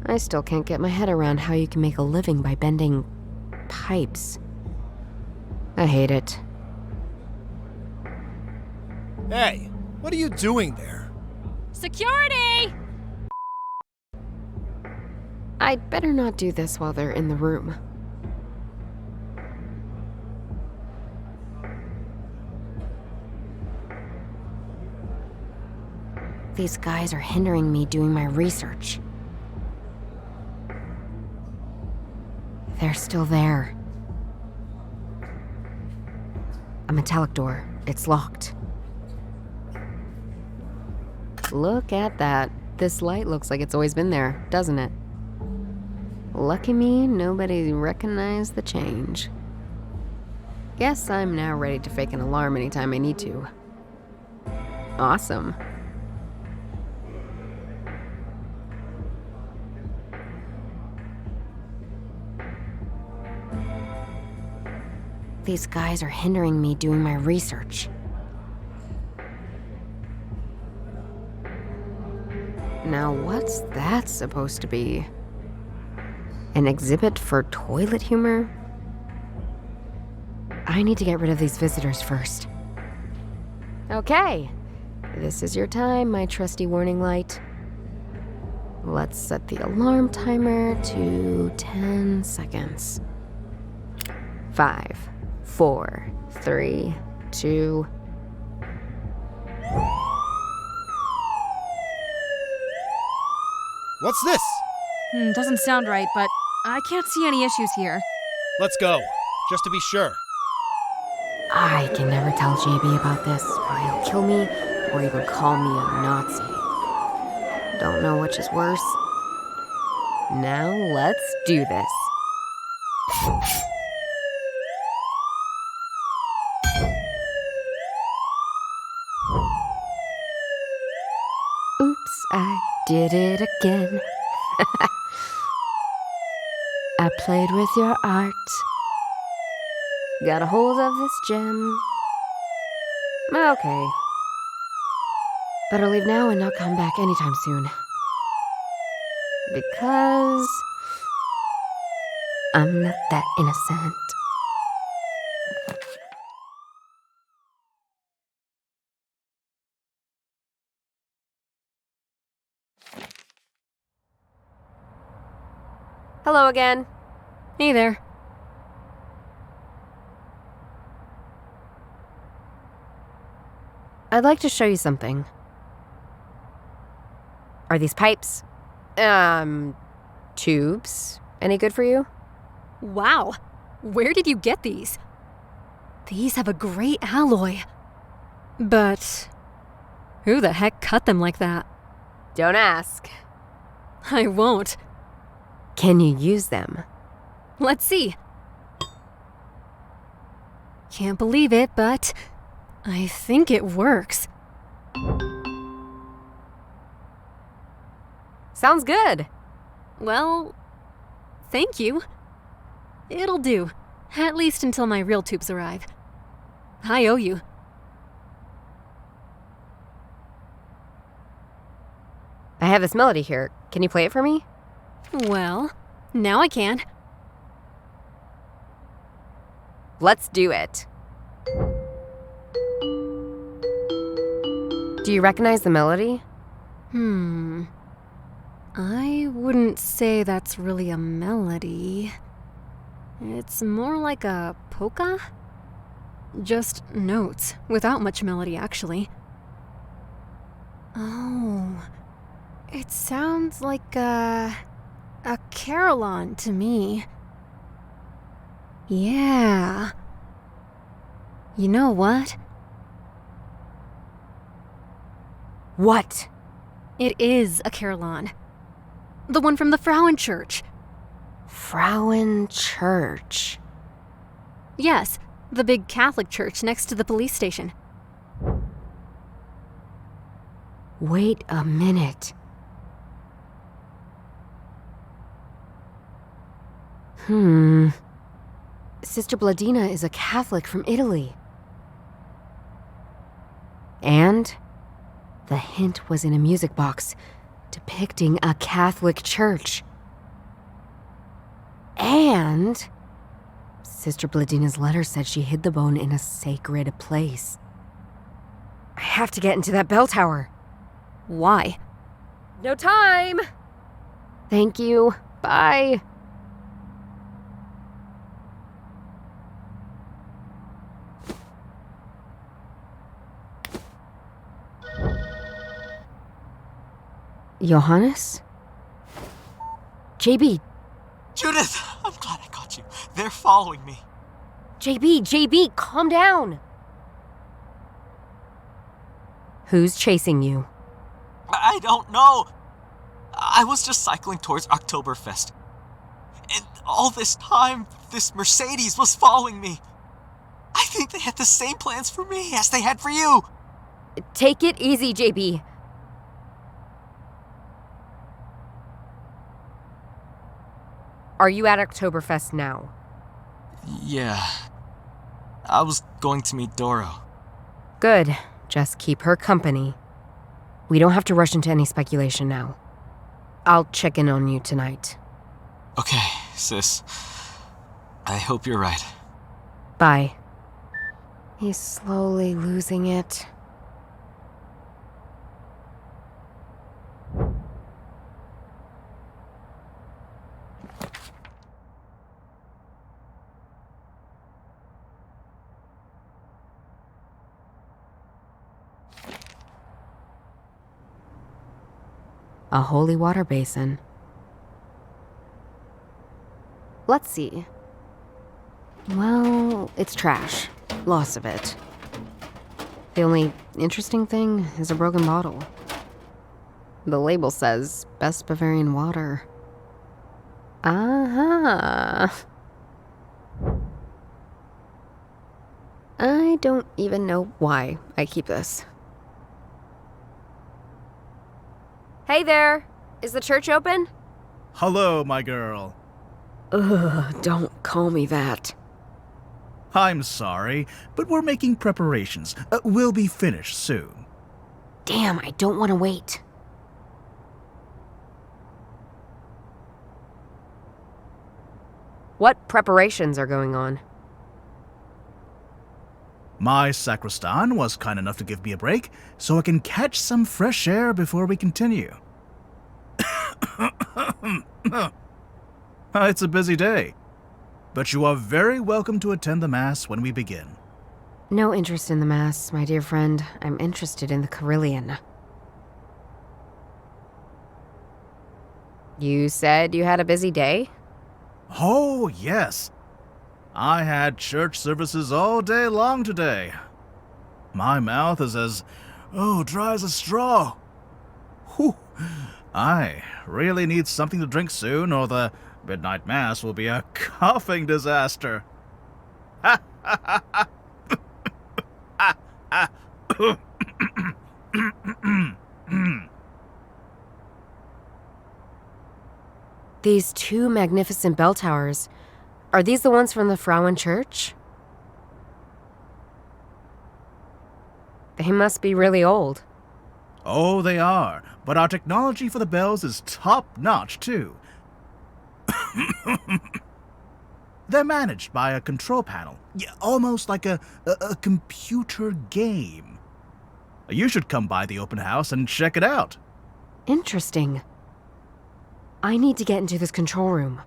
I still can't get my head around how you can make a living by bending pipes. I hate it. Hey, what are you doing there? Security! I'd better not do this while they're in the room. These guys are hindering me doing my research. They're still there. A metallic door. It's locked. Look at that. This light looks like it's always been there, doesn't it? Lucky me, nobody recognized the change. Guess I'm now ready to fake an alarm anytime I need to. Awesome. These guys are hindering me doing my research. Now what's that supposed to be? An exhibit for toilet humor? I need to get rid of these visitors first. Okay. This is your time, my trusty warning light. Let's set the alarm timer to 10 seconds. 5, 4, 3, 2... What's this? Doesn't sound right, but I can't see any issues here. Let's go, just to be sure. I can never tell JB about this, or he'll kill me, or even call me a Nazi. Don't know which is worse. Now let's do this. Oops, I did it again. I played with your art. Got a hold of this gem. Okay. Better leave now and not come back anytime soon. Because I'm not that innocent. Hello again. Hey there. I'd like to show you something. Are these pipes? Tubes? Any good for you? Wow. Where did you get these? These have a great alloy. But who the heck cut them like that? Don't ask. I won't. Can you use them? Let's see. Can't believe it, but I think it works. Sounds good. Well, thank you. It'll do. At least until my real tubes arrive. I owe you. I have this melody here. Can you play it for me? Well, now I can. Let's do it. Do you recognize the melody? I wouldn't say that's really a melody. It's more like a polka? Just notes, without much melody, actually. Oh, it sounds like a carillon to me. Yeah. You know what? What? It is a carillon. The one from the Frauenchurch. Frauenchurch? Yes, the big Catholic church next to the police station. Wait a minute. Sister Bladina is a Catholic from Italy. And the hint was in a music box depicting a Catholic church. And Sister Bladina's letter said she hid the bone in a sacred place. I have to get into that bell tower. Why? No time! Thank you. Bye. Johannes? JB. Judith! I'm glad I got you. They're following me. JB, calm down. Who's chasing you? I don't know. I was just cycling towards Oktoberfest. And all this time, this Mercedes was following me. I think they had the same plans for me as they had for you. Take it easy, JB. Are you at Oktoberfest now? Yeah. I was going to meet Doro. Good. Just keep her company. We don't have to rush into any speculation now. I'll check in on you tonight. Okay. sis. I hope you're right. Bye. He's slowly losing it. A holy water basin. Let's see. Well, it's trash. Lots of it. The only interesting thing is a broken bottle. The label says Best Bavarian Water. Aha! I don't even know why I keep this. Hey there! Is the church open? Hello, my girl. Ugh, don't call me that. I'm sorry, but we're making preparations. We'll be finished soon. Damn, I don't want to wait. What preparations are going on? My sacristan was kind enough to give me a break, so I can catch some fresh air before we continue. It's a busy day, but you are very welcome to attend the Mass when we begin. No interest in the Mass, my dear friend. I'm interested in the Carillion. You said you had a busy day? Oh, yes. I had church services all day long today. My mouth is as, dry as a straw. Whew. I really need something to drink soon, or the midnight mass will be a coughing disaster. These two magnificent bell towers. Are these the ones from the Frauen Church? They must be really old. Oh, they are, but our technology for the bells is top-notch, too. They're managed by a control panel, almost like a computer game. You should come by the open house and check it out. Interesting. I need to get into this control room.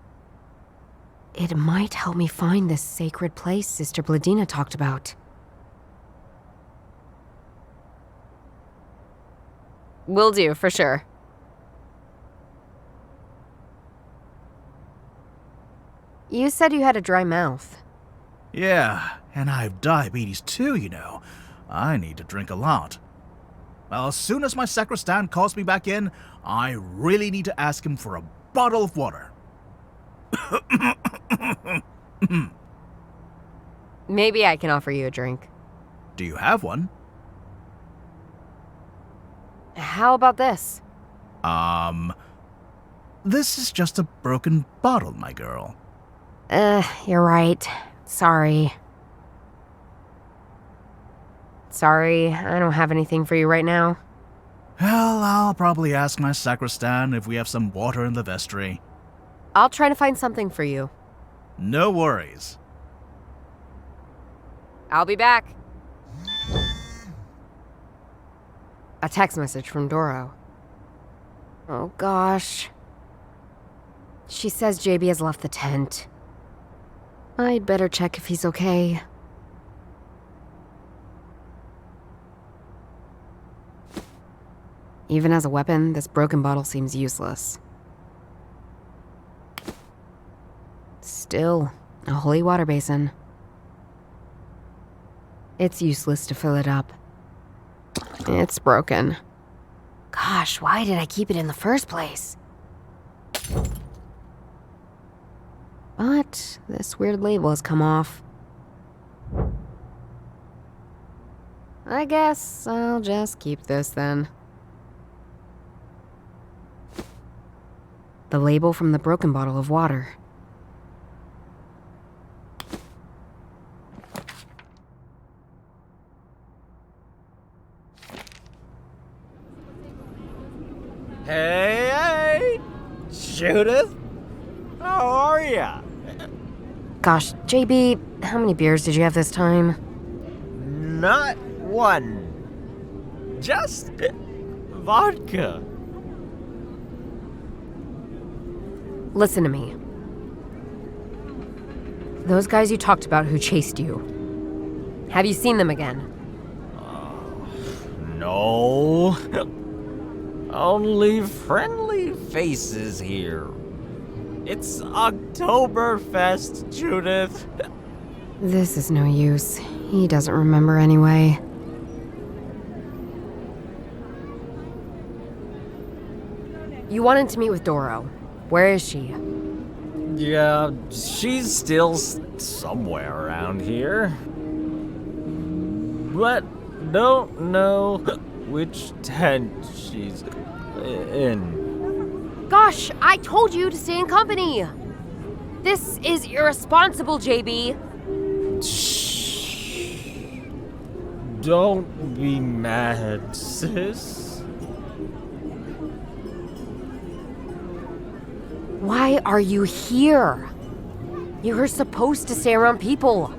It might help me find this sacred place Sister Bladina talked about. Will do, for sure. You said you had a dry mouth. Yeah, and I have diabetes too, you know. I need to drink a lot. Well, as soon as my sacristan calls me back in, I really need to ask him for a bottle of water. Maybe I can offer you a drink. Do you have one? How about this? This is just a broken bottle, my girl. You're right. Sorry. Sorry, I don't have anything for you right now. Well, I'll probably ask my sacristan if we have some water in the vestry. I'll try to find something for you. No worries. I'll be back. A text message from Doro. Oh gosh. She says JB has left the tent. I'd better check if he's okay. Even as a weapon, this broken bottle seems useless. Still, a holy water basin. It's useless to fill it up. It's broken. Gosh, why did I keep it in the first place? But this weird label has come off. I guess I'll just keep this then. The label from the broken bottle of water. Hey, Judith? How are yeah. Gosh, JB, how many beers did you have this time? Not one. Just vodka. Listen to me. Those guys you talked about who chased you. Have you seen them again? No. Only friendly faces here. It's Oktoberfest, Judith. This is no use. He doesn't remember anyway. You wanted to meet with Doro. Where is she? Yeah, she's still somewhere around here. But don't know which tent she's in. Gosh, I told you to stay in company! This is irresponsible, JB. Shh. Don't be mad, sis. Why are you here? You were supposed to stay around people.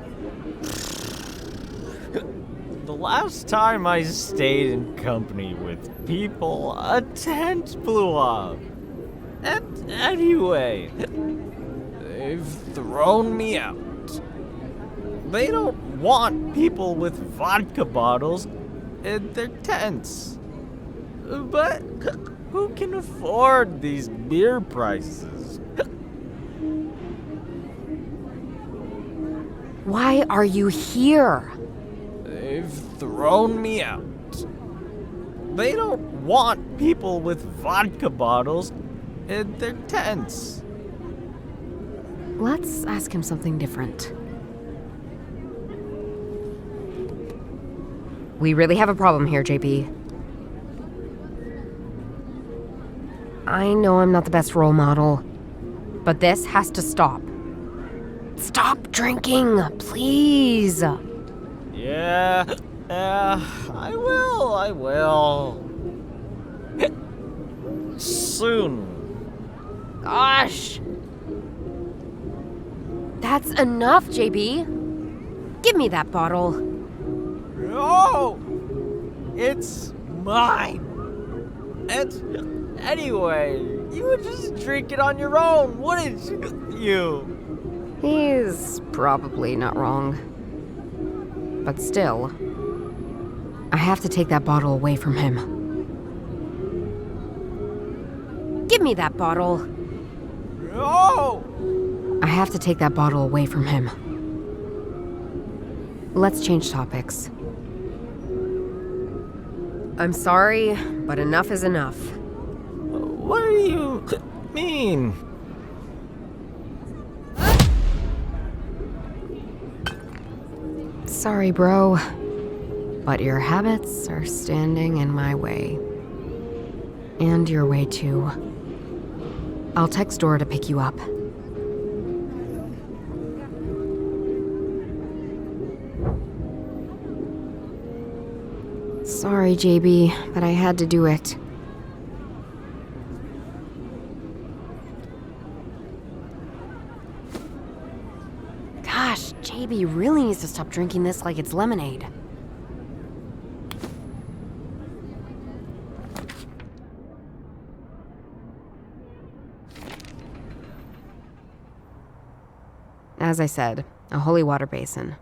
The last time I stayed in company with people, a tent blew up. And anyway, they've thrown me out. They don't want people with vodka bottles in their tents. But who can afford these beer prices? Why are you here? They've thrown me out. They don't want people with vodka bottles in their tents. Let's ask him something different. We really have a problem here, JB. I know I'm not the best role model, but this has to stop. Stop drinking, please. Yeah, I will. Soon. Gosh. That's enough, JB. Give me that bottle. No! It's mine. And anyway, you would just drink it on your own, wouldn't you? He's probably not wrong. But still, I have to take that bottle away from him. Give me that bottle. No! I have to take that bottle away from him. Let's change topics. I'm sorry, but enough is enough. What do you mean? Sorry, bro, but your habits are standing in my way. And your way, too. I'll text Dora to pick you up. Sorry, JB, but I had to do it. Gosh, JB really needs to stop drinking this like it's lemonade. As I said, a holy water basin.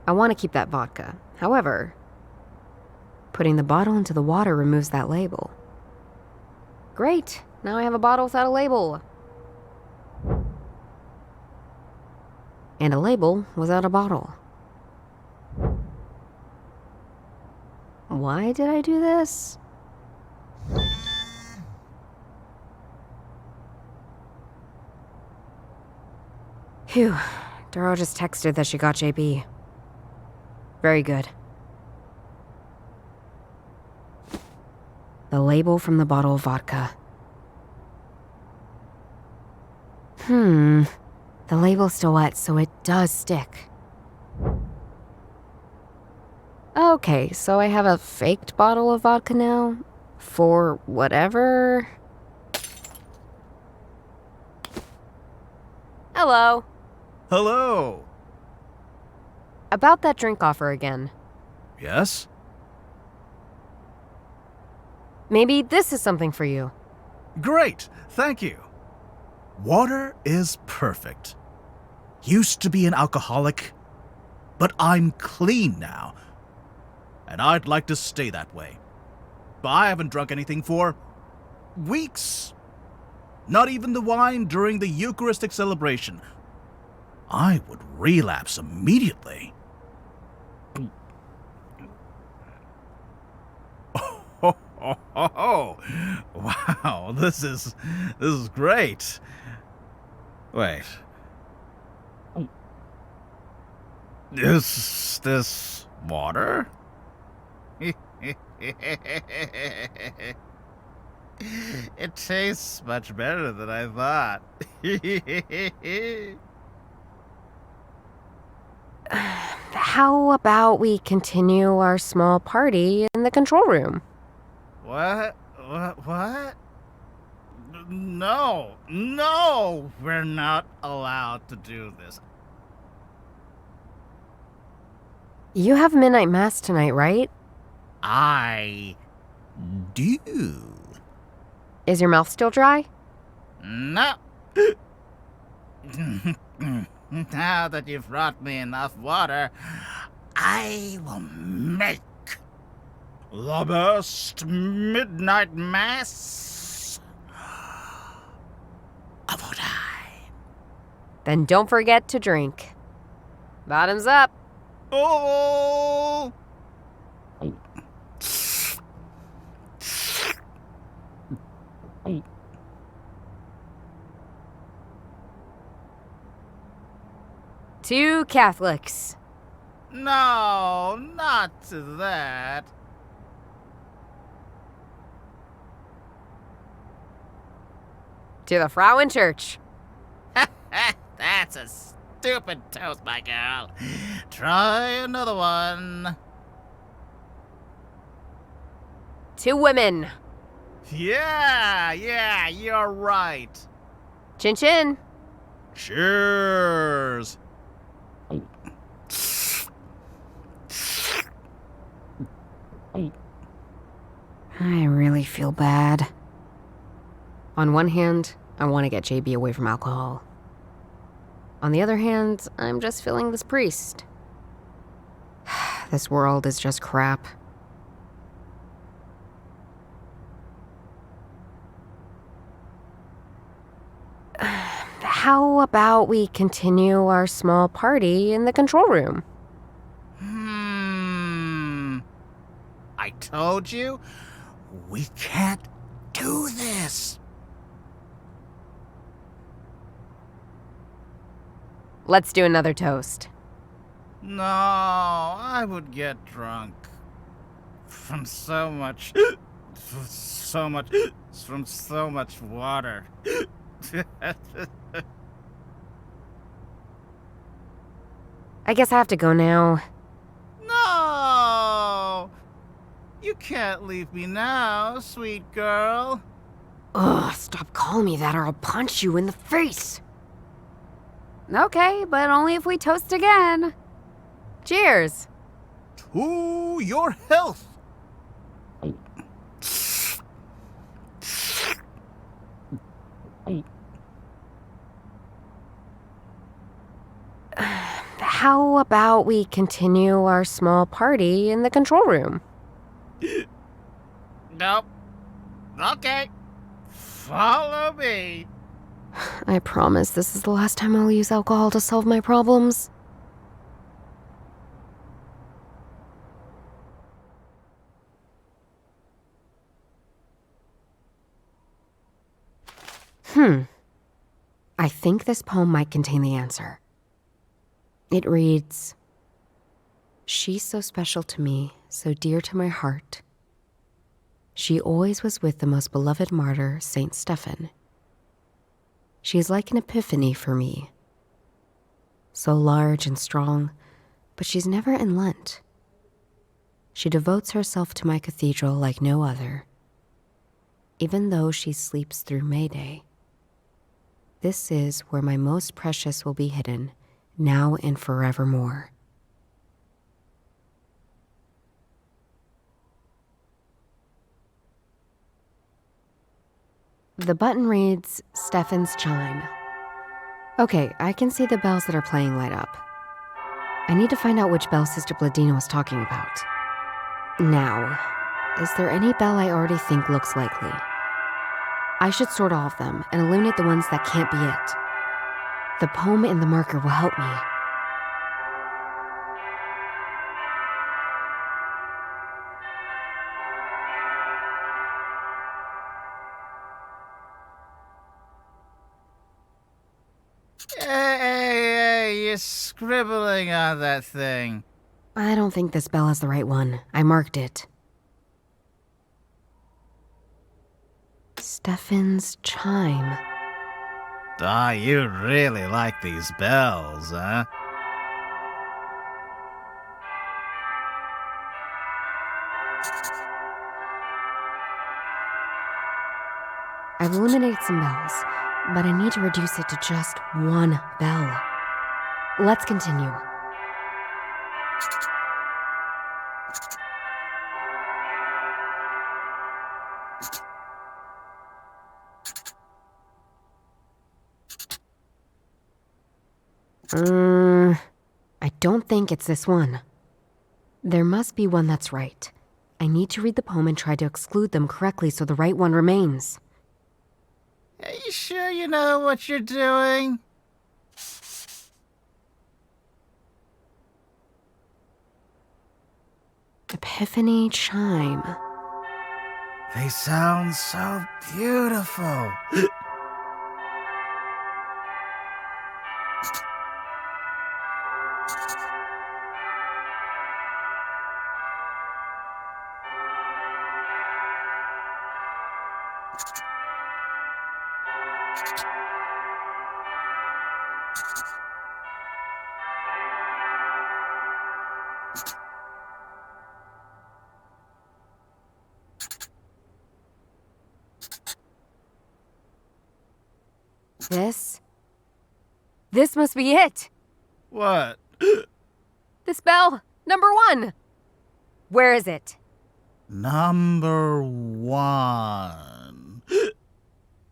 I want to keep that vodka. However, putting the bottle into the water removes that label. Great! Now I have a bottle without a label. And a label without a bottle. Why did I do this? Phew. Doro just texted that she got JB. Very good. The label from the bottle of vodka. The label's still wet, so it does stick. Okay, so I have a faked bottle of vodka now? For whatever. Hello. Hello. About that drink offer again. Yes? Maybe this is something for you. Great, thank you. Water is perfect. Used to be an alcoholic, but I'm clean now. And I'd like to stay that way. I haven't drunk anything for weeks. Not even the wine during the Eucharistic celebration. I would relapse immediately. Oh, wow, this is great. Wait. Is this water? It tastes much better than I thought. How about we continue our small party in the control room? What? No, we're not allowed to do this. You have midnight mass tonight, right? I do. Is your mouth still dry? No. Now that you've brought me enough water, I will make the best midnight mass of all time. Then don't forget to drink. Bottoms up. Oh! Two Catholics. No, not to that. To the Frau in church. That's a stupid toast, my girl. Try another one. Two women. Yeah, you're right. Chin chin. Cheers. I really feel bad. On one hand, I want to get JB away from alcohol. On the other hand, I'm just feeling this priest. This world is just crap. How about we continue our small party in the control room? I told you, we can't do this. Let's do another toast. No, I would get drunk from so much water. I guess I have to go now. No! You can't leave me now, sweet girl. Ugh, stop calling me that or I'll punch you in the face. Okay, but only if we toast again. Cheers. To your health. How about we continue our small party in the control room? Nope. Okay. Follow me. I promise this is the last time I'll use alcohol to solve my problems. I think this poem might contain the answer. It reads, "She's so special to me, so dear to my heart. She always was with the most beloved martyr, Saint Stephen. She is like an epiphany for me. So large and strong, but she's never in Lent. She devotes herself to my cathedral like no other, even though she sleeps through Mayday. This is where my most precious will be hidden, now and forevermore. The button reads, Stefan's chime. Okay, I can see the bells that are playing light up. I need to find out which bell Sister Bladina was talking about. Now, is there any bell I already think looks likely? I should sort all of them and eliminate the ones that can't be it. The poem and the marker will help me. Hey, you're scribbling on that thing. I don't think this bell is the right one. I marked it. Stefan's chime. Ah, you really like these bells, huh? I've eliminated some bells, but I need to reduce it to just one bell. Let's continue. I don't think it's this one. There must be one that's right. I need to read the poem and try to exclude them correctly so the right one remains. Are you sure you know what you're doing? Epiphany chime. They sound so beautiful. This must be it. What? This bell, number 1. Where is it? Number 1.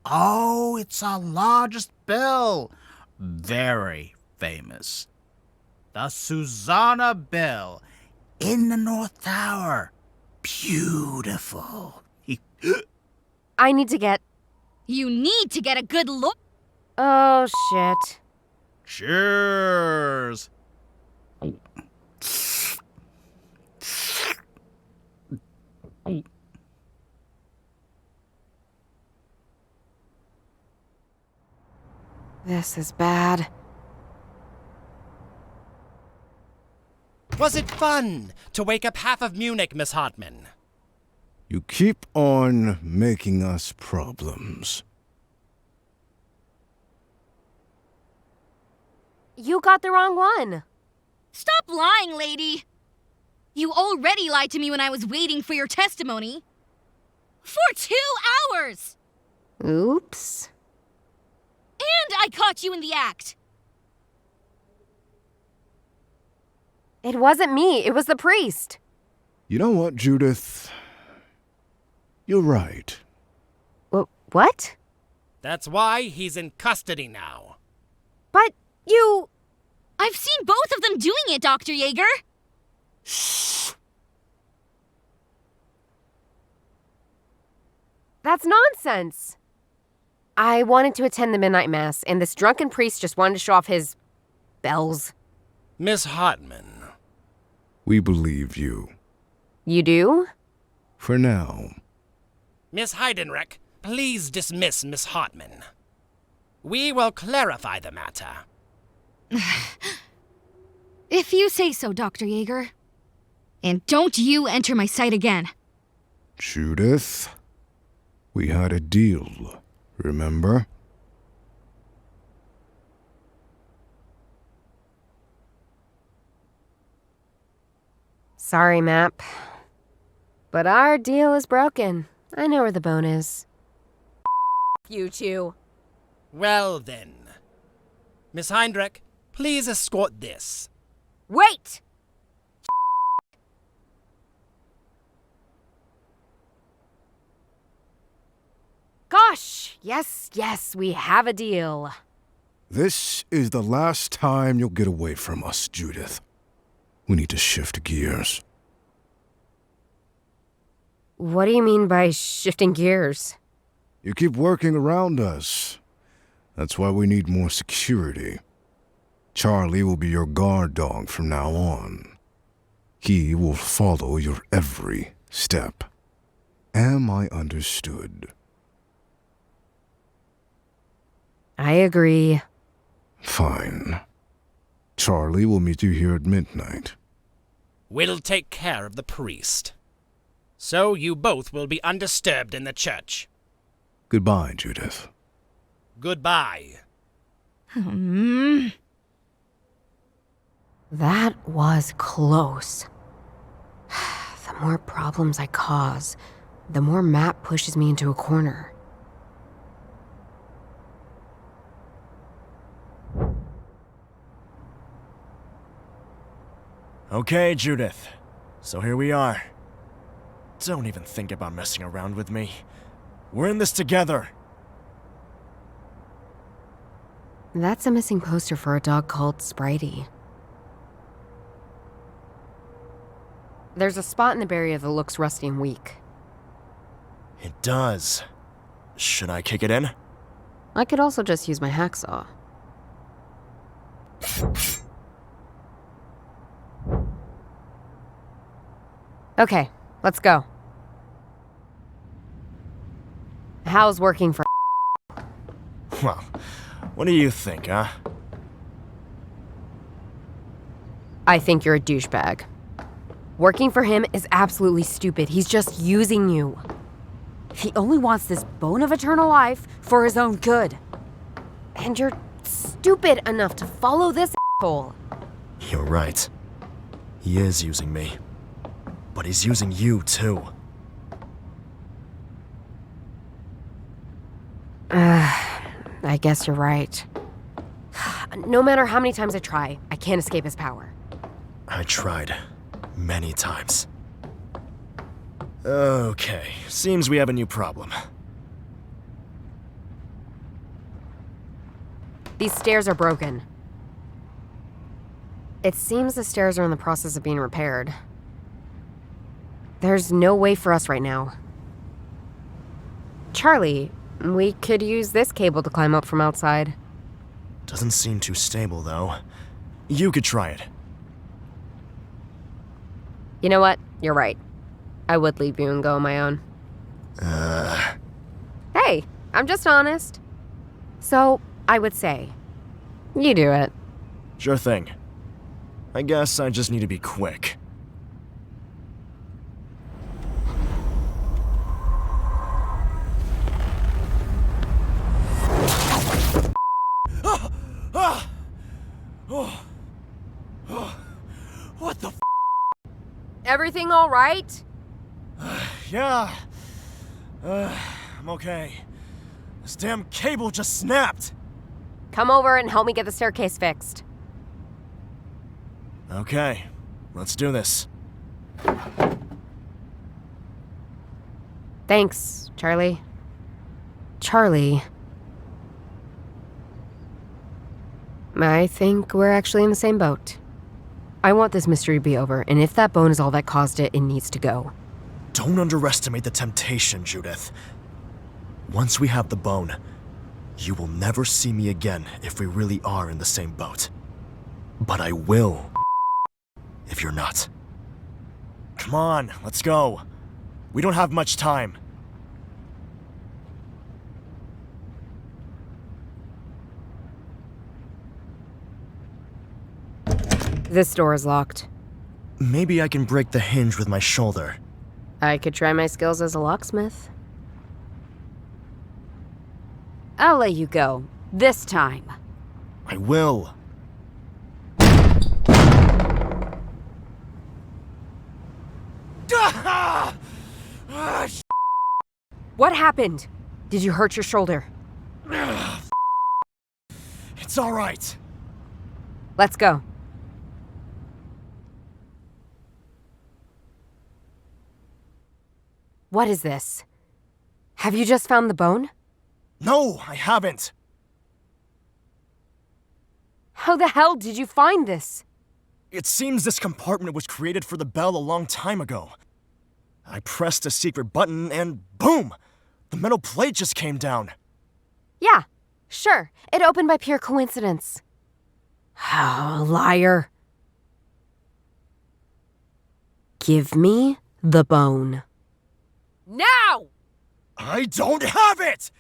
Oh, it's our largest bell. Very famous. The Susanna Bell in the North Tower. Beautiful. I need to get... You need to get a good look. Oh, shit. Cheers. This is bad. Was it fun to wake up half of Munich, Miss Hartman? You keep on making us problems. You got the wrong one. Stop lying, lady. You already lied to me when I was waiting for your testimony. For 2 hours! Oops. And I caught you in the act. It wasn't me. It was the priest. You know what, Judith? You're right. What? That's why he's in custody now. But you... I've seen both of them doing it, Dr. Yeager. That's nonsense. I wanted to attend the midnight mass, and this drunken priest just wanted to show off his... bells. Miss Hartman. We believe you. You do? For now. Miss Heidenreich, please dismiss Miss Hartman. We will clarify the matter. If you say so, Dr. Yeager. And don't you enter my sight again. Judith, we had a deal, remember? Sorry, Map. But our deal is broken. I know where the bone is. you two. Well then. Miss Heinrich, please escort this. Wait! Gosh, yes, we have a deal. This is the last time you'll get away from us, Judith. We need to shift gears. What do you mean by shifting gears? You keep working around us. That's why we need more security. Charlie will be your guard dog from now on. He will follow your every step. Am I understood? I agree. Fine. Charlie will meet you here at midnight. We'll take care of the priest. So you both will be undisturbed in the church. Goodbye, Judith. Goodbye. That was close. The more problems I cause, the more Matt pushes me into a corner. Okay, Judith. So here we are. Don't even think about messing around with me. We're in this together. That's a missing poster for a dog called Spritey. There's a spot in the barrier that looks rusty and weak. It does. Should I kick it in? I could also just use my hacksaw. Okay, let's go. How's working for? Well, what do you think, huh? I think you're a douchebag. Working for him is absolutely stupid. He's just using you. He only wants this bone of eternal life for his own good. And you're stupid enough to follow this asshole. You're right. He is using me. But he's using you, too. I guess you're right. No matter how many times I try, I can't escape his power. I tried. Many times. Okay, seems we have a new problem. These stairs are broken. It seems the stairs are in the process of being repaired. There's no way for us right now. Charlie, we could use this cable to climb up from outside. Doesn't seem too stable, though. You could try it. You know what? You're right. I would leave you and go on my own. Hey, I'm just honest. So, I would say, you do it. Sure thing. I guess I just need to be quick. What the f? Everything all right? Yeah. I'm okay. This damn cable just snapped. Come over and help me get the staircase fixed. Okay, let's do this. Thanks, Charlie. Charlie. I think we're actually in the same boat. I want this mystery to be over, and if that bone is all that caused it, it needs to go. Don't underestimate the temptation, Judith. Once we have the bone, you will never see me again if we really are in the same boat. But I will, if you're not. Come on, let's go. We don't have much time. This door is locked. Maybe I can break the hinge with my shoulder. I could try my skills as a locksmith. I'll let you go. This time. I will. What happened? Did you hurt your shoulder? It's all right. Let's go. What is this? Have you just found the bone? No, I haven't. How the hell did you find this? It seems this compartment was created for the bell a long time ago. I pressed a secret button and boom! The metal plate just came down. Yeah, sure. It opened by pure coincidence. Oh, liar. Give me the bone. Now! I don't have it!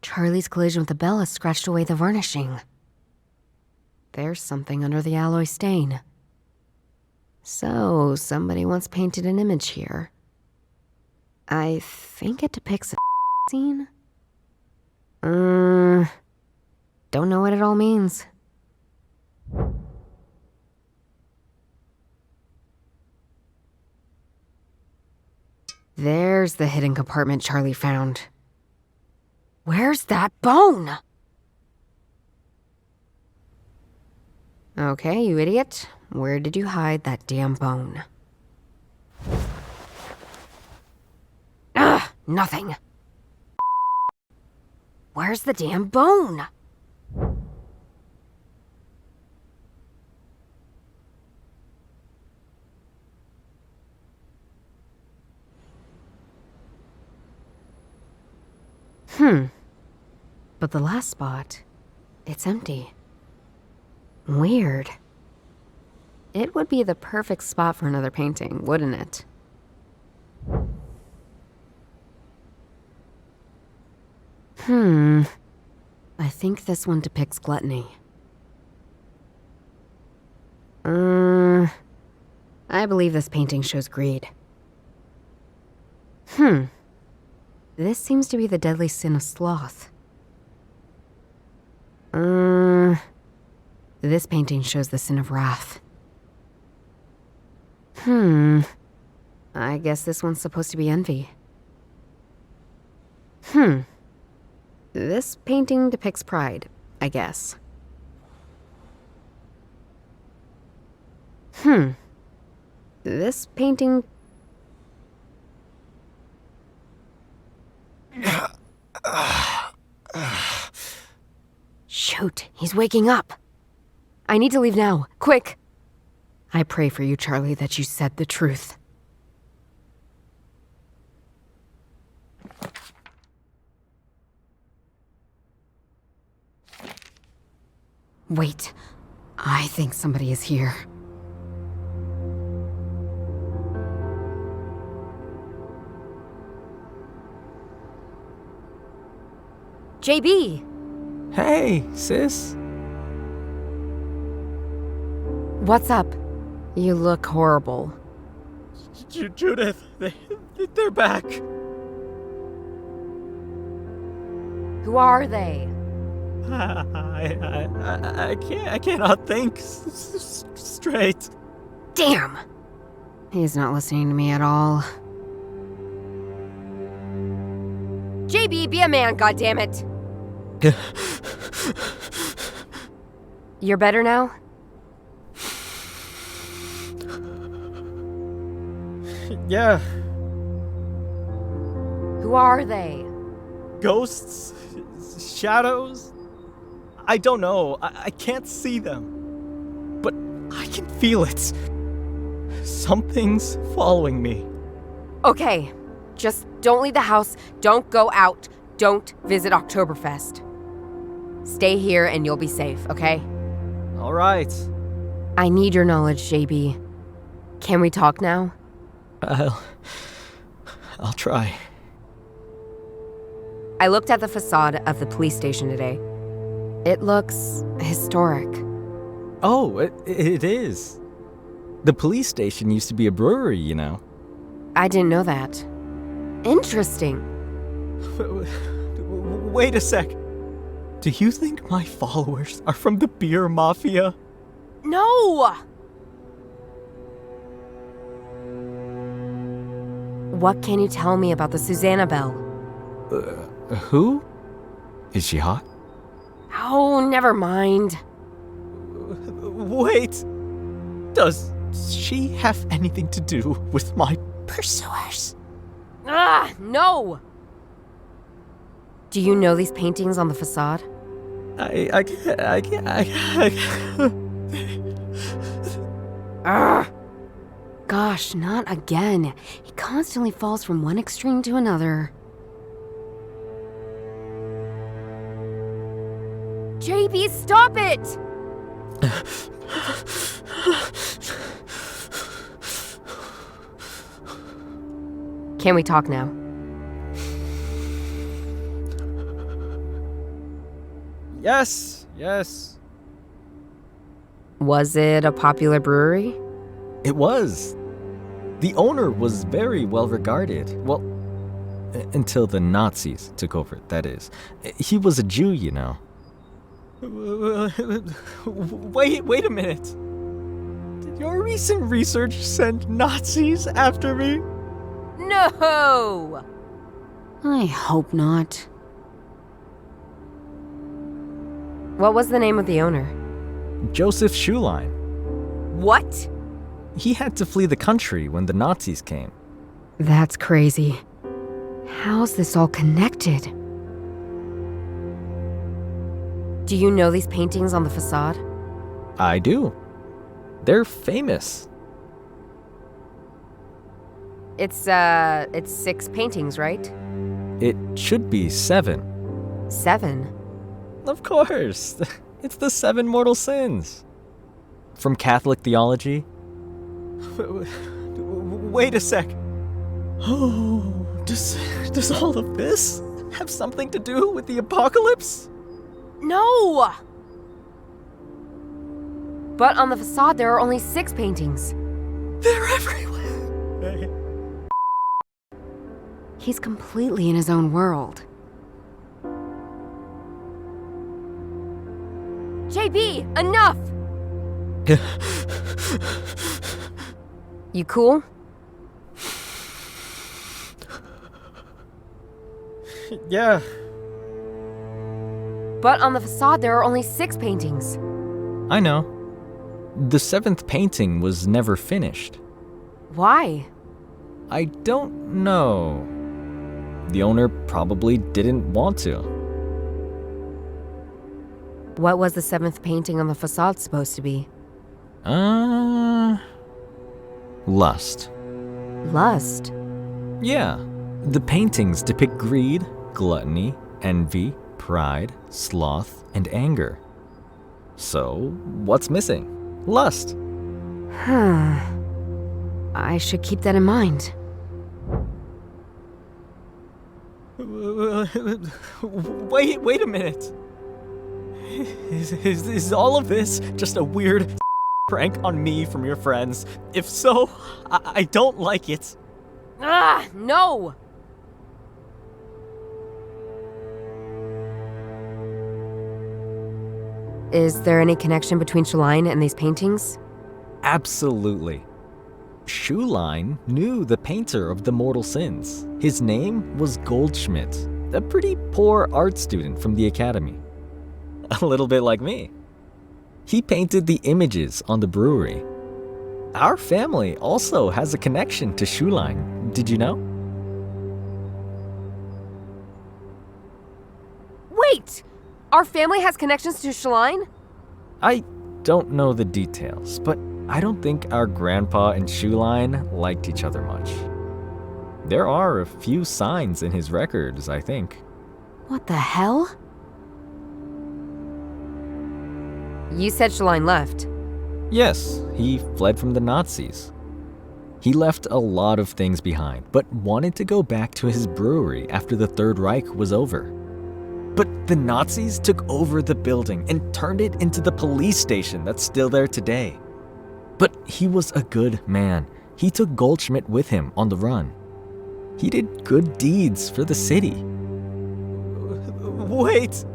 Charlie's collision with the bell has scratched away the varnishing. There's something under the alloy stain. So, somebody once painted an image here. I think it depicts a scene? Don't know what it all means. There's the hidden compartment Charlie found. Where's that bone? Okay, you idiot. Where did you hide that damn bone? Ugh, nothing. Where's the damn bone? But the last spot, it's empty. Weird. It would be the perfect spot for another painting, wouldn't it? I think this one depicts gluttony. I believe this painting shows greed. This seems to be the deadly sin of sloth. This painting shows the sin of wrath. I guess this one's supposed to be envy. This painting depicts pride, I guess. This painting... Shoot, he's waking up. I need to leave now, quick. I pray for you, Charlie, that you said the truth. Wait, I think somebody is here. JB! Hey, sis. What's up? You look horrible. Judith, they're back. Who are they? I cannot think straight. Damn! He's not listening to me at all. JB, be a man, goddammit! You're better now? Yeah. Who are they? Ghosts? Shadows? I don't know. I can't see them. But I can feel it. Something's following me. Okay, just don't leave the house, don't go out, don't visit Oktoberfest. Stay here and you'll be safe, okay? All right. I need your knowledge, JB. Can we talk now? I'll try. I looked at the facade of the police station today. It looks historic. Oh, it is. The police station used to be a brewery, you know. I didn't know that. Interesting. Wait a sec. Do you think my followers are from the beer mafia? No! What can you tell me about the Susanna Belle? Who? Is she hot? Oh, never mind. Wait! Does she have anything to do with my pursuers? Ah, no! Do you know these paintings on the facade? I can't. Gosh, not again. He constantly falls from one extreme to another. JB, stop it! Can we talk now? Yes. Was it a popular brewery? It was. The owner was very well regarded. Well, until the Nazis took over, that is. He was a Jew, you know. Wait a minute. Did your recent research send Nazis after me? No! I hope not. What was the name of the owner? Joseph Schulein. What? He had to flee the country when the Nazis came. That's crazy. How's this all connected? Do you know these paintings on the facade? I do. They're famous. It's 6 paintings, right? It should be 7. 7? Of course. It's the 7 mortal sins. From Catholic theology. Wait a sec. Oh, does all of this have something to do with the apocalypse? No! But on the facade, there are only 6 paintings. They're everywhere. He's completely in his own world. JB, enough! You cool? Yeah. But on the facade, there are only 6 paintings. I know. The 7th painting was never finished. Why? I don't know. The owner probably didn't want to. What was the 7th painting on the facade supposed to be? Lust. Lust? Yeah. The paintings depict greed, gluttony, envy, pride, sloth, and anger. So, what's missing? Lust. I should keep that in mind. Wait a minute. Is all of this just a weird prank on me from your friends? If so, I don't like it. Ah, no! Is there any connection between Schulein and these paintings? Absolutely. Schulein knew the painter of the mortal sins. His name was Goldschmidt, a pretty poor art student from the academy. A little bit like me. He painted the images on the brewery. Our family also has a connection to Schulein. Did you know? Wait! Our family has connections to Schulein? I don't know the details, but I don't think our grandpa and Schulein liked each other much. There are a few signs in his records, I think. What the hell? You said Schulein left. Yes, he fled from the Nazis. He left a lot of things behind, but wanted to go back to his brewery after the Third Reich was over. But the Nazis took over the building and turned it into the police station that's still there today. But he was a good man. He took Goldschmidt with him on the run. He did good deeds for the city. Wait!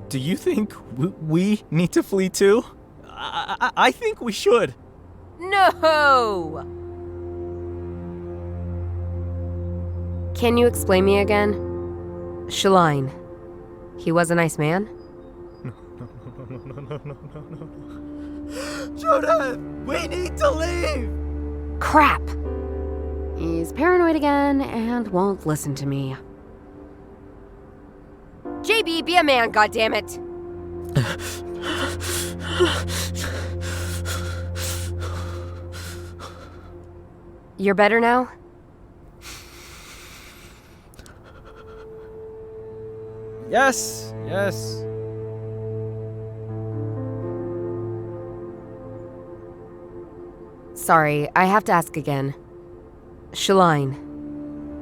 Do you think we need to flee too? I think we should. No! Can you explain me again? Shaline. He was a nice man? No. Judith, we need to leave! Crap! He's paranoid again and won't listen to me. JB, be a man, goddammit! You're better now? Yes. Sorry, I have to ask again. Shaline,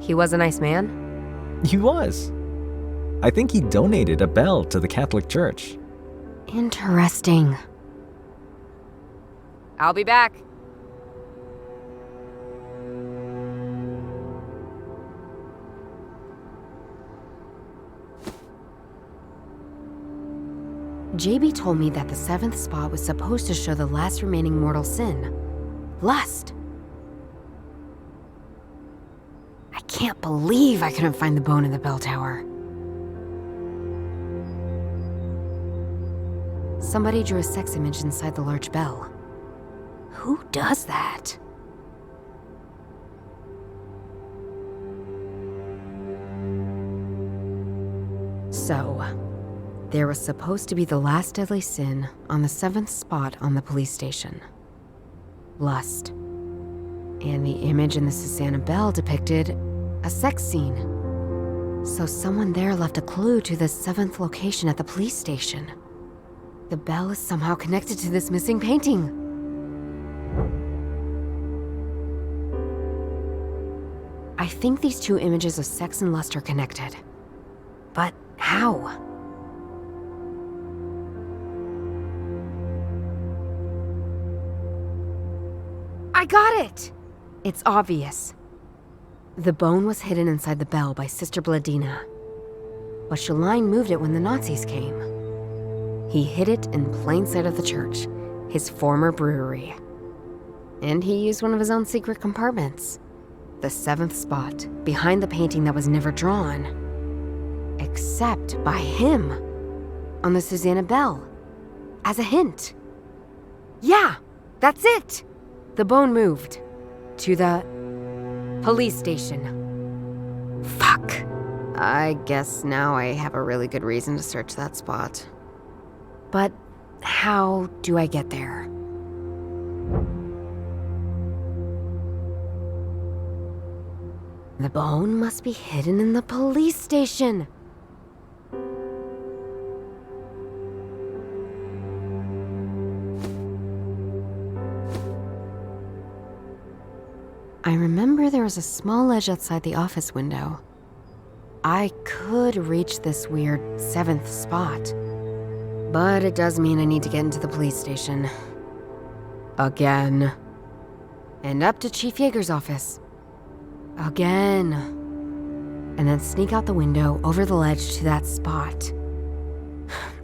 he was a nice man? He was. I think he donated a bell to the Catholic Church. Interesting. I'll be back. JB told me that the 7th spot was supposed to show the last remaining mortal sin. Lust. I can't believe I couldn't find the bone in the bell tower. Somebody drew a sex image inside the large bell. Who does that? So, there was supposed to be the last deadly sin on the 7th spot on the police station. Lust. And the image in the Susanna bell depicted a sex scene. So someone there left a clue to the 7th location at the police station. The bell is somehow connected to this missing painting. I think these two images of sex and lust are connected. But how? I got it! It's obvious. The bone was hidden inside the bell by Sister Bladina. But Shaline moved it when the Nazis came. He hid it in plain sight of the church, his former brewery. And he used one of his own secret compartments. The 7th spot, behind the painting that was never drawn. Except by him. On the Susanna bell. As a hint. Yeah, that's it! The bone moved. To the police station. Fuck. I guess now I have a really good reason to search that spot. But how do I get there? The bone must be hidden in the police station. I remember there was a small ledge outside the office window. I could reach this weird 7th spot. But it does mean I need to get into the police station. Again. And up to Chief Yeager's office. Again. And then sneak out the window over the ledge to that spot.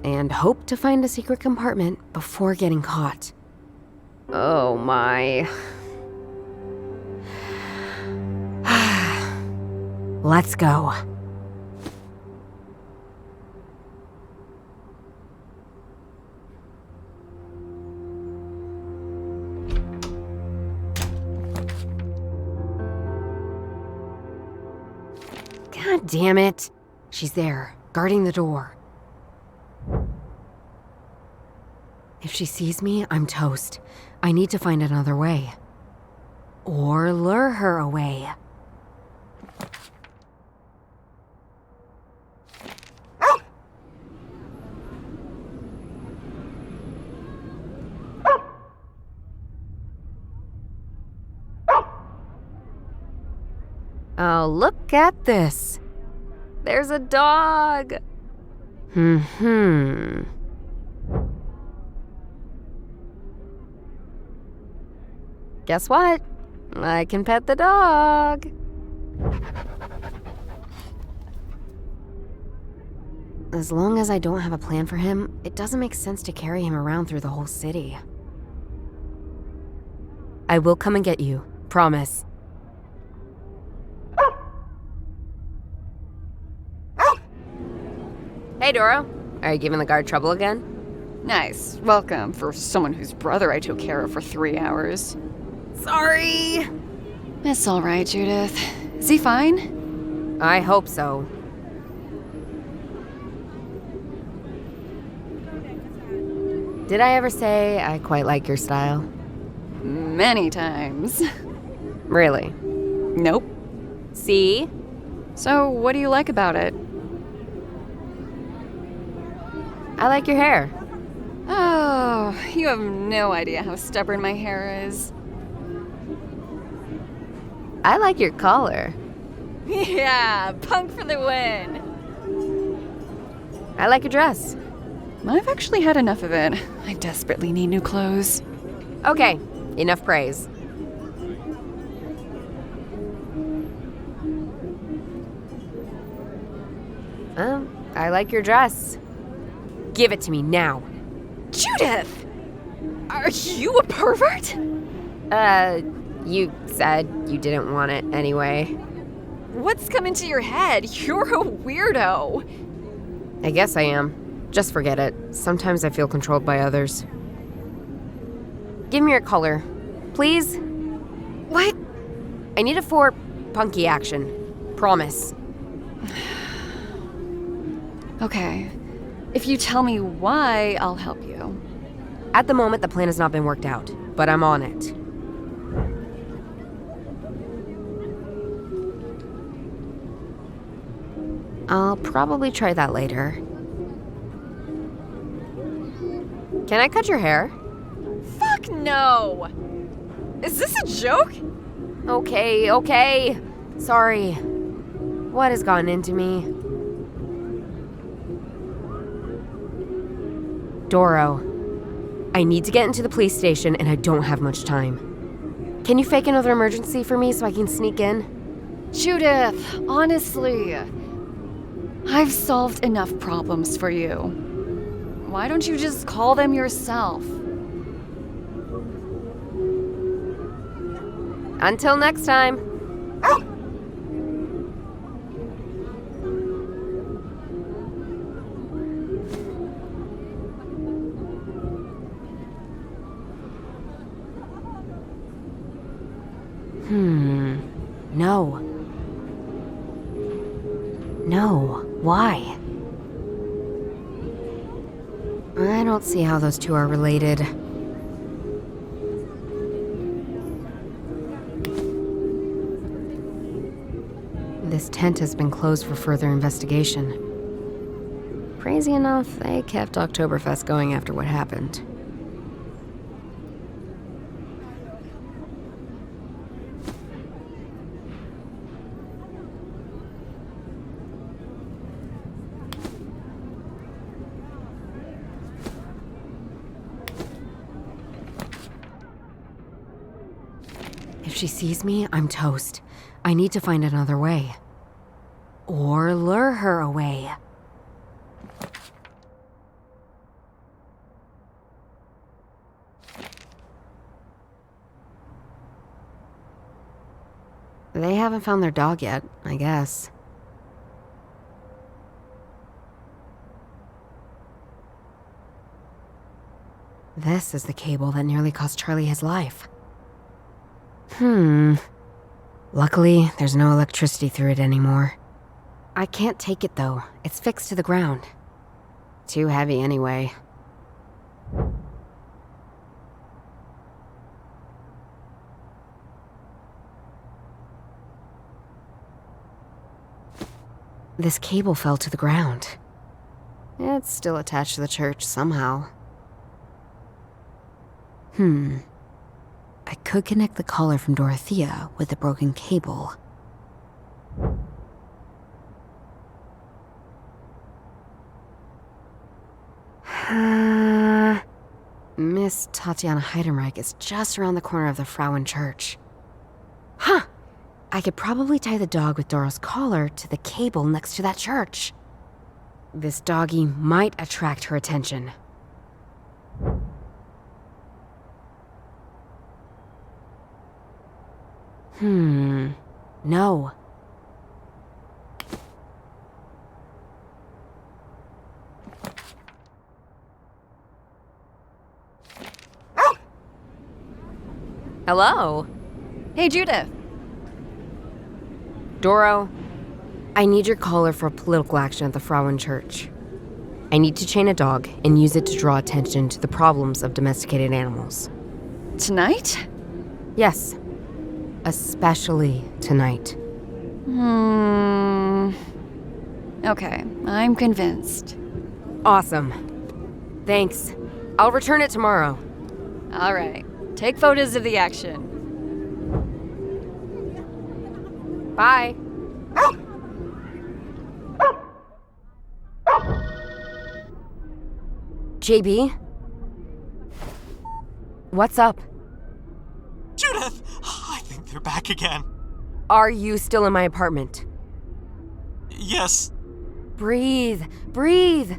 And hope to find a secret compartment before getting caught. Oh my. Let's go. God damn it. She's there, guarding the door. If she sees me, I'm toast. I need to find another way. Or lure her away. Oh, look at this. There's a dog. Guess what? I can pet the dog. As long as I don't have a plan for him, it doesn't make sense to carry him around through the whole city. I will come and get you. Promise. Hey, Doro. Are you giving the guard trouble again? Nice. Welcome for someone whose brother I took care of for 3 hours. Sorry. It's all right, Judith. Is he fine? I hope so. Did I ever say I quite like your style? Many times. Really? Nope. See? So, what do you like about it? I like your hair. Oh, you have no idea how stubborn my hair is. I like your collar. Yeah, punk for the win. I like your dress. I've actually had enough of it. I desperately need new clothes. Okay, enough praise. I like your dress. Give it to me now. Judith! Are you a pervert? You said you didn't want it anyway. What's come into your head? You're a weirdo. I guess I am. Just forget it. Sometimes I feel controlled by others. Give me your color, please. What? I need it for punky action. Promise. Okay. If you tell me why, I'll help you. At the moment, the plan has not been worked out, but I'm on it. I'll probably try that later. Can I cut your hair? Fuck no! Is this a joke? Okay. Sorry. What has gotten into me? Doro, I need to get into the police station and I don't have much time. Can you fake another emergency for me so I can sneak in? Judith, honestly, I've solved enough problems for you. Why don't you just call them yourself? Until next time. No. Why? I don't see how those two are related. This tent has been closed for further investigation. Crazy enough, they kept Oktoberfest going after what happened. If she sees me, I'm toast. I need to find another way. Or lure her away. They haven't found their dog yet, I guess. This is the cable that nearly cost Charlie his life. Luckily, there's no electricity through it anymore. I can't take it though. It's fixed to the ground. Too heavy anyway. This cable fell to the ground. It's still attached to the church somehow. I could connect the collar from Dorothea with the broken cable. Miss Tatiana Heidenreich is just around the corner of the Frauen Church. Huh! I could probably tie the dog with Doro's collar to the cable next to that church. This doggy might attract her attention. No. Hello? Hey, Judith. Doro, I need your collar for political action at the Frauen Church. I need to chain a dog and use it to draw attention to the problems of domesticated animals. Tonight? Yes. Especially tonight. Okay, I'm convinced. Awesome. Thanks. I'll return it tomorrow. All right. Take photos of the action. Bye. JB? What's up? Judith! I think they're back again. Are you still in my apartment? Yes. Breathe. Breathe.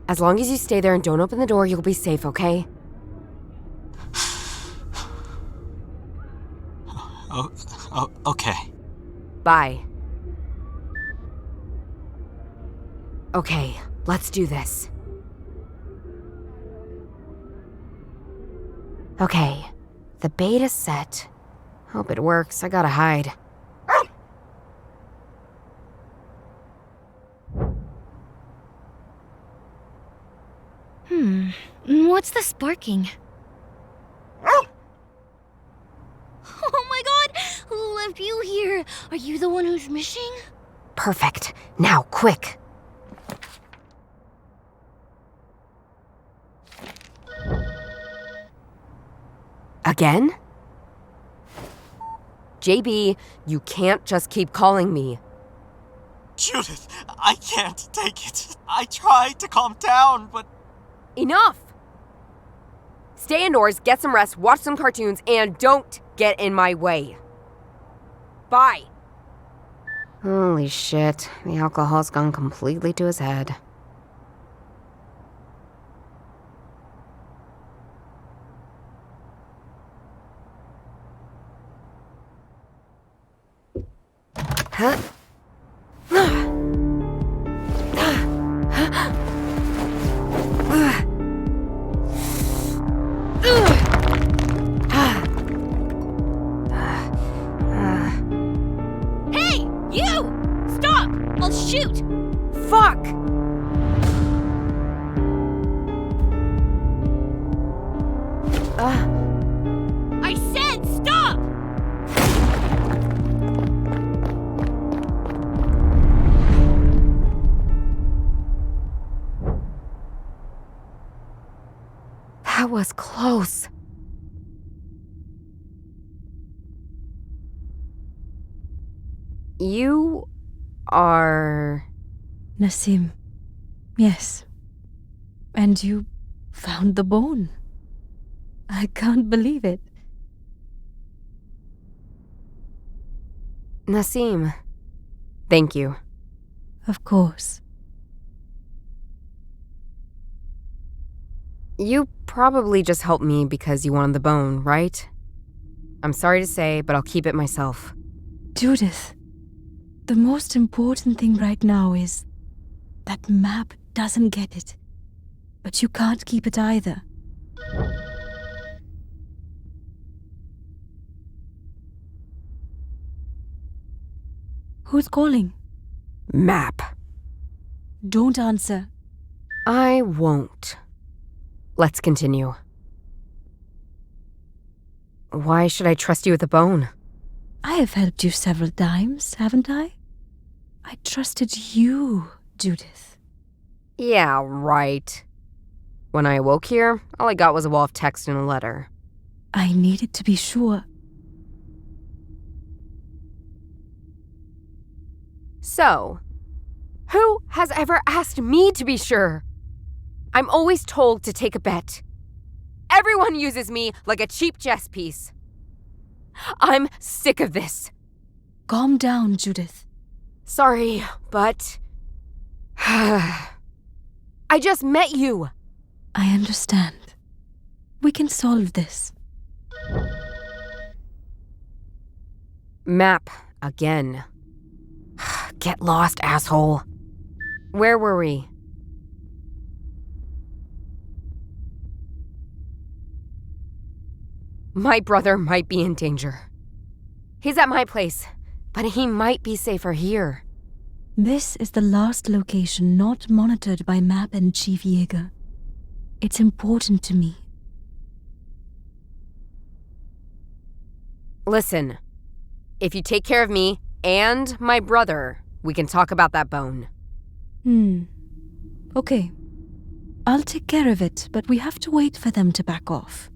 As long as you stay there and don't open the door, you'll be safe, okay? Okay. Bye. Okay, let's do this. Okay, the bait is set. Hope it works, I gotta hide. What's this barking? Oh my god! Who left you here? Are you the one who's missing? Perfect. Now, quick. Again? JB, you can't just keep calling me. Judith, I can't take it. I tried to calm down, but... Enough! Stay indoors, get some rest, watch some cartoons, and don't get in my way. Bye! Holy shit, the alcohol's gone completely to his head. Huh? Hey! You! Stop! I'll shoot! Fuck! I said stop! That was close. You are... Nassim. Yes. And you found the bone. I can't believe it. Nassim. Thank you. Of course. You probably just helped me because you wanted the bone, right? I'm sorry to say, but I'll keep it myself. Judith, the most important thing right now is that map doesn't get it. But you can't keep it either. Who's calling? Map. Don't answer. I won't. Let's continue. Why should I trust you with the bone? I have helped you several times, haven't I? I trusted you, Judith. Yeah, right. When I awoke here, all I got was a wall of text and a letter. I needed to be sure. So, who has ever asked me to be sure? I'm always told to take a bet. Everyone uses me like a cheap chess piece. I'm sick of this. Calm down, Judith. Sorry, but... I just met you. I understand. We can solve this. Map again. Get lost, asshole. Where were we? My brother might be in danger. He's at my place, but he might be safer here. This is the last location not monitored by Map and Chief Jäger. It's important to me. Listen, if you take care of me and my brother, we can talk about that bone. Okay. I'll take care of it, but we have to wait for them to back off.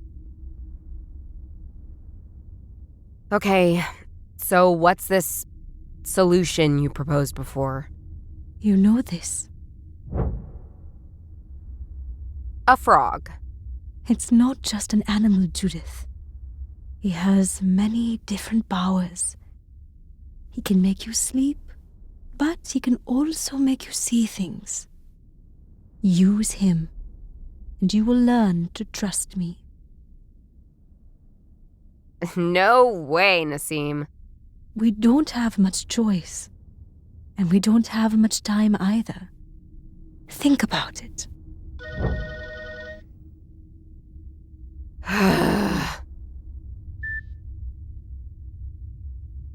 Okay, so what's this solution you proposed before? You know this. A frog. It's not just an animal, Judith. He has many different powers. He can make you sleep, but he can also make you see things. Use him, and you will learn to trust me. No way, Nassim. We don't have much choice, and we don't have much time either. Think about it.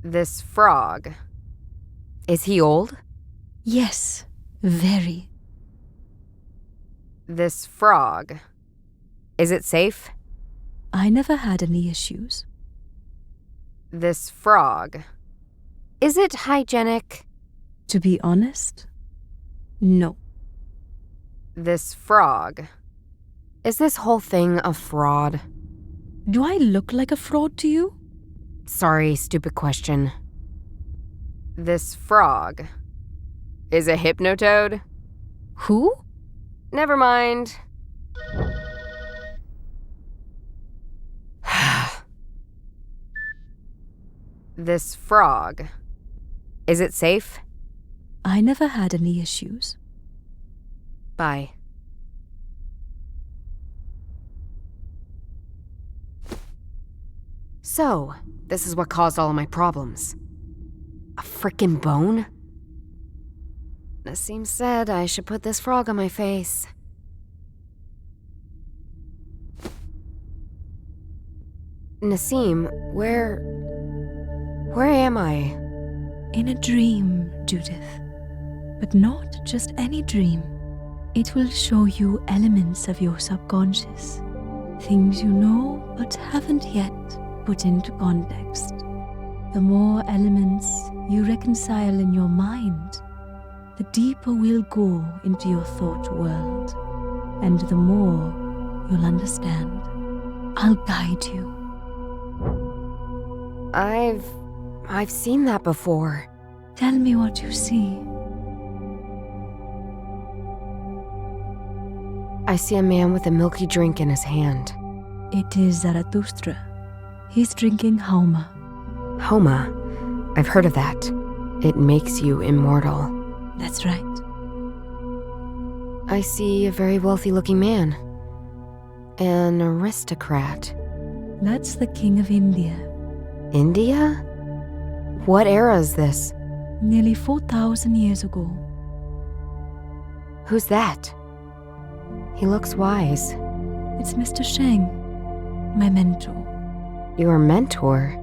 This frog. Is he old? Yes, very. This frog. Is it safe? I never had any issues. This frog. Is it hygienic? To be honest, no. This frog. Is this whole thing a fraud? Do I look like a fraud to you? Sorry, stupid question. This frog. Is a hypnotoad? Who? Never mind. This frog. Is it safe? I never had any issues. Bye. So, this is what caused all of my problems. A frickin' bone? Nassim said I should put this frog on my face. Nassim, where am I? In a dream, Judith. But not just any dream. It will show you elements of your subconscious. Things you know but haven't yet put into context. The more elements you reconcile in your mind, the deeper we'll go into your thought world. And the more you'll understand. I'll guide you. I've seen that before. Tell me what you see. I see a man with a milky drink in his hand. It is Zarathustra. He's drinking Hauma. Hauma? I've heard of that. It makes you immortal. That's right. I see a very wealthy-looking man. An aristocrat. That's the King of India. India? What era is this? Nearly 4,000 years ago. Who's that? He looks wise. It's Mr. Sheng, my mentor. Your mentor?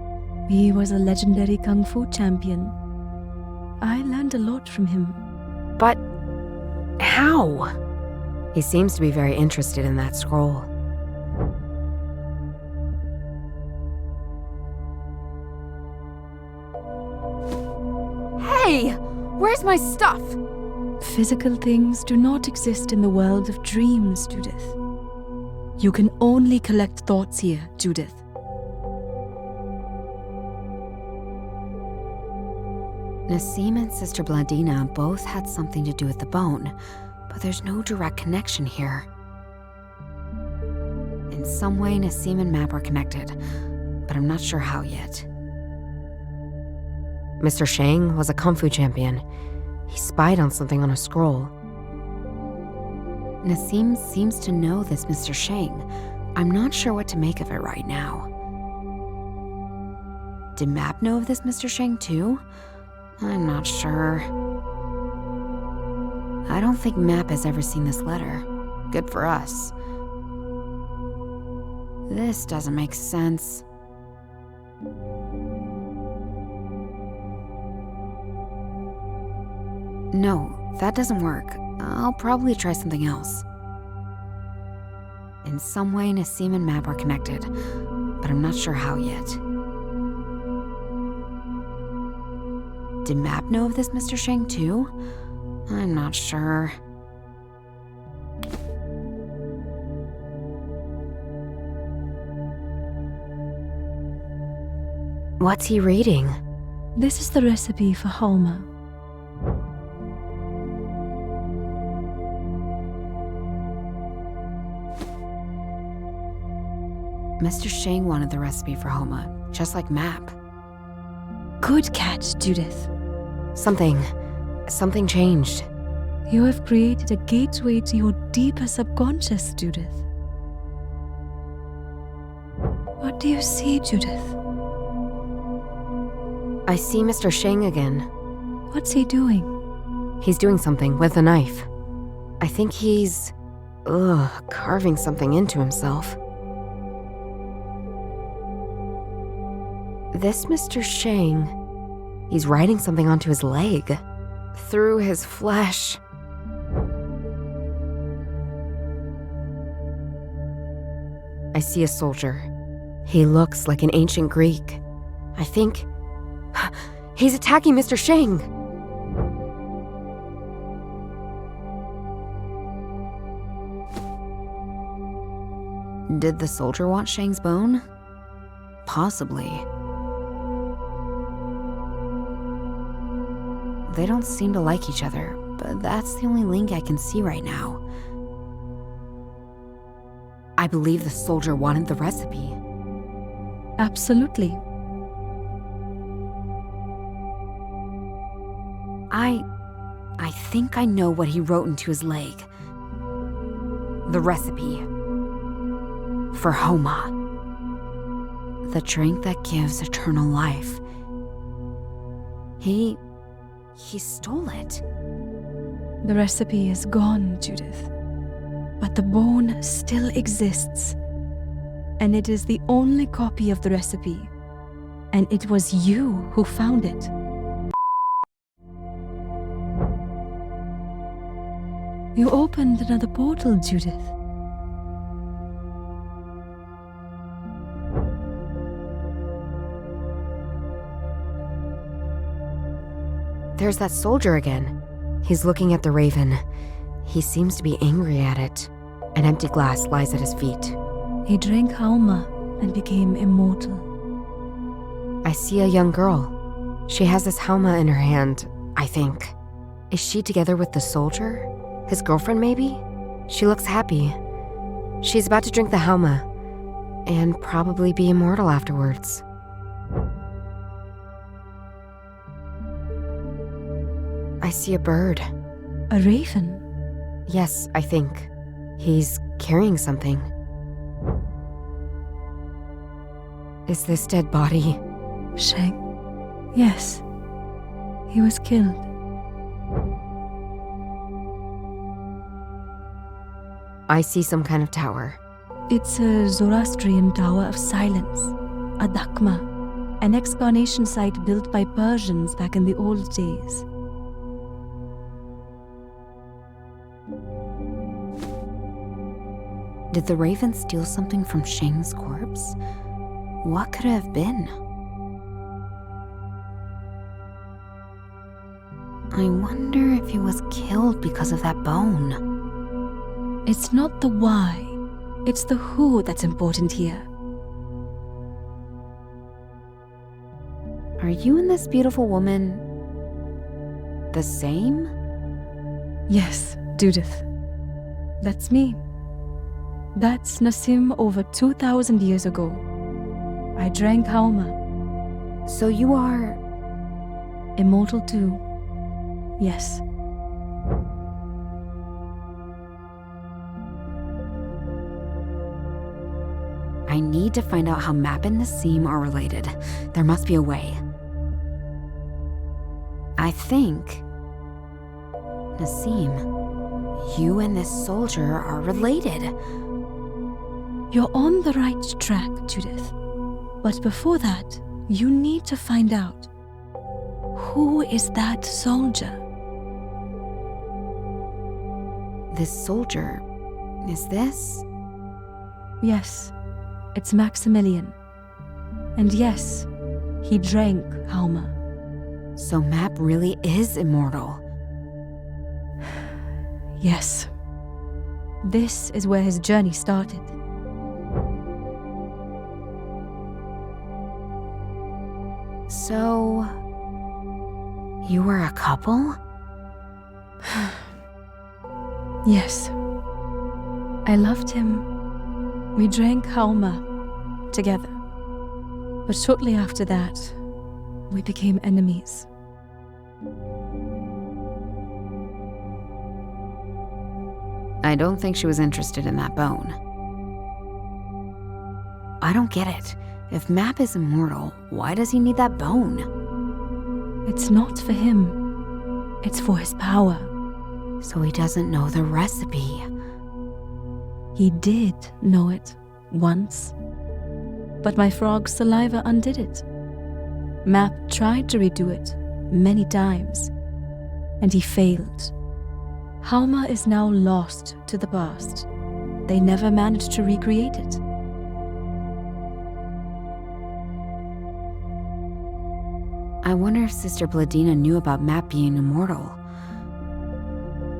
He was a legendary kung fu champion. I learned a lot from him. But how? He seems to be very interested in that scroll. Hey! Where's my stuff? Physical things do not exist in the world of dreams, Judith. You can only collect thoughts here, Judith. Nassim and Sister Bladina both had something to do with the bone, but there's no direct connection here. In some way, Nassim and Map are connected, but I'm not sure how yet. Mr. Shang was a kung fu champion. He spied on something on a scroll. Nassim seems to know this Mr. Shang. I'm not sure what to make of it right now. Did Map know of this Mr. Shang too? I'm not sure. I don't think Map has ever seen this letter. Good for us. This doesn't make sense. No, that doesn't work. I'll probably try something else. In some way, Nassim and Map are connected, but I'm not sure how yet. Did Map know of this Mr. Shang too? I'm not sure. What's he reading? This is the recipe for Hauma. Mr. Shang wanted the recipe for Hauma, just like Map. Good catch, Judith. Something changed. You have created a gateway to your deeper subconscious, Judith. What do you see, Judith? I see Mr. Shang again. What's he doing? He's doing something with a knife. I think he's... carving something into himself. This Mr. Shang, he's writing something onto his leg. Through his flesh. I see a soldier. He looks like an ancient Greek. I think... he's attacking Mr. Shang! Did the soldier want Shang's bone? Possibly. They don't seem to like each other, but that's the only link I can see right now. I believe the soldier wanted the recipe. Absolutely. I think I know what he wrote into his leg. The recipe. For Hauma. The drink that gives eternal life. He stole it. The recipe is gone, Judith. But the bone still exists. And it is the only copy of the recipe. And it was you who found it. You opened another portal, Judith. There's that soldier again. He's looking at the raven. He seems to be angry at it. An empty glass lies at his feet. He drank Hauma and became immortal. I see a young girl. She has this Hauma in her hand, I think. Is she together with the soldier? His girlfriend, maybe? She looks happy. She's about to drink the Hauma, and probably be immortal afterwards. I see a bird. A raven? Yes, I think. He's carrying something. Is this dead body? Shang? Yes. He was killed. I see some kind of tower. It's a Zoroastrian tower of silence, a dakma, an excavation site built by Persians back in the old days. Did the raven steal something from Shang's corpse? What could it have been? I wonder if he was killed because of that bone. It's not the why, it's the who that's important here. Are you and this beautiful woman the same? Yes, Judith. That's me. That's Nassim over 2,000 years ago. I drank Hauma. So you are... immortal too. Yes. I need to find out how Map and Nassim are related. There must be a way. I think... Nassim, you and this soldier are related. You're on the right track, Judith. But before that, you need to find out, who is that soldier? This soldier... is this? Yes, it's Maximilian. And yes, he drank Hauma. So Map really is immortal. Yes. This is where his journey started. So... you were a couple? Yes. I loved him. We drank Hauma together. But shortly after that, we became enemies. I don't think she was interested in that bone. I don't get it. If Map is immortal, why does he need that bone? It's not for him. It's for his power. So he doesn't know the recipe. He did know it once. But my frog's saliva undid it. Map tried to redo it many times, and he failed. Hauma is now lost to the past. They never managed to recreate it. I wonder if Sister Bladina knew about Map being immortal.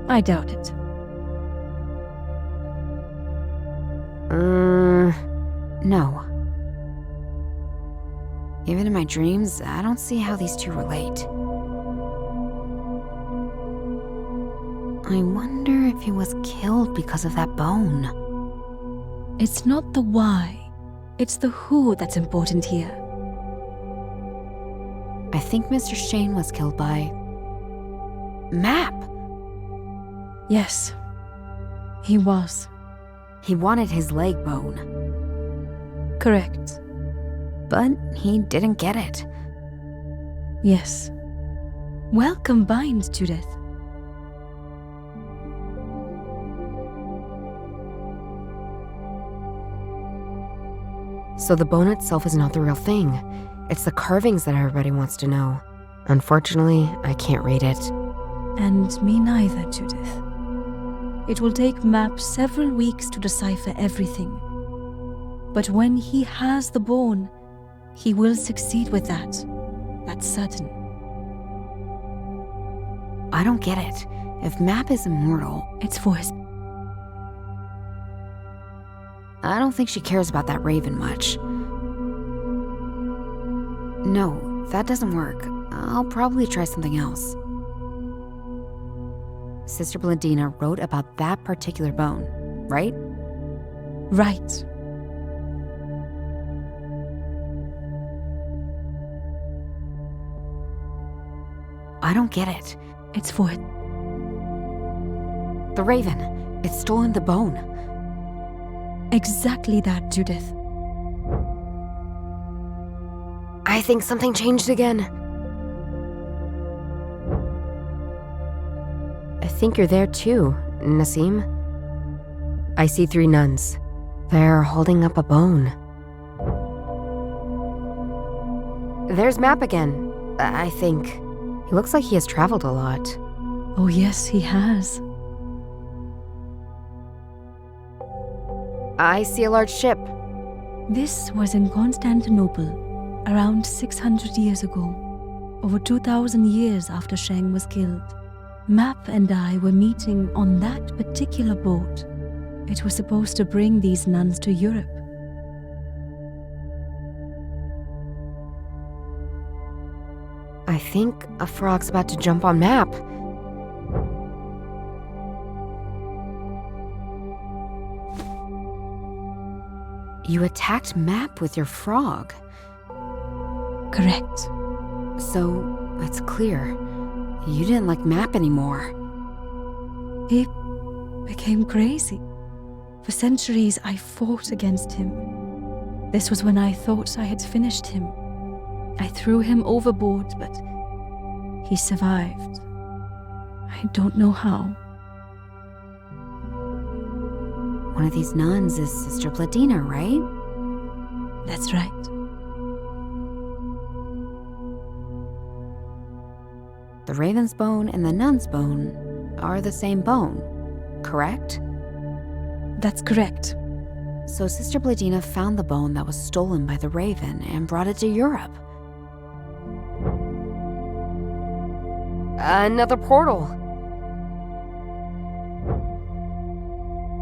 I doubt it. No. Even in my dreams, I don't see how these two relate. I wonder if he was killed because of that bone. It's not the why, it's the who that's important here. I think Mr. Shane was killed by... Map! Yes, he was. He wanted his leg bone. Correct. But he didn't get it. Yes. Well combined, Judith. So the bone itself is not the real thing. It's the carvings that everybody wants to know. Unfortunately, I can't read it. And me neither, Judith. It will take Map several weeks to decipher everything. But when he has the bone, he will succeed with that. That's certain. I don't get it. If Map is immortal... It's for his... I don't think she cares about that raven much. No, that doesn't work. I'll probably try something else. Sister Bladina wrote about that particular bone, right? Right. I don't get it. It's for it. The raven. It's stolen the bone. Exactly that, Judith. I think something changed again. I think you're there too, Nassim. I see 3 nuns. They're holding up a bone. There's Map again, I think. He looks like he has traveled a lot. Oh yes, he has. I see a large ship. This was in Constantinople, around 600 years ago, over 2,000 years after Sheng was killed. Map and I were meeting on that particular boat. It was supposed to bring these nuns to Europe. I think a frog's about to jump on Map. You attacked Map with your frog. Correct. So, it's clear. You didn't like Map anymore. He became crazy. For centuries, I fought against him. This was when I thought I had finished him. I threw him overboard, but he survived. I don't know how. One of these nuns is Sister Pladina, right? That's right. The raven's bone and the nun's bone are the same bone, correct? That's correct. So Sister Pladina found the bone that was stolen by the raven and brought it to Europe. Another portal.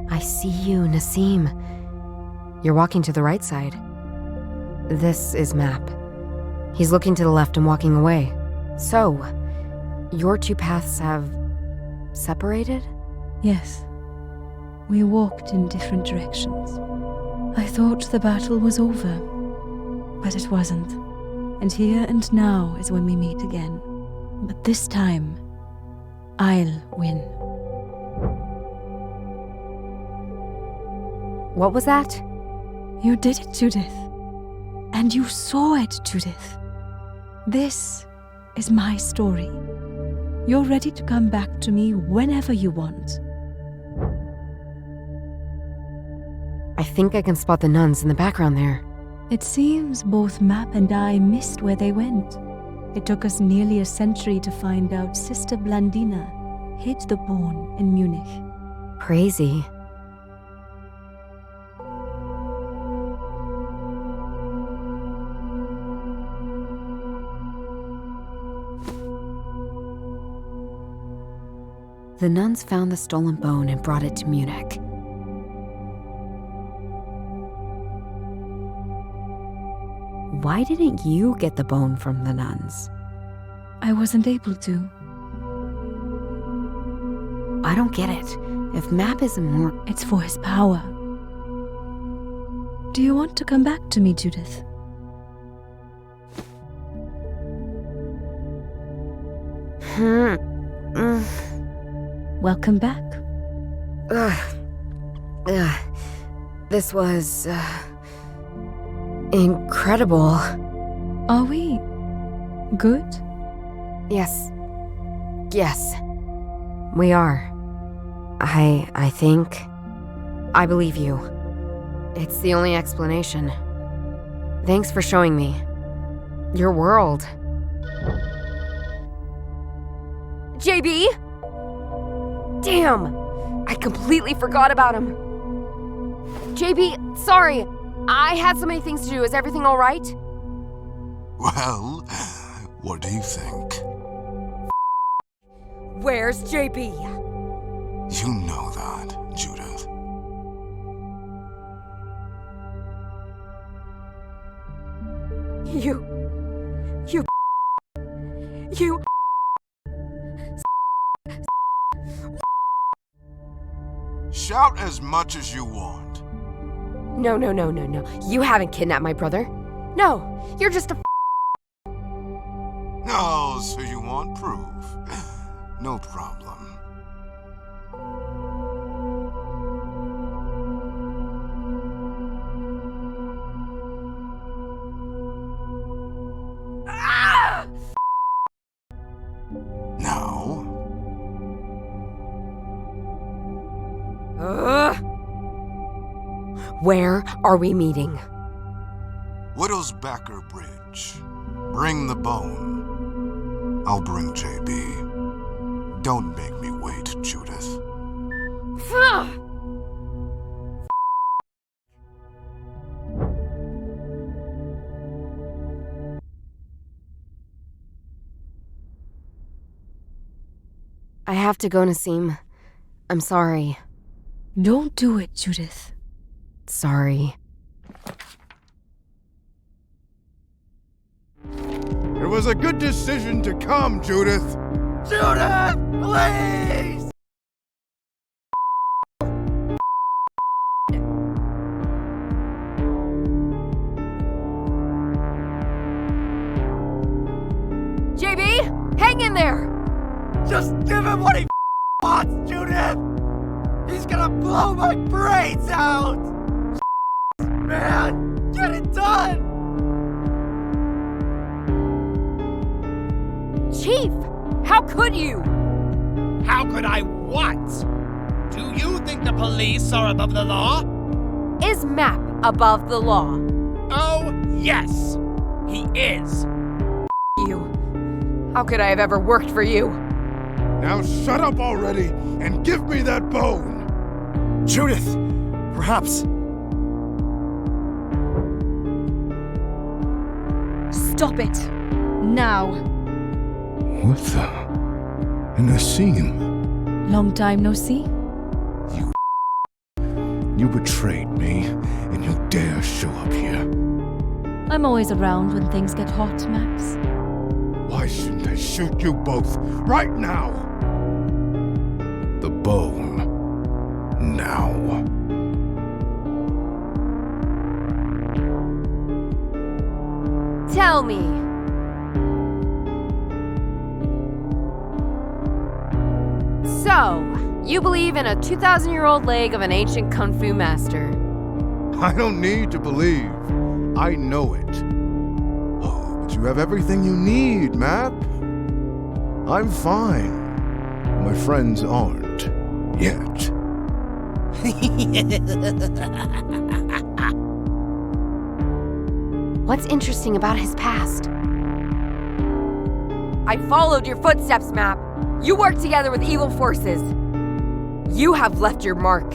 I see you, Nassim. You're walking to the right side. This is Map. He's looking to the left and walking away. So, your two paths have separated? Yes. We walked in different directions. I thought the battle was over, but it wasn't. And here and now is when we meet again. But this time, I'll win. What was that? You did it, Judith. And you saw it, Judith. This is my story. You're ready to come back to me whenever you want. I think I can spot the nuns in the background there. It seems both Map and I missed where they went. It took us nearly a century to find out Sister Blandina hid the bone in Munich. Crazy. The nuns found the stolen bone and brought it to Munich. Why didn't you get the bone from the nuns? I wasn't able to. I don't get it. If Map isn't more... It's for his power. Do you want to come back to me, Judith? Welcome back. This was... incredible. Are we good? Yes. Yes. We are. I think. I believe you. It's the only explanation. Thanks for showing me. Your world. JB? Damn! I completely forgot about him. JB, sorry. I had so many things to do. Is everything all right? Well, what do you think? Where's JB? You know that, Judith. You... Shout as much as you want. No. You haven't kidnapped my brother. No, you're just a... Oh, so you want proof? No problem. Now? Where are we meeting? Wittelsbacher Bridge. Bring the bone. I'll bring JB. Don't make me wait, Judith. I have to go, Nassim. I'm sorry. Don't do it, Judith. Sorry. It was was a good decision to come, Judith. Judith, please! JB, hang in there! Just give him what he wants, Judith! He's gonna blow my brains out! Man, get it done! Chief, how could you? How could I what? Do you think the police are above the law? Is Map above the law? Oh, yes, he is. You. How could I have ever worked for you? Now shut up already and give me that bone! Judith! Perhaps. Stop it. Now. What the? Nassim? Long time no see? You betrayed me, and you dare show up here. I'm always around when things get hot, Max. Why shouldn't I shoot you both right now? The bone. Now. Tell me. So, you believe in a 2,000-year-old leg of an ancient kung fu master? I don't need to believe. I know it. Oh, but you have everything you need, Map. I'm fine. My friends aren't. Yet. What's interesting about his past? I followed your footsteps, Map. You worked together with evil forces. You have left your mark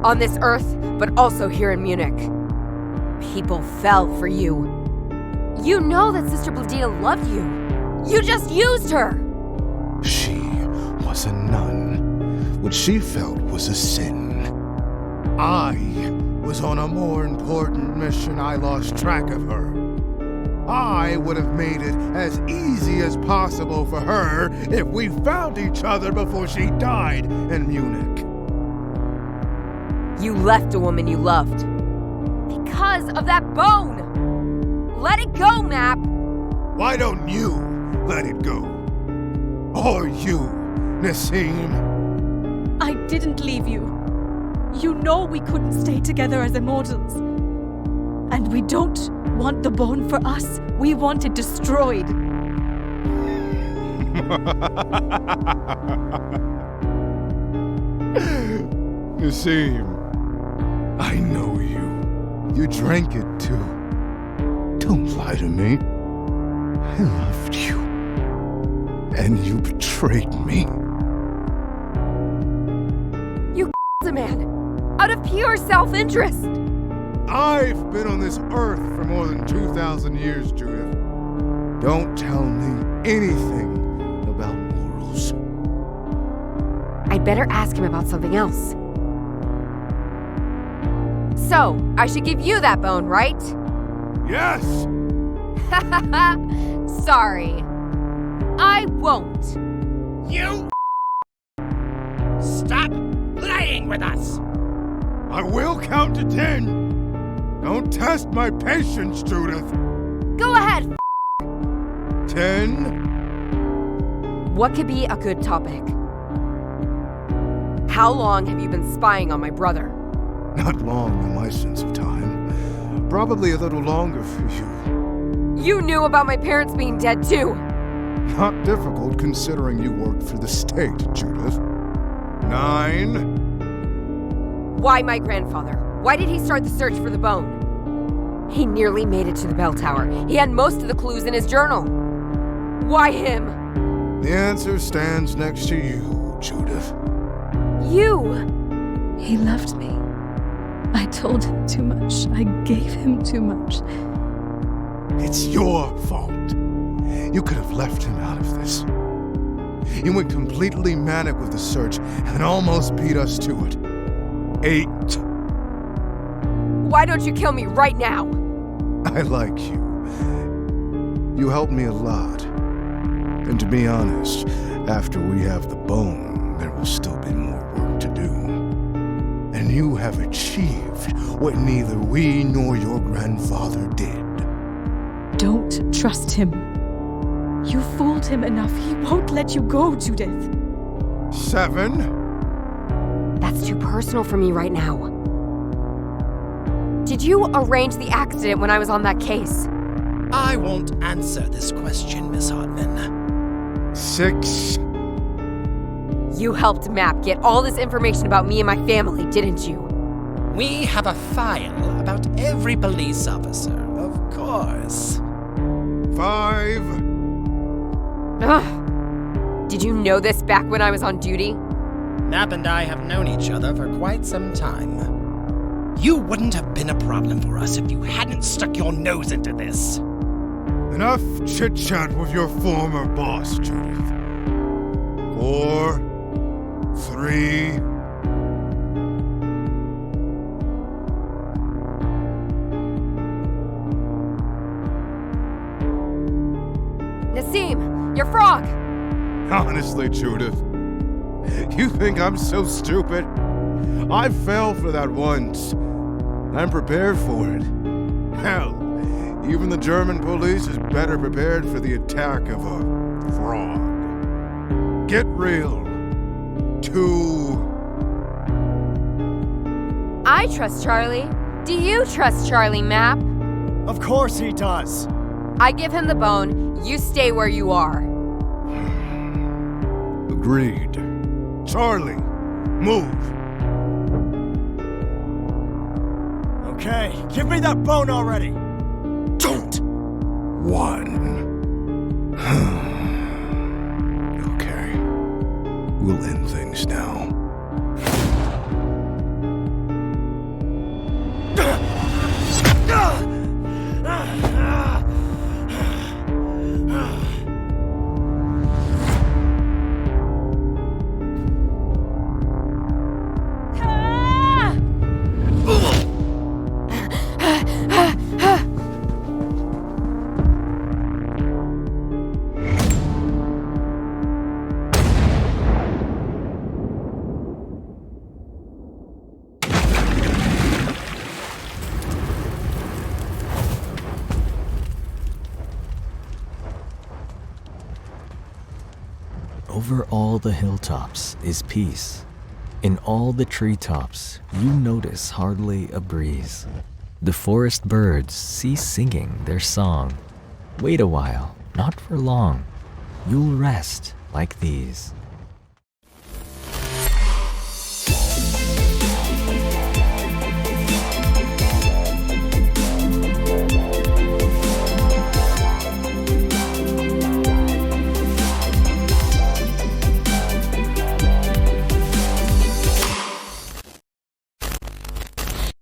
on this earth, but also here in Munich. People fell for you. You know that Sister Bladina loved you. You just used her. She was a nun. What she felt was a sin. I was on a more important mission. I lost track of her. I would have made it as easy as possible for her if we found each other before she died in Munich. You left a woman you loved. Because of that bone! Let it go, Map! Why don't you let it go? Or you, Nassim? I didn't leave you. You know we couldn't stay together as immortals. And we don't want the bone for us. We want it destroyed. Nassim, I know you. You drank it too. Don't lie to me. I loved you. And you betrayed me. You a man. Out of pure self-interest. I've been on this earth for more than 2,000 years, Judith. Don't tell me anything about morals. I'd better ask him about something else. So, I should give you that bone, right? Yes! Sorry. I won't. You stop playing with us! I will count to 10. Don't test my patience, Judith. Go ahead. 10. What could be a good topic? How long have you been spying on my brother? Not long in my sense of time. Probably a little longer for you. You knew about my parents being dead too. Not difficult considering you worked for the state, Judith. 9. Why my grandfather? Why did he start the search for the bone? He nearly made it to the bell tower. He had most of the clues in his journal. Why him? The answer stands next to you, Judith. You! He loved me. I told him too much. I gave him too much. It's your fault. You could have left him out of this. You went completely manic with the search and almost beat us to it. 8. Why don't you kill me right now? I like you. You helped me a lot. And to be honest, after we have the bone, there will still be more work to do. And you have achieved what neither we nor your grandfather did. Don't trust him. You fooled him enough. He won't let you go, Judith. 7? That's too personal for me right now. Did you arrange the accident when I was on that case? I won't answer this question, Miss Hartman. 6? You helped Map get all this information about me and my family, didn't you? We have a file about every police officer, of course. 5? Ugh. Did you know this back when I was on duty? Map and I have known each other for quite some time. You wouldn't have been a problem for us if you hadn't stuck your nose into this. Enough chit-chat with your former boss, Judith. 4, 3... Nassim, your frog! Honestly, Judith, you think I'm so stupid? I fell for that once. I'm prepared for it. Hell, even the German police is better prepared for the attack of a frog. Get real. 2. I trust Charlie. Do you trust Charlie, Map? Of course he does. I give him the bone. You stay where you are. Agreed. Charlie, move. Okay, give me that bone already! Don't! 1. Okay. We'll end things now. Over all the hilltops is peace. In all the treetops, you notice hardly a breeze. The forest birds cease singing their song. Wait a while, not for long. You'll rest like these.